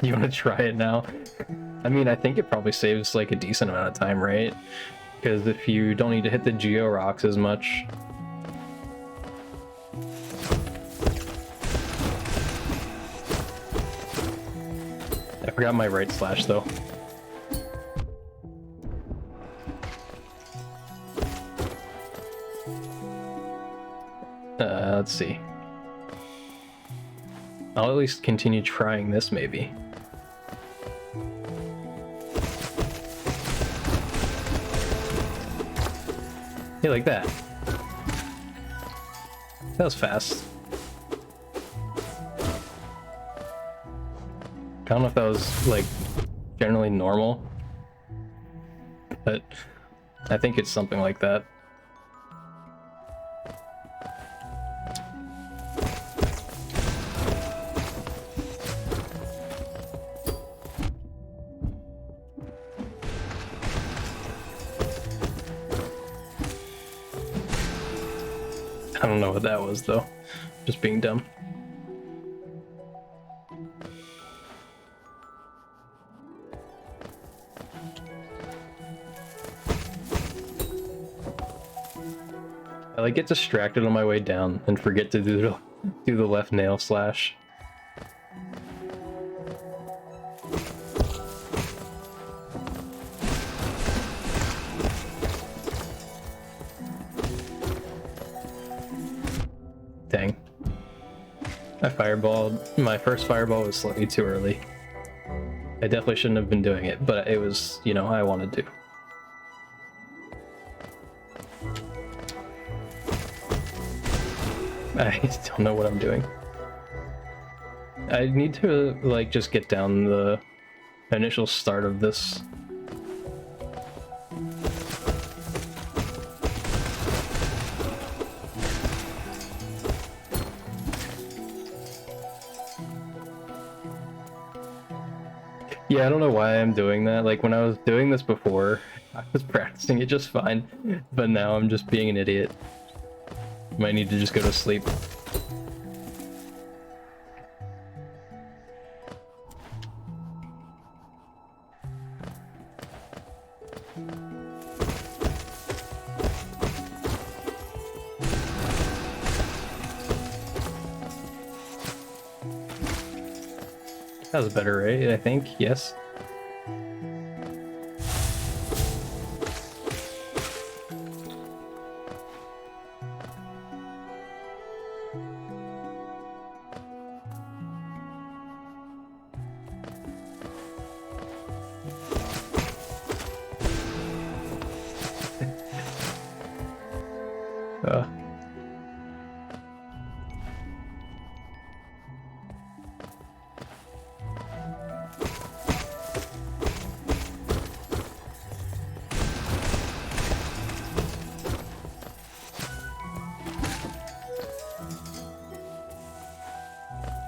You want to try it now? I mean, I think it probably saves like a decent amount of time, right? Because if you don't need to hit the Geo rocks as much. I forgot my right slash though. Let's see. I'll at least continue trying this maybe. Yeah, like that. That was fast. I don't know if that was like generally normal, but I think it's something like that. I don't know what that was though. Just being dumb. I like get distracted on my way down and forget to do the left nail slash. Dang. I fireballed. My first fireball was slightly too early. I definitely shouldn't have been doing it, but it was, you know, I wanted to. I don't know what I'm doing. I need to, like, just get down the initial start of this. Yeah, I don't know why I'm doing that. Like, when I was doing this before, I was practicing it just fine, but now I'm just being an idiot. Might need to just go to sleep. That was a better rate, I think. Yes. Uh,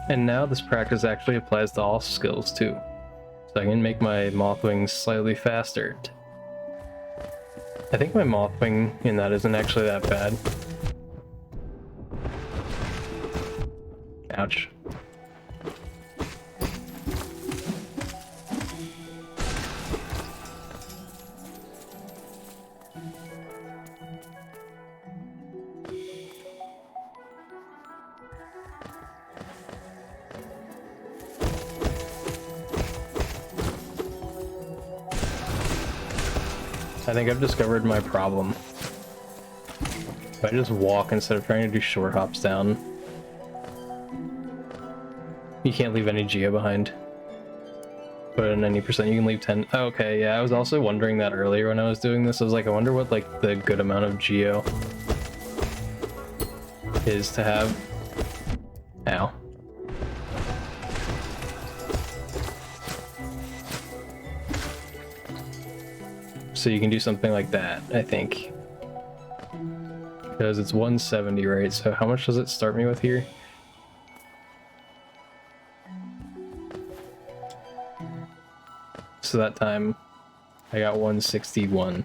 and now this practice actually applies to all skills too. So I can make my Mothwing slightly faster. I think my Mothwing in that isn't actually that bad. Ouch. I think I've discovered my problem. If I just walk instead of trying to do short hops down, you can't leave any Geo behind. But in any percent, you can leave 10. Oh, okay, yeah, I was also wondering that earlier when I was doing this. I was like, I wonder what like the good amount of Geo is to have. Ow. So you can do something like that, I think. Because it's 170, right? So how much does it start me with here? So that time I got 161.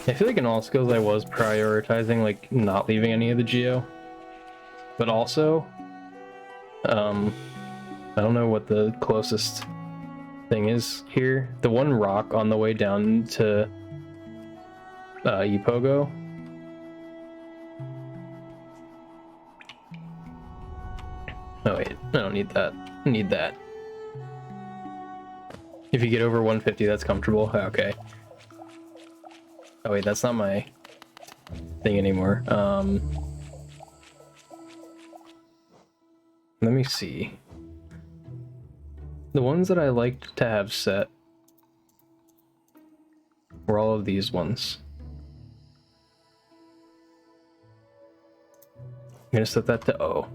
I feel like in all skills I was prioritizing like not leaving any of the Geo. But also, I don't know what the closest thing is here. The one rock on the way down to Epogo. Oh wait, I don't need that. I need that. If you get over 150, that's comfortable. Okay. Oh wait, that's not my thing anymore. Let me see. The ones that I liked to have set were all of these ones. I'm gonna set that to O.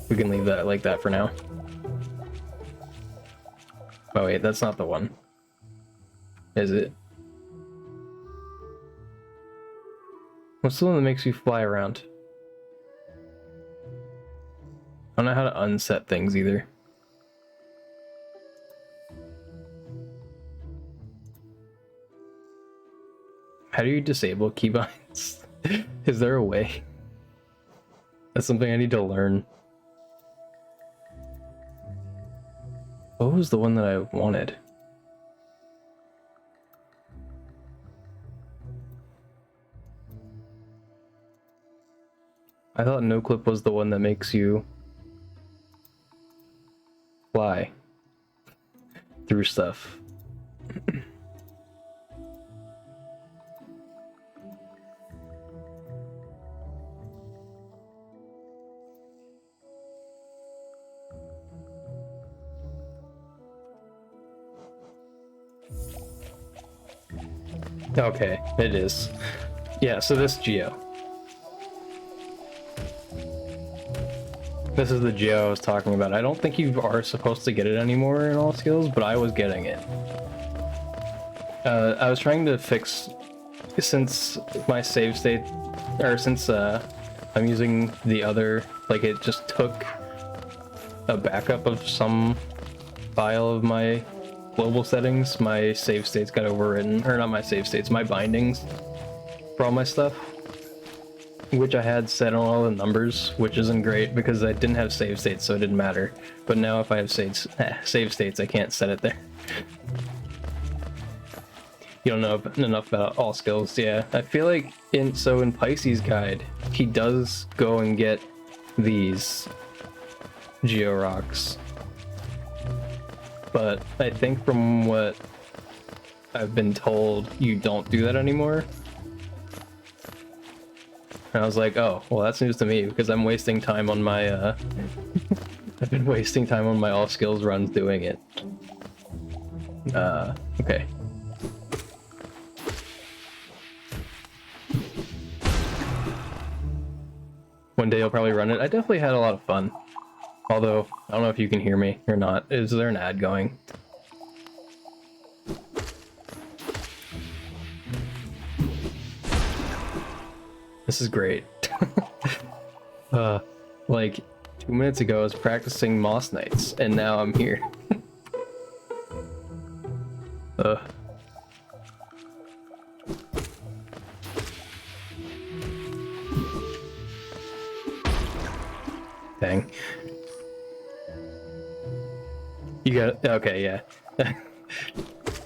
We can leave that like that for now. Oh wait, that's not the one. Is it? What's the one that makes you fly around? I don't know how to unset things either. How do you disable keybinds? Is there a way? That's something I need to learn. What was the one that I wanted? I thought no clip was the one that makes you fly through stuff. Okay, it is. Yeah, so this Geo. This is the Geo I was talking about. I don't think you are supposed to get it anymore in all skills, but I was getting it. I was trying to fix, since my save state, or since I'm using the other, like it just took a backup of some file of my global settings, my save states got overwritten, or not my save states, my bindings for all my stuff, which I had set on all the numbers, which isn't great because I didn't have save states, so it didn't matter. But now if I have save states, I can't set it there. You don't know enough about all skills. Yeah, I feel like in Pisces Guide, he does go and get these Geo Rocks. But I think from what I've been told, you don't do that anymore. And I was like, oh, well, that's news to me because I'm wasting time on my, I've been wasting time on my all skills runs doing it. Okay. One day you'll probably run it. I definitely had a lot of fun. Although, I don't know if you can hear me or not. Is there an ad going? This is great. Like 2 minutes ago I was practicing Moss Knights, and now I'm here. Dang. You got okay, yeah.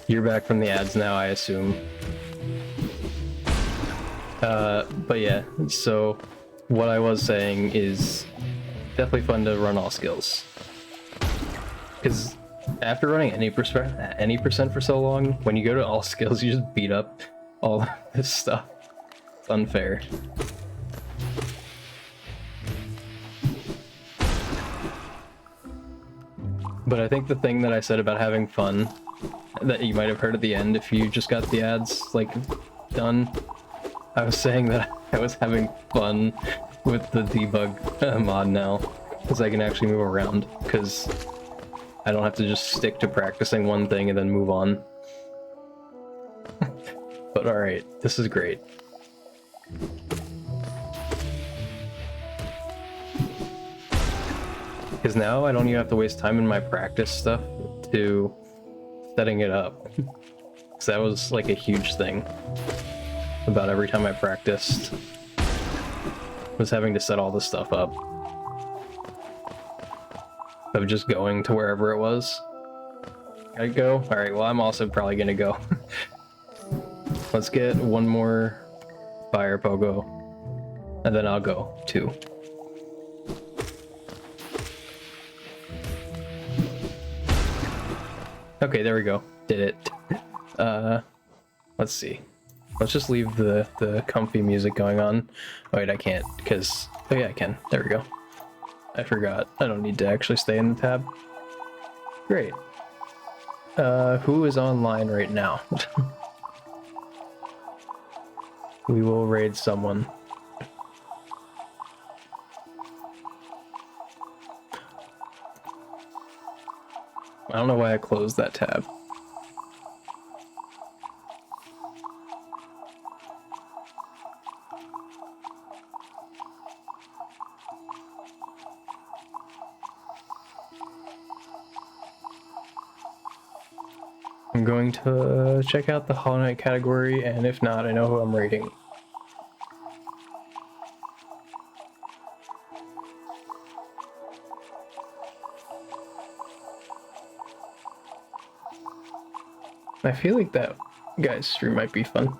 You're back from the ads now, I assume. But yeah, so what I was saying is definitely fun to run all skills. Because after running any percent for so long, when you go to all skills, you just beat up all of this stuff. It's unfair. But I think the thing that I said about having fun, that you might have heard at the end if you just got the ads, like, done, I was saying that I was having fun with the debug mod now, because I can actually move around, because I don't have to just stick to practicing one thing and then move on. But alright, this is great. Because now I don't even have to waste time in my practice stuff to setting it up. Because that was like a huge thing about every time I practiced, was having to set all this stuff up. Of just going to wherever it was. I go? Alright, well I'm also probably gonna go. Let's get one more fire pogo, and then I'll go too. Okay, there we go. Did it. Let's see. Let's just leave the comfy music going on. Oh, wait, I can't, because... Oh yeah, I can. There we go. I forgot. I don't need to actually stay in the tab. Great. Who is online right now? We will raid someone. I don't know why I closed that tab. I'm going to check out the Hollow Knight category, and if not, I know who I'm raiding. I feel like that guy's stream might be fun.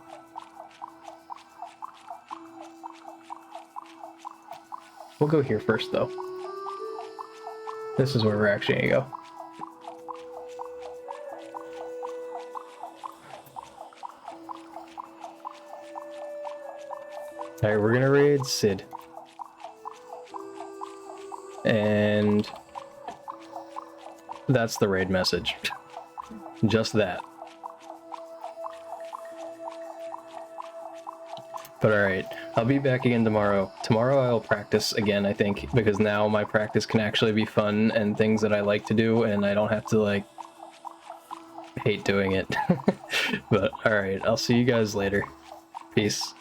We'll go here first, though. This is where we're actually gonna go. Alright, we're gonna raid Sid. And that's the raid message. Just that. But alright, I'll be back again tomorrow. Tomorrow I'll practice again, I think, because now my practice can actually be fun and things that I like to do, and I don't have to, like, hate doing it. But alright, I'll see you guys later. Peace.